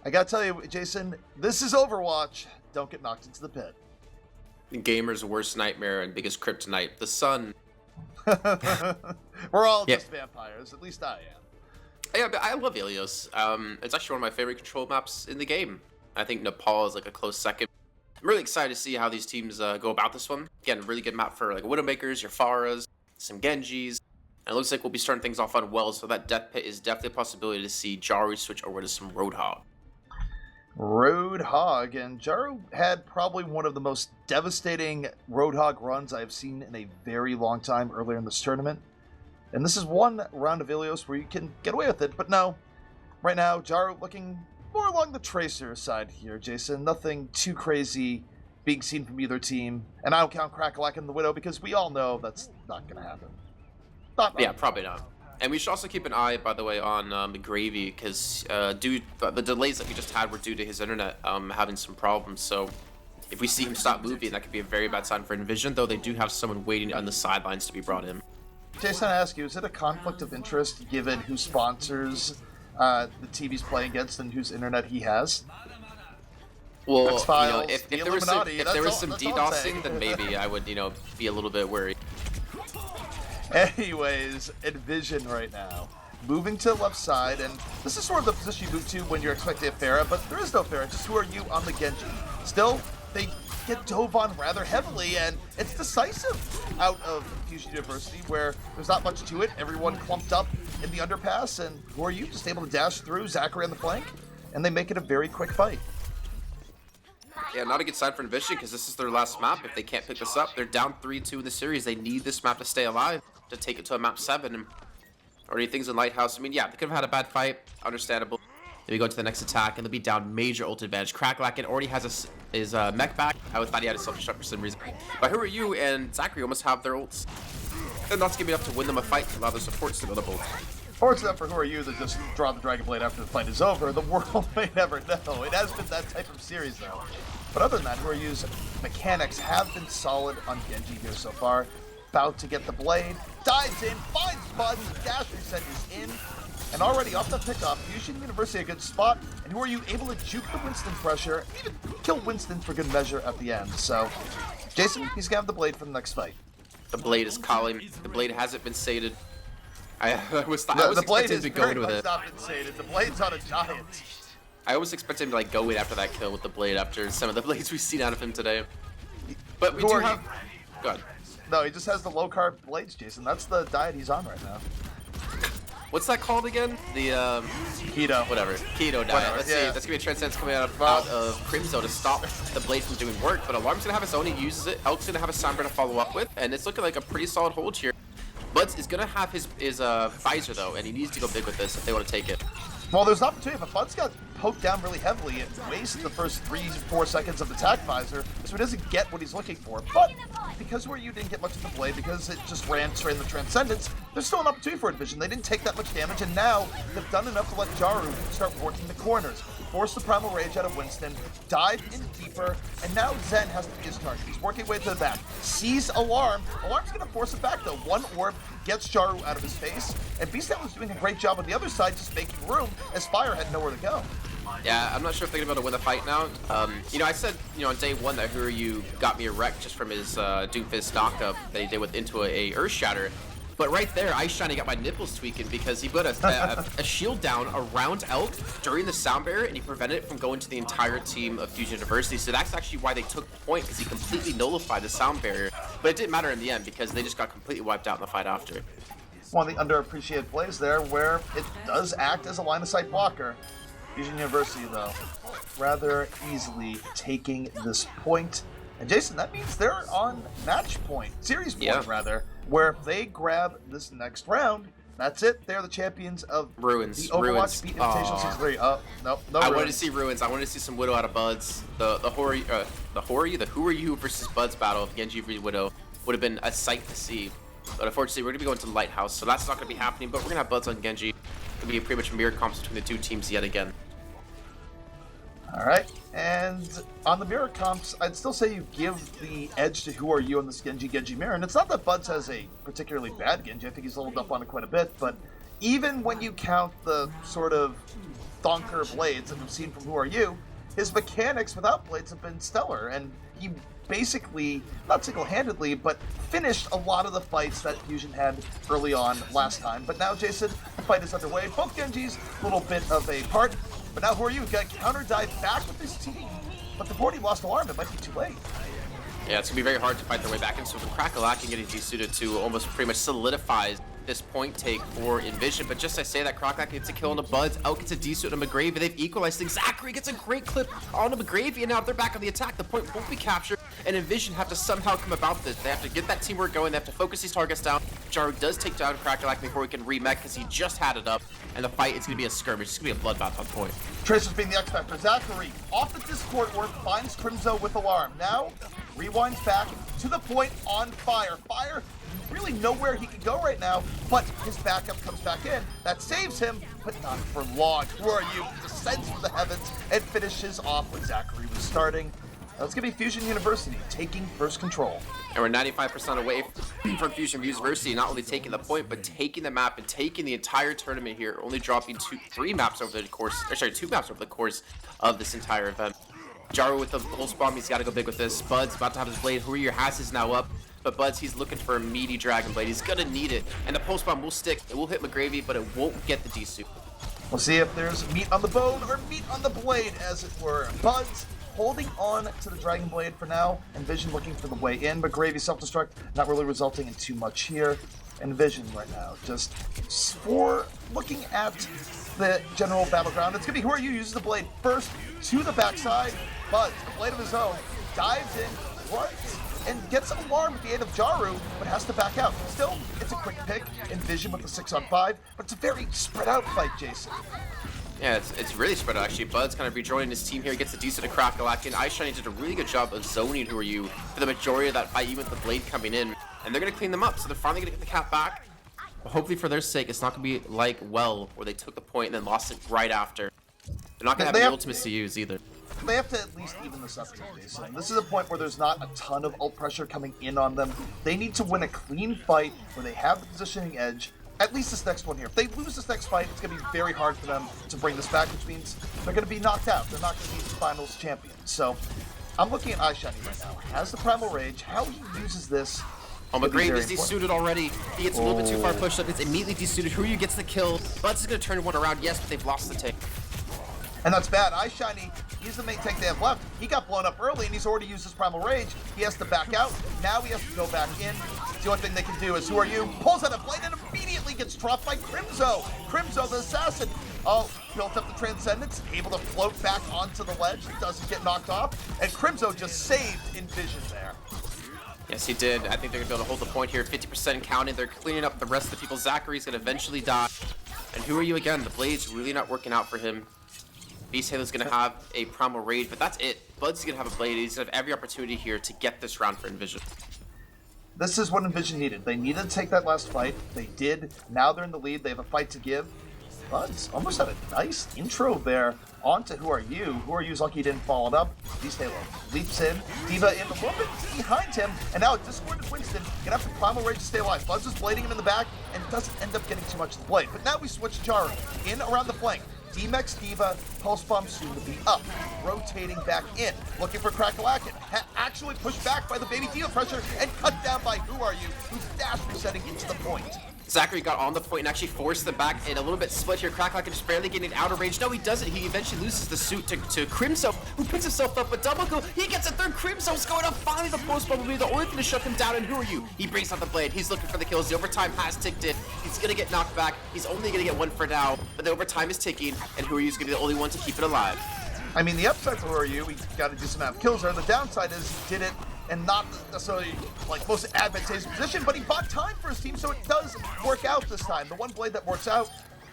I gotta tell you, Jason, this is Overwatch. Don't get knocked into the pit. The gamer's worst nightmare and biggest kryptonite, the sun. We're all just vampires. At least I am. Yeah, but I love Ilios. It's actually one of my favorite control maps in the game. I think Nepal is like a close second. I'm really excited to see how these teams go about this one. Again, really good map for like Widowmakers, your Pharahs, some Genjis. And it looks like we'll be starting things off on well, so that Death Pit is definitely a possibility to see Jaru switch over to some Roadhog. Roadhog, and Jaru had probably one of the most devastating Roadhog runs I've seen in a very long time earlier in this tournament. And this is one round of Ilios where you can get away with it, but no. Right now, Jaru looking more along the Tracer side here, Jason. Nothing too crazy being seen from either team. And I don't count Crackalack and the Widow because we all know that's not going to happen. Yeah, probably not. And we should also keep an eye, by the way, on McGravy, because the delays that we just had were due to his internet having some problems. So if we see him stop moving, that could be a very bad sign for EnVision, though they do have someone waiting on the sidelines to be brought in. Jason, I ask you, is it a conflict of interest given who sponsors the team he's playing against and whose internet he has? Well, X-Files, if there was some DDoSing, then maybe I would, be a little bit worried. Anyways, EnVision right now. Moving to the left side, and this is sort of the position you move to when you're expecting a Pharah, but there is no Pharah, just who are you on the Genji? Still, they get dove on rather heavily, and it's decisive out of Fusion University, where there's not much to it. Everyone clumped up in the underpass, and who are you? Just able to dash through, Zachary on the flank, and they make it a very quick fight. Yeah, not a good sign for EnVision, because this is their last map. If they can't pick this up, they're down 3-2 in the series. They need this map to stay alive, to take it to a map 7, and already things in Lighthouse. I mean, yeah, they could have had a bad fight, understandable. Then we go to the next attack, and they'll be down major ult advantage. Crackalack already has his mech back. I thought he had a self-destruct for some reason. But who are you and Zachary almost have their ults. And that's going to be enough to win them a fight to allow their supports to go to ult. Fortunate for who are you that just draw the Dragon Blade after the fight is over. The world may never know. It has been that type of series, though. But other than that, who are you's mechanics have been solid on Genji here so far. About to get the blade, dives in, finds Bud, dash reset is in, and already off the pickoff, Fusion University a good spot, and who are you able to juke the Winston pressure, even kill Winston for good measure at the end. So, Jason, he's gonna have the blade for the next fight. The blade is calling. The blade hasn't been sated. I was expecting him to go in with it. Not been sated. The blade's on a giant. I was expecting him to go in after that kill with the blade after some of the blades we've seen out of him today. But we do have. Go ahead. No, he just has the low-carb blades, Jason. That's the diet he's on right now. What's that called again? The keto. Whatever. Keto diet. Let's see. That's gonna be a Transcendence coming out of Crimzo to stop the blade from doing work. But Alarm's gonna have his own. He uses it. Elk's gonna have a Sombra to follow up with, and it's looking like a pretty solid hold here. Buds is gonna have his visor though, and he needs to go big with this if they want to take it. Well, there's an opportunity, but Bud's got poked down really heavily. It wastes the first 3-4 seconds of the attack visor, so he doesn't get what he's looking for. But because where you didn't get much of the blade, because it just ran straight in the Transcendence, there's still an opportunity for EnVision. They didn't take that much damage, and now they've done enough to let Jaru start working the corners. Force the Primal Rage out of Winston, dive in deeper, and now Zen has to be his target. He's working way to the back. Sees Alarm. Alarm's going to force it back, though. One orb gets Jaru out of his face, and Beastdown was doing a great job on the other side, just making room, as Fire had nowhere to go. Yeah, I'm not sure if they're going to be able to win the fight now. I said, on day one that Who Are You got me a wreck just from his Doomfist knockup that he did into a Earth Shatter. But right there, Ice Shiny got my nipples tweaking because he put a shield down around Elk during the sound barrier, and he prevented it from going to the entire team of Fusion University. So that's actually why they took the point, because he completely nullified the sound barrier. But it didn't matter in the end because they just got completely wiped out in the fight after. One of the underappreciated plays there, where it does act as a line-of-sight blocker. Fusion University, though, rather easily taking this point. And Jason, that means they're on match point, series point rather, where if they grab this next round, that's it. They're the champions of Ruins. The Overwatch Beat Invitational Season 3. Oh, no I wanted to see Ruins. I wanted to see some Widow out of Buds. The Who Are You versus Buds battle of Genji v Widow would have been a sight to see. But unfortunately, we're going to be going to the Lighthouse, so that's not going to be happening. But we're going to have Buds on Genji. It's going to be pretty much mirror comps between the two teams yet again. All right, and on the mirror comps, I'd still say you give the edge to Who Are You on this Genji mirror, and it's not that Buds has a particularly bad Genji. I think he's leveled up on it quite a bit, but even when you count the sort of thonker blades that we've seen from Who Are You, his mechanics without blades have been stellar, and he basically, not single-handedly, but finished a lot of the fights that Fusion had early on last time. But now, Jason, the fight is underway. Both Genjis, a little bit of a part. But now, Who Are You? Got counter dive back with this team, but they've already lost Alarm. It might be too late. Yeah, it's gonna be very hard to fight their way back into. So the Crackalack and getting desuited to almost pretty much solidifies this point take for EnVision, but just I say that, Croc gets a kill on the Buds, Elk gets a decent on the McGravy, they've equalized things, Zachary gets a great clip on the McGravy, and now they're back on the attack, the point won't be captured, and EnVision have to somehow come about this. They have to get that teamwork going, they have to focus these targets down. Jaru does take down Crackalack before he can remech because he just had it up, and the fight is going to be a skirmish, it's going to be a bloodbath on point. Tracer's being the X-Factor. Zachary off the Discord work finds Crimzo with alarm. Now rewinds back to the point on Fire. Fire really nowhere he can go right now, but his backup comes back in. That saves him, but not for long. Who are you? Descends from the heavens and finishes off what Zachary was starting. That's going to be Fusion University taking first control. And we're 95% away from Fusion University, not only taking the point, but taking the map and taking the entire tournament here, only dropping two maps over the course of this entire event. Jaru with the pulse bomb, he's got to go big with this. Bud's about to have his blade. Who has his now up? But Buds, he's looking for a meaty Dragon Blade. He's going to need it. And the pulse bomb will stick. It will hit McGravy, but it won't get the D-suit. We'll see if there's meat on the bone or meat on the blade, as it were. Buds holding on to the Dragon Blade for now. EnVision looking for the way in. McGravy self-destruct, not really resulting in too much here. EnVision right now, just for looking at the general battleground. It's going to be Who Are You uses the blade first to the backside. Buds, the blade of his own, dives in, runs, and gets alarmed at the aid of Jaru, but has to back out. Still, it's a quick pick. EnVision with the 6-on-5, but it's a very spread out fight, Jason. Yeah, it's really spread out, actually. Bud's kind of rejoining his team here. He gets a decent Crackalack, and iShiny did a really good job of zoning Who Are You for the majority of that fight, even with the blade coming in. And they're going to clean them up, so they're finally going to get the cap back. But hopefully for their sake, it's not going to be like Well, where they took the point and then lost it right after. They're not going to have the ultimates to use either. They have to at least even this up, Jason. This is a point where there's not a ton of ult pressure coming in on them. They need to win a clean fight where they have the positioning edge. At least this next one here. If they lose this next fight, it's going to be very hard for them to bring this back, which means they're going to be knocked out. They're not going to be the finals champions. So I'm looking at iShiny right now. Has the Primal Rage. How he uses this. Oh, McGravy is desuited already. He gets a little bit too far pushed up. It's immediately desuited. Who Are You gets the kill. Buds is going to turn one around. Yes, but they've lost the tank. And that's bad. iShiny, he's the main tank they have left. He got blown up early, and he's already used his Primal Rage. He has to back out. Now he has to go back in. The only thing they can do is Who Are You? Pulls out a blade and immediately gets dropped by Crimzo. Crimzo, the assassin. Oh, built up the Transcendence, able to float back onto the ledge. Doesn't get knocked off. And Crimzo just saved EnVision there. Yes, he did. I think they're going to be able to hold the point here. 50% counting. They're cleaning up the rest of the people. Zachary's going to eventually die. And Who Are You again? The blade's really not working out for him. Beast Halo's going to have a Primal Rage, but that's it. Bud's going to have a blade. He's going to have every opportunity here to get this round for EnVision. This is what EnVision needed. They needed to take that last fight. They did. Now they're in the lead. They have a fight to give. Buds almost had a nice intro there onto Who Are You. Who Are You's lucky he didn't follow it up. Beast Halo leaps in. D.Va in a little bit behind him. And now Discorded Winston gonna have to Primal Rage to stay alive. Buds is blading him in the back and doesn't end up getting too much of the blade. But now we switch Jaru in around the flank. D-Mex D.Va, Pulse Bomb soon to be up. Rotating back in. Looking for Crackalack. Actually pushed back by the baby D.Va pressure and cut down by Who Are You, who's dash resetting into the point. Zachary got on the point and actually forced them back and a little bit split here. Crackalack just barely getting out of range. No, he doesn't. He eventually loses the suit to Crimzo, who picks himself up. But double kill, he gets a third. Crimzo's going up. Finally, the post bomb will be the only thing to shut him down. And Who Are You? He brings out the blade. He's looking for the kills. The overtime has ticked in. He's going to get knocked back. He's only going to get one for now. But the overtime is ticking, and Who Are You is going to be the only one to keep it alive. I mean, the upside for Who Are You, we got to do some amount of kills there. The downside is he did it and not necessarily like most advantageous position, but he bought time for his team, so it does work out this time. The one blade that works out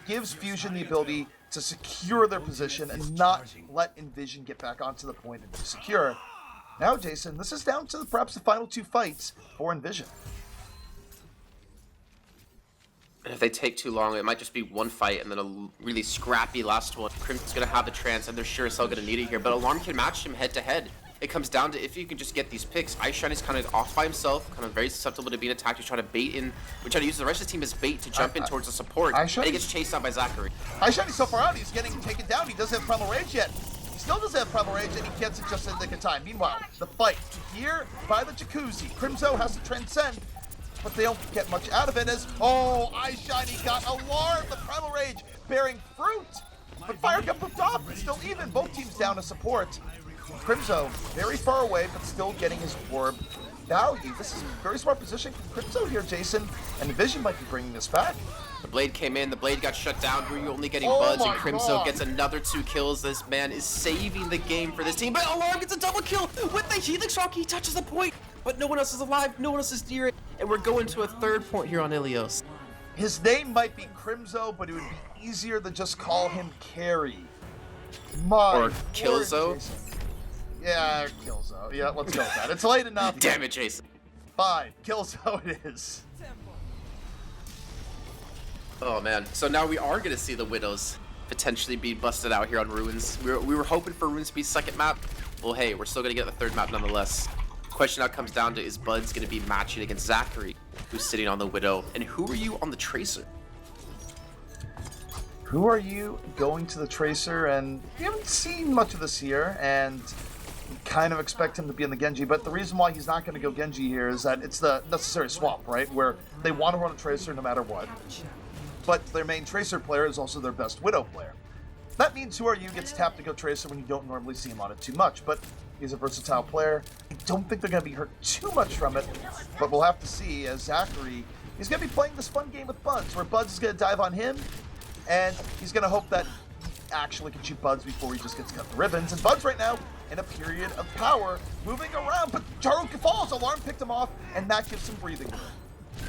gives Fusion the ability to secure their position and not let EnVision get back onto the point and be secure. Now, Jason, this is down to perhaps the final two fights for EnVision. And if they take too long, it might just be one fight and then a really scrappy last one. Crimson's going to have the trance, and they're sure as hell going to need it here. But Alarm can match him head to head. It comes down to if you can just get these picks. iShiny's kind of off by himself, kind of very susceptible to being attacked. He's trying to bait in. We're trying to use the rest of the team as bait to jump in towards the support. And he gets chased out by Zachary. iShiny's so far out, he's getting taken down. He doesn't have Primal Rage yet. He still doesn't have Primal Rage, and he gets it just in the nick of time. Meanwhile, the fight here by the Jacuzzi. Crimzo has to transcend, but they don't get much out of it as, oh, iShiny got alarmed. The Primal Rage bearing fruit. But Fire got moved off. It's still even. Both teams down to support. Crimzo very far away, but still getting his orb. value. This is very smart positioning from Crypto here, Jason, and EnVision might be bringing this back. The Blade came in, the Blade got shut down. Who are you only getting Oh Buds, and my Crimso God. gets another 2 kills. This man is saving the game for this team. But Alarm gets a double kill with the Helix Rock. He touches the point, but no one else is alive. No one else is near it. And we're going to a 3rd point here on Ilios. His name might be Crimzo, but it would be easier to just call him Carry. My Or word, Killzo. Jason. Yeah, Killzo. Yeah, let's go with that. It's late enough. Damn it, Jason. Fine, Killzo it is. Oh man, so now we are gonna see the Widows potentially be busted out here on Ruins. We were hoping for Ruins to be 2nd map. Well, hey, we're still gonna get the 3rd map nonetheless. Question now comes down to, is Buds gonna be matching against Zachary, who's sitting on the Widow, and who are you on the Tracer? Who are you going to the Tracer? And we haven't seen much of this here, and we kind of expect him to be in the Genji, but the reason why he's not going to go Genji here is that it's the necessary swap, right? Where they want to run a Tracer no matter what, but their main Tracer player is also their best Widow player. That means Who Are You gets tapped to go Tracer when you don't normally see him on it too much, but he's a versatile player. I don't think they're going to be hurt too much from it, but we'll have to see as Zachary, he's going to be playing this fun game with Buds, where Buds is going to dive on him, and he's going to hope that he actually can shoot Buds before he just gets cut the ribbons. And Buds right now in a period of power, moving around, but Jaro falls, Alarm picked him off, and that gives him breathing room.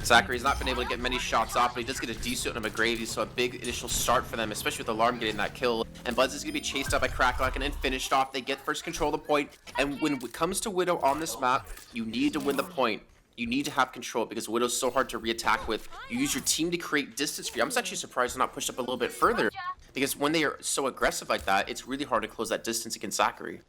Zachary's not been able to get many shots off, but he does get a decent on a McGrady, so a big initial start for them, especially with Alarm getting that kill. And Buds is going to be chased out by Cracklock and then finished off. They get first control of the point, and when it comes to Widow on this map, you need to win the point. You need to have control because Widow's so hard to re-attack with. You use your team to create distance for you. I'm actually surprised they're not pushed up a little bit further because when they are so aggressive like that, it's really hard to close that distance against Zachary.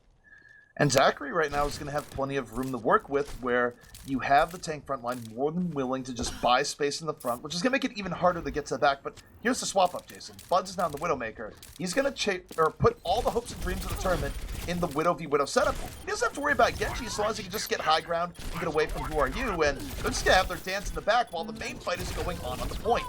And Zachary right now is going to have plenty of room to work with, where you have the tank front line more than willing to just buy space in the front, which is going to make it even harder to get to the back. But here's the swap up, Jason. Buds is now the Widowmaker. He's going to put all the hopes and dreams of the tournament in the Widow v Widow setup. He doesn't have to worry about Genji as long as he can just get high ground and get away from Who Are You, and they're just going to have their dance in the back while the main fight is going on the point.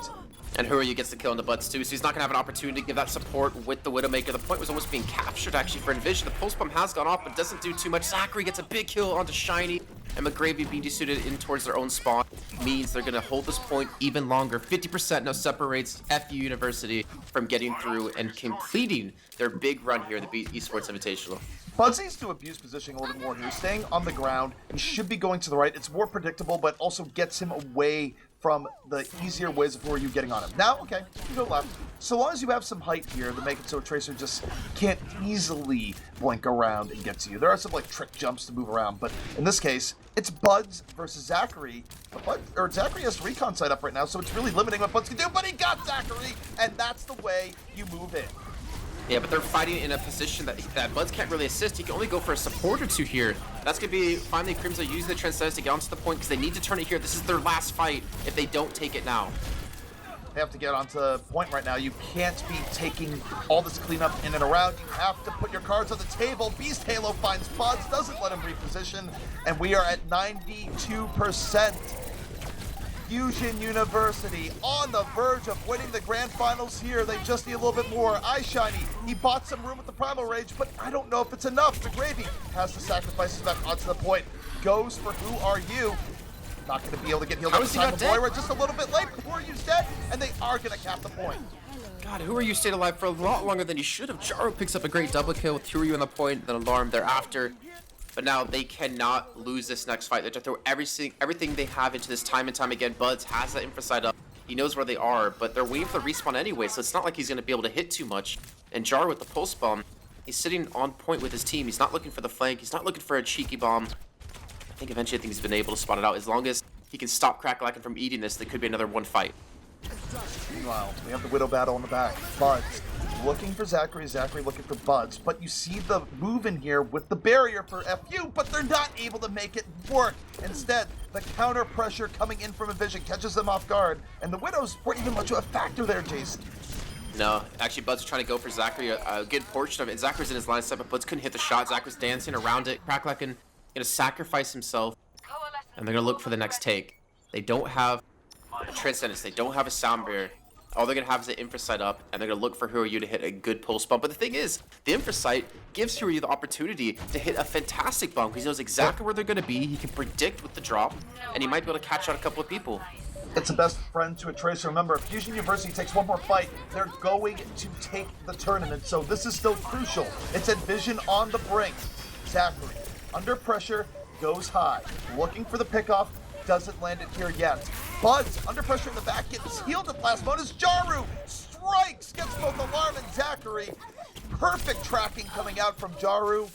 And Who Are You gets the kill on the Buds too, so he's not going to have an opportunity to give that support with the Widowmaker. The point was almost being captured actually for EnVision. The pulse bomb has gone off, but doesn't do too much. Zachary gets a big kill onto Shiny, and McGravy being desuited in towards their own spawn means they're going to hold this point even longer. 50% now separates FU University from getting through and completing their big run here in the Esports Invitational. Buds needs to abuse positioning a little bit more here. Staying on the ground, he should be going to the right. It's more predictable, but also gets him away from the easier ways of Who Are You getting on him. Now, okay, you go left. So long as you have some height here to make it so a Tracer just can't easily blink around and get to you. There are some like trick jumps to move around, but in this case, it's Buds versus Zachary. But Zachary has recon side up right now, so it's really limiting what Buds can do, but he got Zachary, and that's the way you move in. Yeah, but they're fighting in a position that Buds can't really assist. He can only go for a support or two here. That's going to be finally Crimson using the Transcendence to get onto the point because they need to turn it here. This is their last fight if they don't take it now. They have to get onto the point right now. You can't be taking all this cleanup in and around. You have to put your cards on the table. Beast Halo finds Buds, doesn't let him reposition, and we are at 92%. Fusion University on the verge of winning the grand finals here. They just need a little bit more. iShiny, he bought some room with the Primal Rage, but I don't know if it's enough. McGravy has to sacrifice his back onto the point. Goes for Who Are You. Not going to be able to get healed How up is he inside not the dead? Moira. Just a little bit late. Who Are You's dead, and they are going to cap the point. God, Who Are You stayed alive for a lot longer than he should have. Jaro picks up a great double kill with Who Are You on the point, then Alarm thereafter. But now they cannot lose this next fight. They have to throw everything they have into this time and time again. Buds has that infra side up. He knows where they are, but they're waiting for the respawn anyway, so it's not like he's going to be able to hit too much. And Jar with the pulse bomb, he's sitting on point with his team. He's not looking for the flank. He's not looking for a cheeky bomb. I think eventually he's been able to spot it out. As long as he can stop Crackalacken from eating this, there could be another one fight. Meanwhile, we have the Widow battle in the back. Buds looking for Zachary, Zachary looking for Buds. But you see the move in here with the barrier for FU, but they're not able to make it work. Instead, the counter pressure coming in from EnVision catches them off guard, and the Widows weren't even much of a factor there, Jason. No, actually, Bud's trying to go for Zachary a good portion of it. Zachary's in his line of sight, but Buds couldn't hit the shot. Zachary's dancing around it. Crackalacken going to sacrifice himself, and they're going to look for the next take. They don't have a Transcendence. They don't have a Sound Barrier. All they're going to have is the infra sight up, and they're going to look for Who Are You to hit a good pulse bump. But the thing is, the infra sight gives Hero the opportunity to hit a fantastic bomb because he knows exactly where they're going to be. He can predict with the drop, and he might be able to catch out a couple of people. It's a best friend to a Tracer. Remember, if Fusion University takes one more fight, they're going to take the tournament. So this is still crucial. It's EnVision on the brink. Zachary, under pressure, goes high. Looking for the pickoff, doesn't land it here yet. Buds, under pressure in the back, gets healed at last moment as Jaru strikes, gets both Alarm and Zachary. Perfect tracking coming out from Jaru.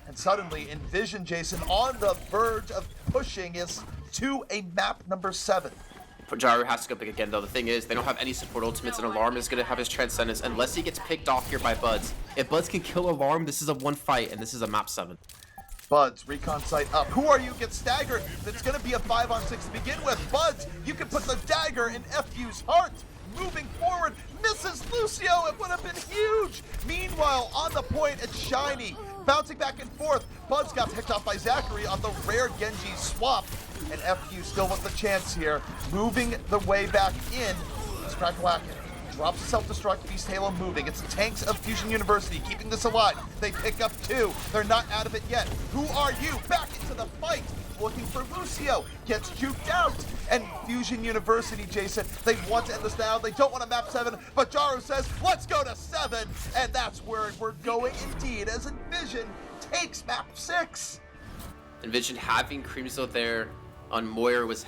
And suddenly, EnVision, Jason, on the verge of pushing us to a map number 7. Jaru has to go big again, though. The thing is, they don't have any support ultimates, and Alarm is going to have his Transcendence unless he gets picked off here by Buds. If Buds can kill Alarm, this is a 1 fight, and this is a map 7. Buds, recon sight up. Who are you? Gets staggered. It's going to be a 5-on-6 to begin with. Buds, you can put the dagger in FU's heart. Moving forward, misses Lucio. It would have been huge. Meanwhile, on the point, it's Shiny. Bouncing back and forth. Buds got picked off by Zachary on the rare Genji swap. And FU still with the chance here. Moving the way back in. Crackalacken drops a self-destruct, Beast Halo moving. It's the tanks of Fusion University keeping this alive. They pick up 2. They're not out of it yet. Who are you? Back into the fight. Looking for Lucio. Gets juked out. And Fusion University, Jason, they want to end this now. They don't want to map 7, but Jaru says, let's go to 7. And that's where we're going indeed, as EnVision takes map 6. EnVision having Crimzo there on Moira was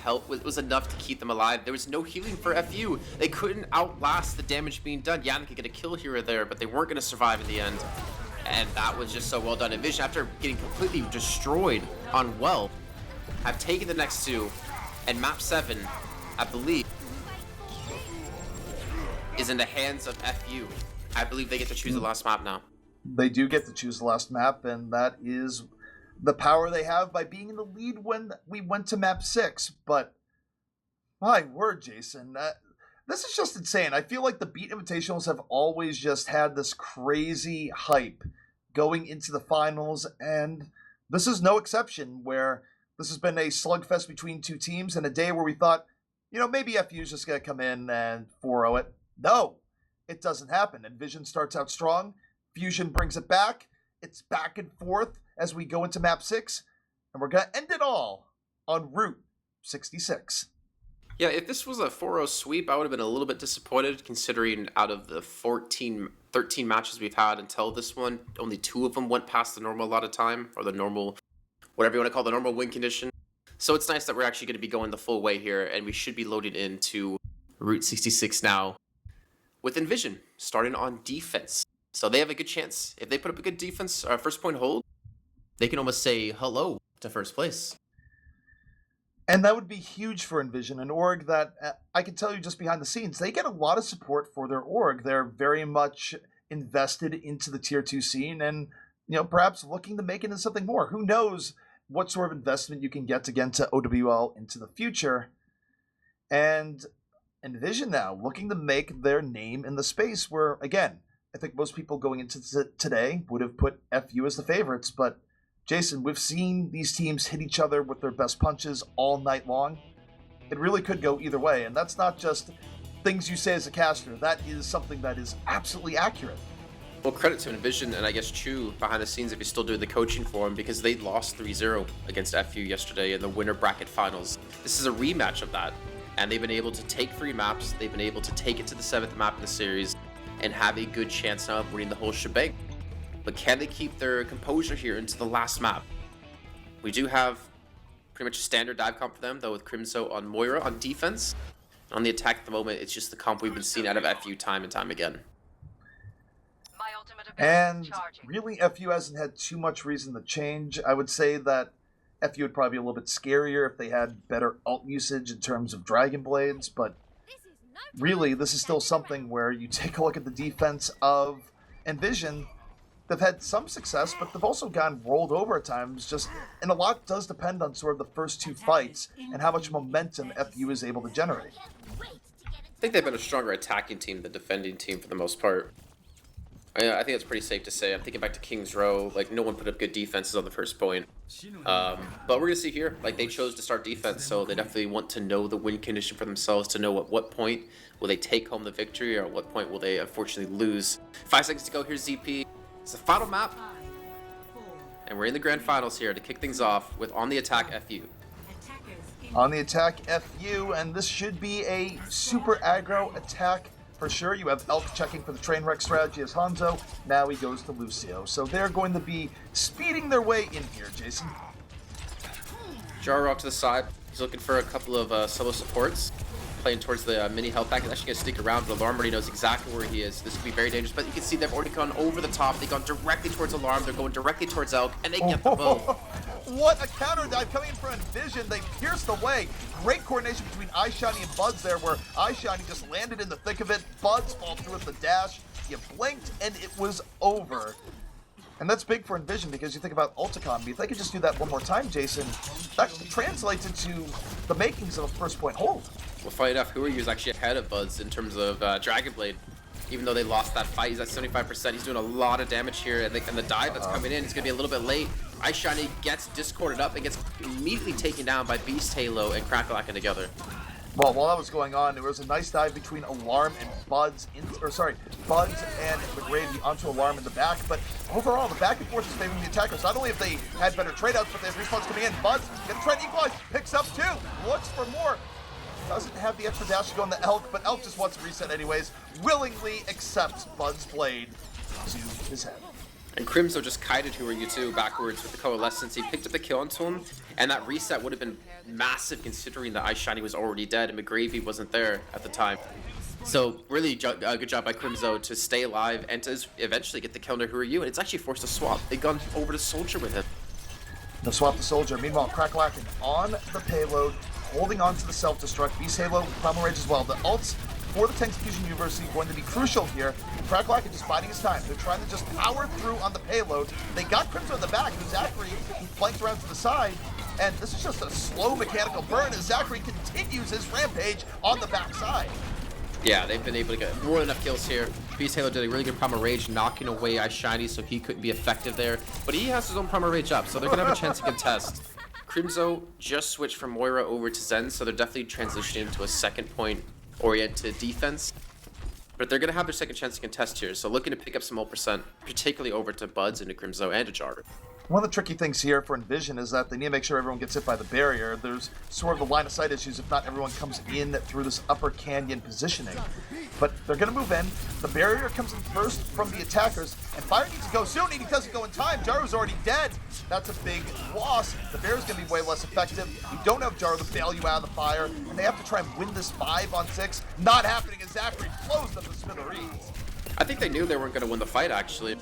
enough to keep them alive. There was no healing for FU. They couldn't outlast the damage being done. Yannick could get a kill here or there, but they weren't going to survive in the end. And that was just so well done. EnVision, after getting completely destroyed on Well, have taken the next 2, and map 7, I believe, is in the hands of FU. I believe they get to choose the last map now. They do get to choose the last map, and that is the power they have by being in the lead when we went to map 6. But my word, Jason, this is just insane. I feel like the Beat Invitationals have always just had this crazy hype going into the finals, and this is no exception, where this has been a slugfest between 2 teams and a day where we thought, maybe FU's just going to come in and 4-0 it. No, it doesn't happen. EnVision starts out strong. Fusion brings it back. It's back and forth as we go into map 6, and we're going to end it all on Route 66. Yeah, if this was a 4-0 sweep, I would have been a little bit disappointed, considering out of the 13 matches we've had until this one, only 2 of them went past the normal allotted time, or the normal, whatever you want to call the normal win condition. So it's nice that we're actually going to be going the full way here, and we should be loaded into Route 66 now with EnVision starting on defense. So they have a good chance. If they put up a good defense, first point hold, they can almost say hello to first place. And that would be huge for EnVision, an org that I can tell you just behind the scenes, they get a lot of support for their org. They're very much invested into the tier 2 scene and, perhaps looking to make it into something more. Who knows what sort of investment you can get again to OWL into the future. And EnVision now looking to make their name in the space where, again, I think most people going into today would have put FU as the favorites, but Jason, we've seen these teams hit each other with their best punches all night long. It really could go either way, and that's not just things you say as a caster. That is something that is absolutely accurate. Well, credit to EnVision and I guess Chu behind the scenes if he's still doing the coaching for him, because they lost 3-0 against FU yesterday in the winter bracket finals. This is a rematch of that, and they've been able to take 3 maps. They've been able to take it to the 7th map in the series and have a good chance now of winning the whole shebang. But can they keep their composure here into the last map? We do have pretty much a standard dive comp for them, though, with Crimzo on Moira on defense. On the attack at the moment, it's just the comp we've been seeing out of FU time and time again. And really, FU hasn't had too much reason to change. I would say that FU would probably be a little bit scarier if they had better ult usage in terms of Dragon Blades, but really, this is still something where you take a look at the defense of EnVision. They've had some success, but they've also gotten rolled over at times. And a lot does depend on sort of the first 2 fights and how much momentum FU is able to generate. I think they've been a stronger attacking team than defending team for the most part. I think that's pretty safe to say. I'm thinking back to King's Row. Like, no one put up good defenses on the first point. But we're going to see here. Like, they chose to start defense, so they definitely want to know the win condition for themselves, to know at what point will they take home the victory, or at what point will they unfortunately lose. 5 seconds to go. Here's ZP. It's the final map. And we're in the grand finals here to kick things off with On the Attack FU. On the attack, FU, and this should be a super aggro attack for sure. You have Elk checking for the train wreck strategy as Hanzo. Now he goes to Lucio. So they're going to be speeding their way in here, Jason. Jaro off to the side. He's looking for a couple of solo supports. Playing towards the mini health pack. He's actually going to stick around, but Alarm already knows exactly where he is. This could be very dangerous, but you can see they've already gone over the top. They've gone directly towards Alarm. They're going directly towards Elk, and they get the bow. What a counter dive coming in for EnVision. They pierced the way. Great coordination between iShiny and Buds there, where iShiny just landed in the thick of it. Buds fall through with the dash. You blinked, and it was over. And that's big for EnVision because you think about Ulticom. If they could just do that one more time, Jason, that translates into the makings of a first point hold. Well, funny enough, Huaryu is actually ahead of Buds in terms of Dragon Blade. Even though they lost that fight, he's at 75%. He's doing a lot of damage here, and the dive that's coming in is going to be a little bit late. iShiny gets discorded up and gets immediately taken down by Beast Halo and Crackalacking together. Well, while that was going on, there was a nice dive between Alarm and Buds, Buds and McGravy onto Alarm in the back. But overall, the back and forth is favoring the attackers. Not only have they had better trade-outs, but they have respawns coming in. Buds gonna try to equalize, picks up two, looks for more. Doesn't have the extra dash to go on the Elk, but Elk just wants to reset anyways. Willingly accepts Bud's blade to his head. And Crimso just kited Huaryu too backwards with the Coalescence. He picked up the kill onto him, and that reset would have been massive considering that iShiny was already dead and McGravy wasn't there at the time. So really good job by Crimso to stay alive and to eventually get the kill into Huaryu, and it's actually forced a swap. They've gone over to Soldier with him. They'll swap the Soldier. Meanwhile, Crackalacking on the payload, holding on to the self-destruct. Beast Halo, Primal Rage as well. The ults for the Tanks Fusion University going to be crucial here. Crackalacking just biding his time. They're trying to just power through on the payload. They got Crimson in the back, who's Zachary, who flanked around to the side. And this is just a slow mechanical burn as Zachary continues his rampage on the backside. Yeah, they've been able to get more than enough kills here. Beast Halo did a really good Primal Rage, knocking away iShiny so he couldn't be effective there. But he has his own Primal Rage up, so they're going to have a chance to contest. Crimso just switched from Moira over to Zen, so they're definitely transitioning into a second point oriented defense. But they're going to have their second chance to contest here, so looking to pick up some ult %, particularly over to Buds and to Crimso and to Jar. One of the tricky things here for EnVision is that they need to make sure everyone gets hit by the barrier. There's sort of the line of sight issues if not everyone comes in through this upper canyon positioning. But they're going to move in. The barrier comes in first from the attackers, and Fire needs to go soon, and he doesn't go in time. Jaro's already dead. That's a big loss. The barrier's going to be way less effective. You don't have Jaro to bail you out of the fire, and they have to try and win this 5-on-6. Not happening as Zachary blows them to smithereens. I think they knew they weren't going to win the fight, actually.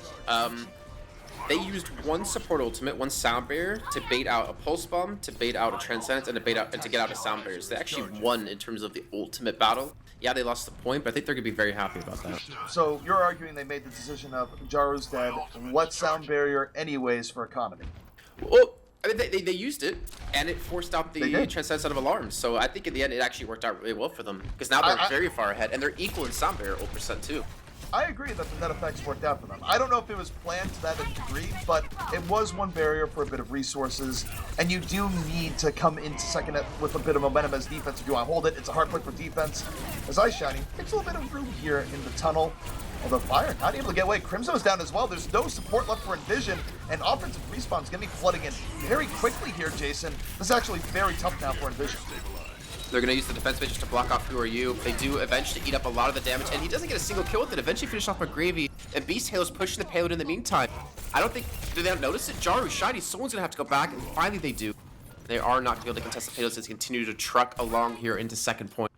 They used one support ultimate, one sound barrier, to bait out a pulse bomb, to bait out a transcendence, and to get out of sound barriers. They actually won in terms of the ultimate battle. Yeah, they lost the point, but I think they're gonna be very happy about that. So you're arguing they made the decision of Jaro's dead. What sound barrier, anyways, for economy? Well, I mean, they used it, and it forced out the transcendence out of alarms. So I think in the end, it actually worked out really well for them because now they're very far ahead, and they're equal in sound barrier ult % too. I agree that the net effects worked out for them. I don't know if it was planned to that degree, but it was one barrier for a bit of resources, and you do need to come into second with a bit of momentum as defense if you want to hold it. It's a hard point for defense. As iShiny takes a little bit of room here in the tunnel, although Fire not able to get away. Crimson is down as well. There's no support left for EnVision, and offensive respawn's going to be flooding in very quickly here, Jason. This is actually very tough now for EnVision. They're going to use the defense mages to block off Huaryu. They do eventually eat up a lot of the damage, and he doesn't get a single kill with it. Eventually finish off McGravy, and Beast Halo's pushing the payload in the meantime. I don't think, do they not notice it? Jaru, Shiny, someone's going to have to go back, and finally they do. They are not going to be able to contest the payload since they continue to truck along here into second point.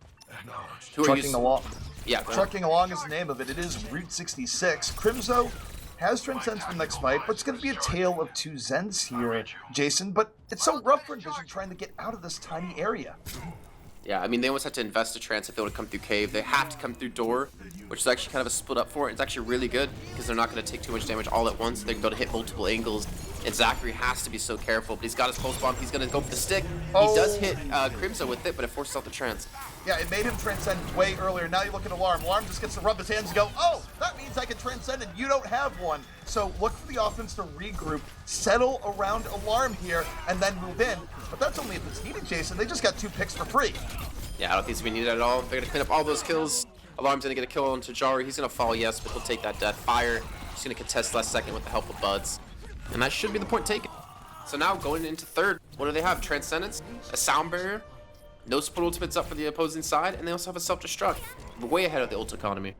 Trucking along. Yeah. Trucking along is the name of it. It is Route 66. Crimso has Transcends for the next fight, but it's going to be a tale of two Zens here, Jason. But it's so rough for EnVision trying to get out of this tiny area. Yeah, I mean, they almost had to invest a trance if they want to come through cave. They have to come through door, which is actually kind of a split up for it. It's actually really good because they're not going to take too much damage all at once. They can go to hit multiple angles, and Zachary has to be so careful. But he's got his pulse bomb. He's going to go for the stick. He does hit Crimso with it, but it forces out the trance. Yeah, it made him transcend way earlier. Now you look at Alarm. Alarm just gets to rub his hands and go, oh, that means I can transcend and you don't have one. So look for the offense to regroup, settle around Alarm here, and then move in. But that's only if it's needed, Jason. They just got 2 picks for free. Yeah, I don't think it's going to be needed at all. They're going to clean up all those kills. Alarm's going to get a kill onto Jari. He's going to fall, yes, but he'll take that death. Fire, he's going to contest last second with the help of Buds. And that should be the point taken. So now going into third, what do they have? Transcendence, a sound barrier, no split ultimates up for the opposing side, and they also have a self-destruct. Way ahead of the ult economy.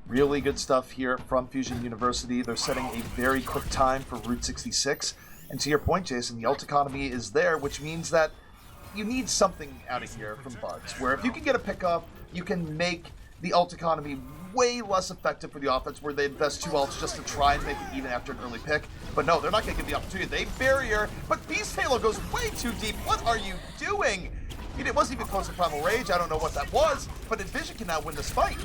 Really good stuff here from Fusion University. They're setting a very quick time for Route 66. And to your point, Jason, the ult economy is there, which means that you need something out of here from Buds, where if you can get a pickup, you can make the ult economy way less effective for the offense, where they invest 2 ults just to try and make it even after an early pick. But no, they're not going to get the opportunity. They barrier, but Beast Halo goes way too deep. What are you doing? It wasn't even close to Primal Rage. I don't know what that was, but EnVision can now win this fight.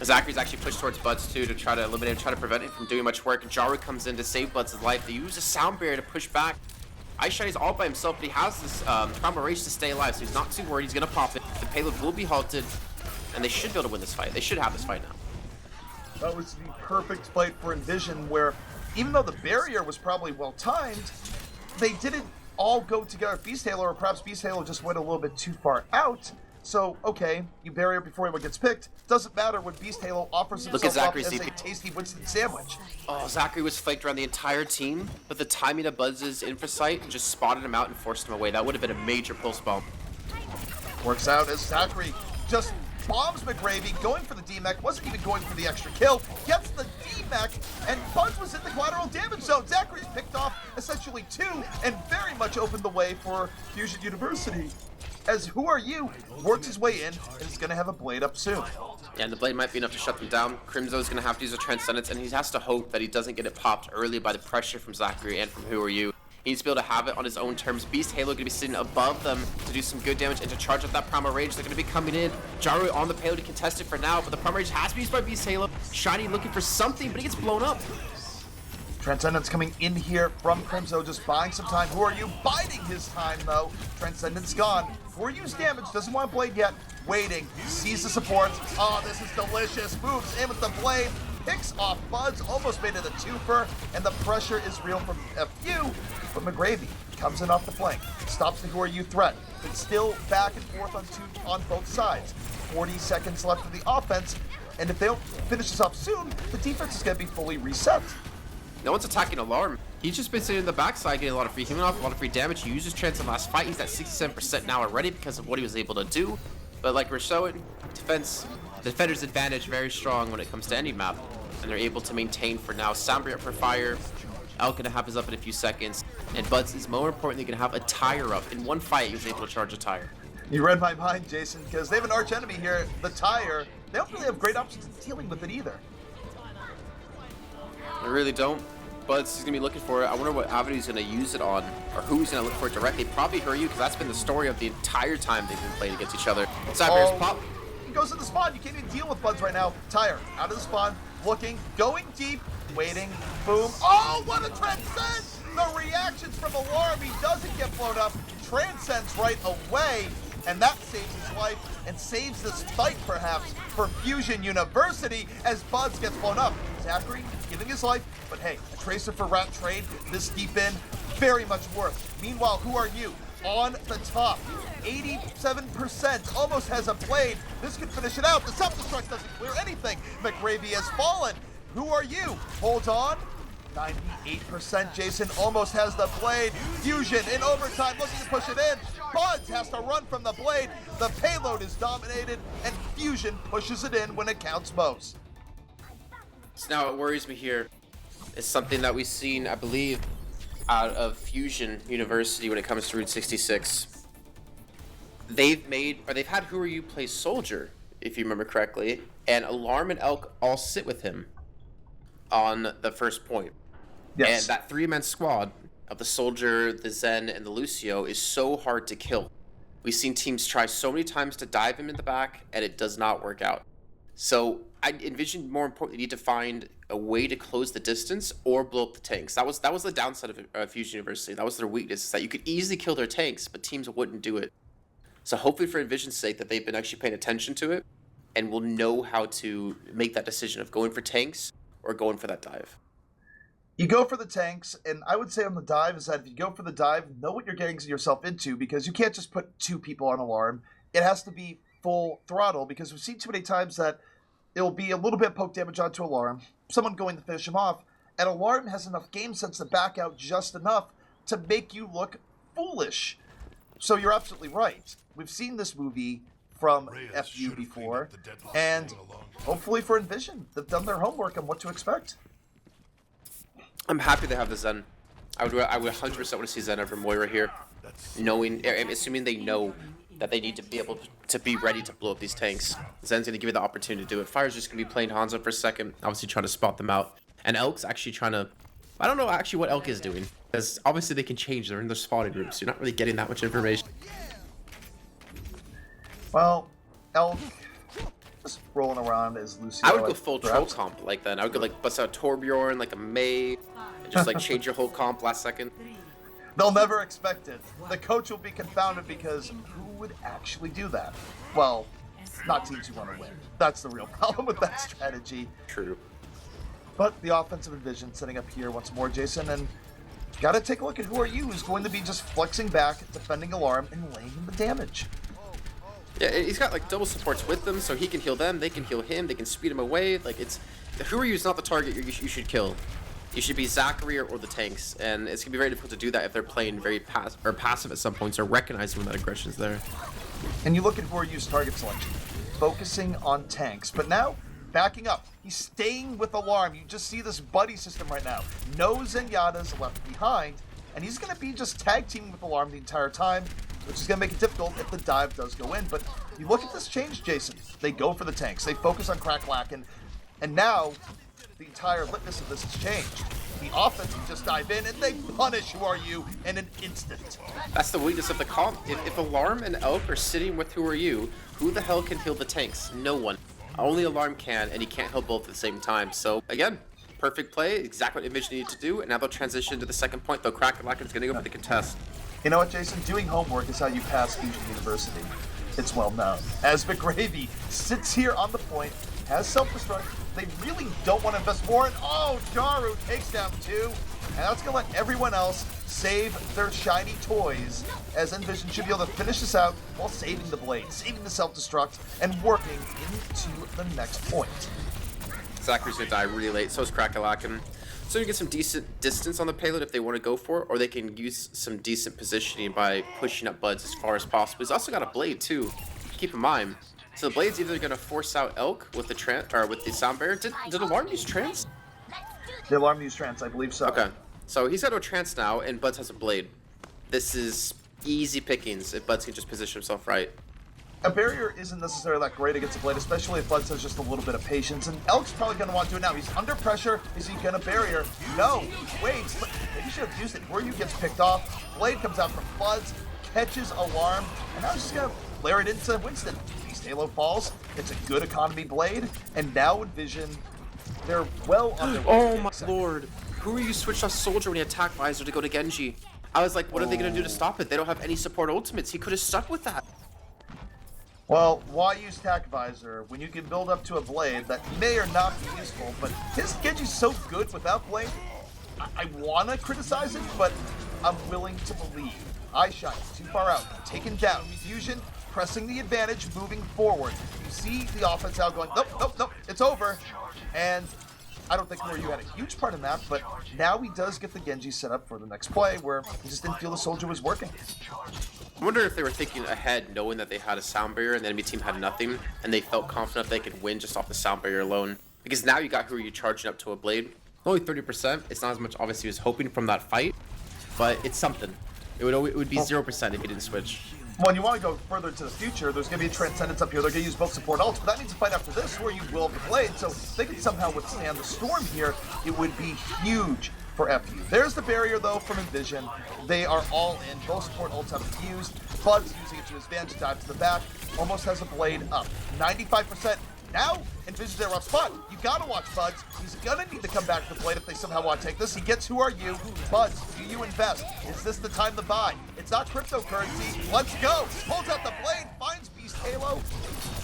Zachary's actually pushed towards Buds too to try to eliminate him, try to prevent him from doing much work. And Jaru comes in to save Buds' life. They use a sound barrier to push back. Ice all by himself, but he has this Primal Rage to stay alive, so he's not too worried. He's going to pop it. The payload will be halted, and they should be able to win this fight. They should have this fight now. That was the perfect fight for EnVision, where even though the barrier was probably well-timed, they didn't all go together. Beast Halo, or perhaps Beast Halo just went a little bit too far out. So, okay, you barrier before anyone gets picked. Doesn't matter when Beast Halo offers himself up as a tasty Winston sandwich. Oh, Zachary was flaked around the entire team, but the timing of Buds' infra sight just spotted him out and forced him away. That would have been a major pulse bomb. Works out as Zachary just bombs McGravy, going for the D-Mech, wasn't even going for the extra kill, gets the D-Mech, and Buds was in the collateral damage zone. Zachary's picked off essentially 2, and very much opened the way for Fusion University, as Who Are You works his way in, and is going to have a blade up soon. Yeah, and the blade might be enough to shut them down. Crimzo's going to have to use a Transcendence, and he has to hope that he doesn't get it popped early by the pressure from Zachary and from Who Are You. He needs to be able to have it on his own terms. Beast Halo going to be sitting above them to do some good damage and to charge up that Primal Rage. They're going to be coming in. Jaru on the payload to contest it for now, but the Primal Rage has to be used by Beast Halo. Shiny looking for something, but he gets blown up. Transcendence coming in here from Crimzo, just buying some time. Who Are You biding his time, though? Transcendence gone. Who Are You's damage, doesn't want Blade yet. Waiting, sees the support. Oh, this is delicious. Moves in with the Blade. Picks off Buds, almost made it a twofer, and the pressure is real from FU. But McGravy comes in off the flank, stops the Who Are You threat. It's still back and forth on both sides. 40 seconds left of the offense, and if they don't finish this off soon, the defense is going to be fully reset. No one's attacking Alarm. He's just been sitting in the backside getting a lot of free healing off, a lot of free damage. He uses Trance in the last fight. He's at 67% now already because of what he was able to do. But like we're showing, the defender's advantage very strong when it comes to any map. And they're able to maintain for now. Soundry up for fire. Elk gonna have his up in a few seconds. And Buds is more importantly gonna have a tire up. In one fight, he was able to charge a tire. You read my mind, Jason, because they have an arch enemy here, the tire. They don't really have great options in dealing with it either. They really don't. Buds is gonna be looking for it. I wonder what avenue he's gonna use it on, or who he's gonna look for it directly. Probably Hurry You, because that's been the story of the entire time they've been playing against each other. Cyber's pop. He goes to the spawn. You can't even deal with Buds right now. Tire out of the spawn, looking, going deep, waiting, boom. Oh, what a transcend! The reactions from Alarm. He doesn't get blown up. Transcends right away, and that saves his life and saves this fight perhaps for Fusion University as Buds gets blown up. Zachary giving his life, but hey, a tracer for Rat Trade this deep in, very much worth. Meanwhile, Who Are You on the top? 87%, almost has a blade. This could finish it out. The self-destruct doesn't clear anything. McGravy has fallen. Who Are You? Hold on. 98%, Jason almost has the blade. Fusion in overtime looking to push it in. Buds has to run from the blade. The payload is dominated, and Fusion pushes it in when it counts most. So now what worries me here is something that we've seen, I believe, out of Fusion University when it comes to Route 66. They've had Who Are You play Soldier, if you remember correctly, and Alarm and Elk all sit with him on the first point. Yes. And that 3-man squad of the Soldier, the Zen, and the Lucio is so hard to kill. We've seen teams try so many times to dive him in the back, and it does not work out. So I envision, more importantly, need to find a way to close the distance or blow up the tanks. That was the downside of Fusion University. That was their weakness, is that you could easily kill their tanks, but teams wouldn't do it. So hopefully for EnVision's sake that they've been actually paying attention to it and will know how to make that decision of going for tanks or going for that dive. You go for the tanks, and I would say on the dive is that if you go for the dive, know what you're getting yourself into, because you can't just put 2 people on Alarm. It has to be full throttle, because we've seen too many times that it'll be a little bit of poke damage onto Alarm, someone going to finish him off, And Alarm has enough game sense to back out just enough to make you look foolish. So you're absolutely right. We've seen this movie from FU before, and hopefully for EnVision, they've done their homework on what to expect. I'm happy they have the Zen. I would 100% want to see Zen over Moira here, assuming they know that they need to be able to be ready to blow up these tanks. Zen's going to give you the opportunity to do it. Fire's just going to be playing Hanzo for a second, obviously trying to spot them out. And Elk's actually trying to... I don't know actually what Elk is doing, because obviously they can change. They're in their spotting groups, so you're not really getting that much information. Well, Elk just rolling around as Lucio. I would go full troll comp like that. I would go like bust out Torbjorn, like a Mei, and just like change your whole comp last second. They'll never expect it. The coach will be confounded because who would actually do that? Well, not teams who want to win. That's the real problem with that strategy. True. But the offensive EnVision setting up here once more, Jason, and got to take a look at who are you who's going to be just flexing back, defending Alarm, and laying him the damage. Yeah, he's got like double supports with them, so he can heal them, they can heal him, they can speed him away. Like it's, who are you is not the target you should kill. You should be Zachary or the tanks, and it's gonna be very difficult to do that if they're playing very passive at some points or recognizing when that aggression is there. And you look at who are you's target selection, focusing on tanks, but now backing up. He's staying with Alarm. You just see this buddy system right now. No Zenyatta's left behind, and he's gonna be just tag teaming with Alarm the entire time, which is going to make it difficult if the dive does go in. But you look at this change, Jason. They go for the tanks. They focus on Crackalack, and now the entire litmus of this has changed. The offense can just dive in, and they punish Who Are You in an instant. That's the weakness of the comp. If Alarm and Elk are sitting with Who Are You, who the hell can heal the tanks? No one. Only Alarm can, and he can't heal both at the same time. So, again, perfect play, exactly what EnVision needed to do, and now they'll transition to the second point, though Crackalack is going to go for the contest. You know what, Jason? Doing homework is how you pass Fusion University. It's well known. As McGravy sits here on the point, has self-destruct, they really don't want to invest more, and oh, Daru takes down 2, and that's going to let everyone else save their shiny toys, as EnVision should be able to finish this out while saving the blade, saving the self-destruct, and working into the next point. Zachary's going to die really late, so is Crackalack, and so you get some decent distance on the payload if they want to go for it, or they can use some decent positioning by pushing up Buds as far as possible. He's also got a blade too, keep in mind. So the blade's either going to force out Elk with the sound barrier. Did Alarm use trance? The Alarm used trance, I believe so. Okay, so he's got no trance now, and Buds has a blade. This is easy pickings if Buds can just position himself right. A barrier isn't necessarily that great against a blade, especially if Buds has just a little bit of patience, and Elk's probably going to want to do it now. He's under pressure. Is he going to barrier? No. Wait, maybe he should have used it. Where you gets picked off. Blade comes out from Buds, catches Alarm, and now he's just going to flare it into Winston. Beast Halo falls. It's a good economy blade, and now EnVision, they're well on their way. Oh my lord. Who are you switched off Soldier when he attacked Visor to go to Genji? I was like, what are they going to do to stop it? They don't have any support ultimates. He could have stuck with that. Well, why use Tac Visor when you can build up to a blade that may or not be useful, but his Genji's so good without blade, I want to criticize it, but I'm willing to believe. Eyeshine, too far out, taken down. Fusion, pressing the advantage, moving forward. You see the offense out going, nope, it's over. And I don't think Ryu had a huge part in that, but now he does get the Genji set up for the next play where he just didn't feel the Soldier was working. I wonder if they were thinking ahead, knowing that they had a sound barrier and the enemy team had nothing, and they felt confident they could win just off the sound barrier alone. Because now you got who are you charging up to a blade. Only 30%. It's not as much obviously he was hoping from that fight, but it's something. It would be 0% if he didn't switch. Well, you want to go further into the future, there's going to be a Transcendence up here. They're going to use both support ults, but that means a fight after this where you will have the blade. So if they can somehow withstand the storm here, it would be huge for FU. There's the barrier, though, from EnVision. They are all in. Both support ults have been used. Bud's using it to his advantage, dive to the back. Almost has a blade up. 95%. Now, EnVision's their rough spot. You gotta watch Buds. He's gonna need to come back to the blade if they somehow want to take this. He gets Who Are You? Buds, do you invest? Is this the time to buy? It's not cryptocurrency. Let's go. Pulls out the blade, finds Beast Halo.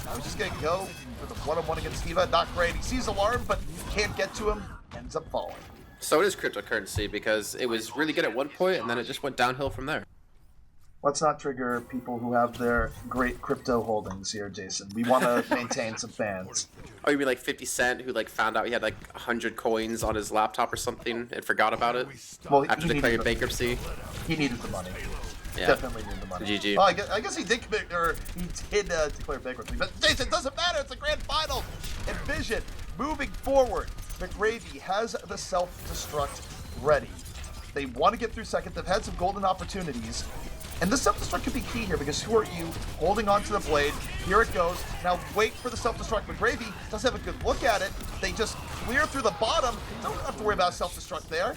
Now he's just gonna go for the one-on-one against Eva. Not great. He sees Alarm, but can't get to him. Ends up falling. So it is cryptocurrency because it was really good at one point and then it just went downhill from there. Let's not trigger people who have their great crypto holdings here, Jason. We want to maintain some fans. Oh, you mean like 50 Cent, who like found out he had like 100 coins on his laptop or something and forgot about it Well, after declaring bankruptcy? He needed the money. Yeah. Definitely needed the money. GG. Oh, I guess he did commit, or he did declare bankruptcy. But Jason, it doesn't matter. It's a grand final. EnVision moving forward. McGravy has the self-destruct ready. They want to get through second. They've had some golden opportunities. And the self-destruct could be key here because who are you holding onto the blade? Here it goes. Now wait for the self-destruct. McGravy does have a good look at it. They just clear through the bottom. Don't have to worry about self-destruct there.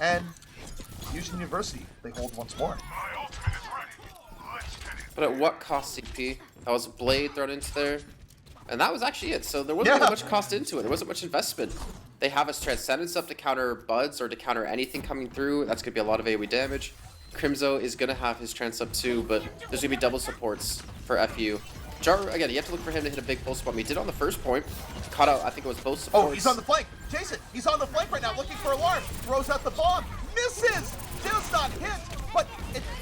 And EnVision University, they hold once more. But at what cost, CP? That was a blade thrown into there. And that was actually it. So there wasn't really much cost into it. There wasn't much investment. They have us Transcendence up to counter Buds or to counter anything coming through. That's going to be a lot of AoE damage. Crimzo is going to have his Trans up too, but there's going to be double supports for FU. Jar, again, you have to look for him to hit a big pulse bomb. He did on the first point. Caught out, I think it was both supports. Oh, he's on the flank. Jason, he's on the flank right now, looking for alarm. Throws out the bomb. Misses. Does not hit, but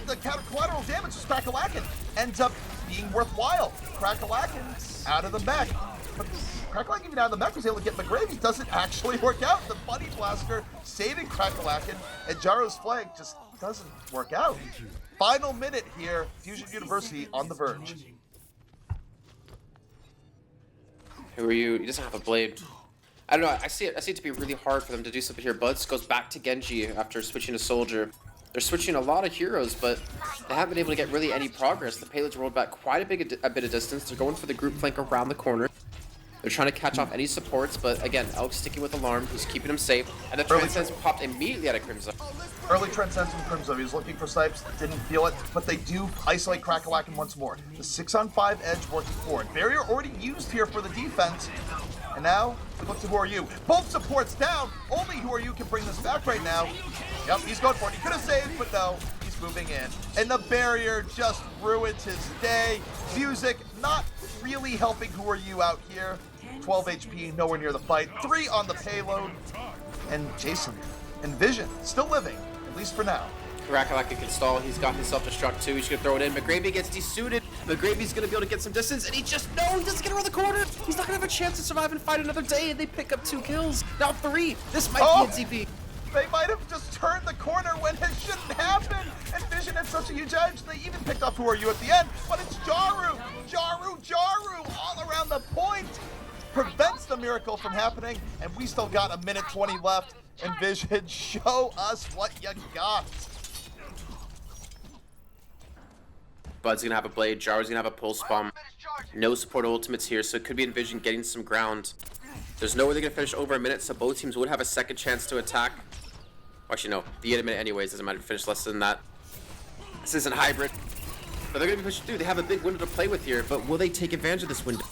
the collateral damage is Crackalakin. Ends up being worthwhile. Crackalakin out of the mech. But Crackalakin even out of the mech was able to get McGravy. Doesn't actually work out. The Bunny Blaster saving Crackalakin, and Jaro's flank just doesn't work out. Final minute here. Fusion University on the verge. Who are you? He doesn't have a blade. I don't know. I see it to be really hard for them to do something here. Buds goes back to Genji after switching to Soldier. They're switching a lot of heroes, but they haven't been able to get really any progress. The payloads rolled back quite a bit of distance. They're going for the group flank around the corner. They're trying to catch off any supports, but again, Elk's sticking with Alarm. He's keeping him safe. And the Transcendence popped immediately out of Crimson. Early Transcendence from Crimson. He was looking for snipes, didn't feel it, but they do isolate Crackalakin once more. The 6-on-5 edge working forward. Barrier already used here for the defense. And now, we look to Who Are You. Both supports down. Only Who Are You can bring this back right now. Yep, he's going for it. He could have saved, but no. He's moving in. And the barrier just ruins his day. Music not really helping Who Are You out here. 12 HP, nowhere near the fight. 3 on the payload. And Jason, EnVision, still living, at least for now. Crackalakin can stall. He's got his self-destruct too. He's going to throw it in. McGravy gets desuited. McGravy's going to be able to get some distance, and he doesn't get around the corner. He's not going to have a chance to survive and fight another day, and they pick up 2 kills. Now 3. This might be a TP. They might have just turned the corner when it shouldn't happen. EnVision had such a huge edge, they even picked off Who Are You at the end, but it's Jaru. Jaru all around the point. Prevents the miracle from happening, and we still got a minute 20 left. EnVision, show us what you got. Bud's gonna have a blade, Jar's gonna have a pulse bomb. No support ultimates here, so it could be EnVision getting some ground. There's no way they're gonna finish over a minute, so both teams would have a second chance to attack. Actually, no, the 8 minute anyways, doesn't matter if finish less than that. This isn't hybrid, but they're gonna be pushing through. They have a big window to play with here, but will they take advantage of this window?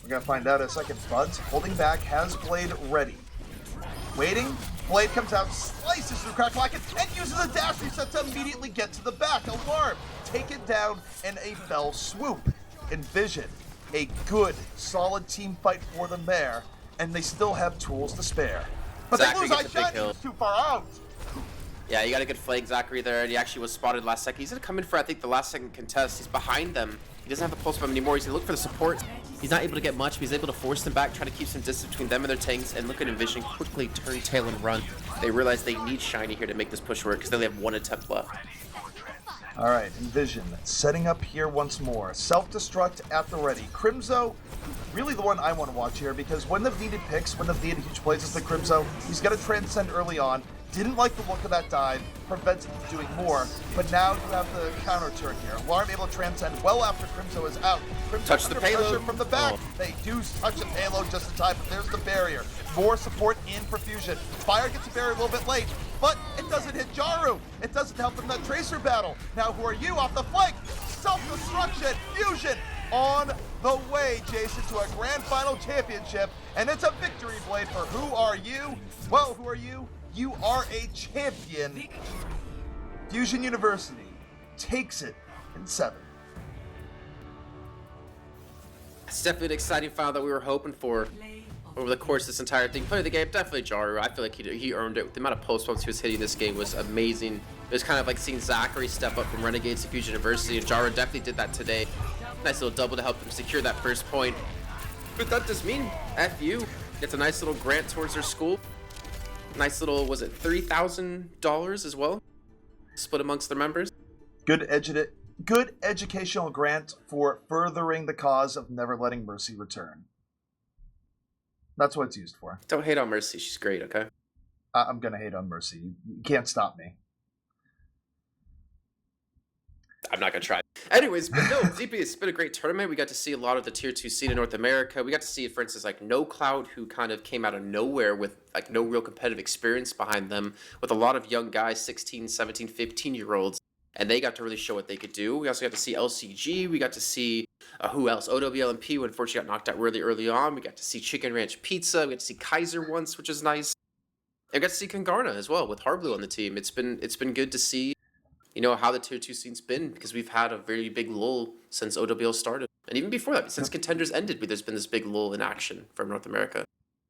We're gonna find out in a second. Buds holding back, has blade ready. Waiting, blade comes out, slices through Crackalakin, and uses a dash reset to immediately get to the back. Alarm, take it down in a fell swoop. EnVision, a good, solid team fight for them there, and they still have tools to spare. But Zachary they lose gets a big kill. He's too far out. Yeah, you got a good flank, Zachary there, and he actually was spotted last second. He's gonna come in for, I think, the last second contest. He's behind them. He doesn't have the pulse bomb anymore. He's gonna look for the support. He's not able to get much, but he's able to force them back, try to keep some distance between them and their tanks, and look at EnVision quickly turn tail and run. They realize they need Shiny here to make this push work, because they only have 1 attempt left. All right, EnVision setting up here once more. Self-destruct at the ready. Crimzo, really the one I want to watch here, because when the needed picks, when the needed huge plays is the Crimzo, he's got to transcend early on. Didn't like the look of that dive, prevents him from doing more, but now you have the counter turn here. Alarm able to transcend well after Crimzo is out. Crimzo Touch the payload. Pressure from the back. Oh. They do touch the payload just in time, but there's the barrier. More support in for Fusion. Fire gets a barrier a little bit late, but it doesn't hit Jaru. It doesn't help them in that Tracer battle. Now Who Are You off the flank? Self-destruction. Fusion on the way, Jason, to a grand final championship, and it's a victory blade for Who Are You? Well, Who Are You? You are a champion. Fusion University takes it in 7. It's definitely an exciting final that we were hoping for over the course of this entire thing. Player of the game, definitely Jaru. I feel like he earned it. The amount of pulse bumps he was hitting this game was amazing. It was kind of like seeing Zachary step up from Renegades to Fusion University, and Jara definitely did that today. Nice little double to help them secure that first point. But that does mean FU gets a nice little grant towards their school. Nice little, was it $3,000 as well? Split amongst their members. Good educational grant for furthering the cause of never letting Mercy return. That's what it's used for. Don't hate on Mercy. She's great, okay? I'm going to hate on Mercy. You can't stop me. I'm not going to try. Anyways, but no, DP, it's been a great tournament. We got to see a lot of the Tier 2 scene in North America. We got to see, for instance, like No Cloud, who kind of came out of nowhere with like no real competitive experience behind them, with a lot of young guys, 16, 17, 15-year-olds, and they got to really show what they could do. We also got to see LCG. We got to see, who else? OWLMP, who unfortunately got knocked out really early on. We got to see Chicken Ranch Pizza. We got to see Kaiser once, which is nice. And we got to see Kangarna as well, with Harblue on the team. It's been good to see, you know, how the Tier 2 scene's been, because we've had a very big lull since OWL started. And even before that, since Contenders ended, there's been this big lull in action from North America.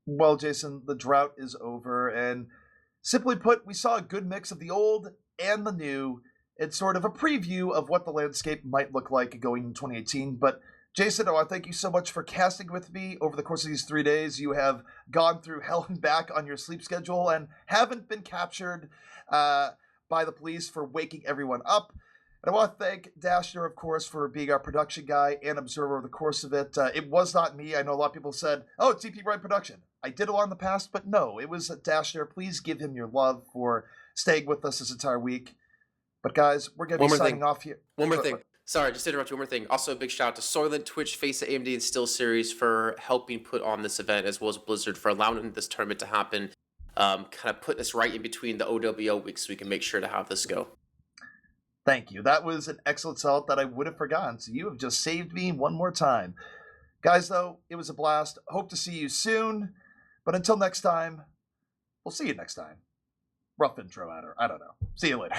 Well, Jason, the drought is over, and simply put, we saw a good mix of the old and the new. It's sort of a preview of what the landscape might look like going in 2018. But Jason, I want to thank you so much for casting with me over the course of these 3 days. You have gone through hell and back on your sleep schedule and haven't been captured by the police for waking everyone up. And I want to thank Dashner, of course, for being our production guy and observer over the course of it. It was not me. I know a lot of people said, oh, it's CP Bright Production. I did a lot in the past, but no, it was Dashner. Please give him your love for staying with us this entire week. But guys, we're going to be signing off here. One more thing. Sorry, just to interrupt you. One more thing. Also, a big shout out to Soylent, Twitch, Face of AMD, and Still Series for helping put on this event, as well as Blizzard for allowing this tournament to happen. Kind of put this right in between the OWL weeks so we can make sure to have this go. Thank you. That was an excellent sell that I would have forgotten. So you have just saved me one more time. Guys, though, it was a blast. Hope to see you soon. But until next time, we'll see you next time. Rough intro, Adder. I don't know. See you later.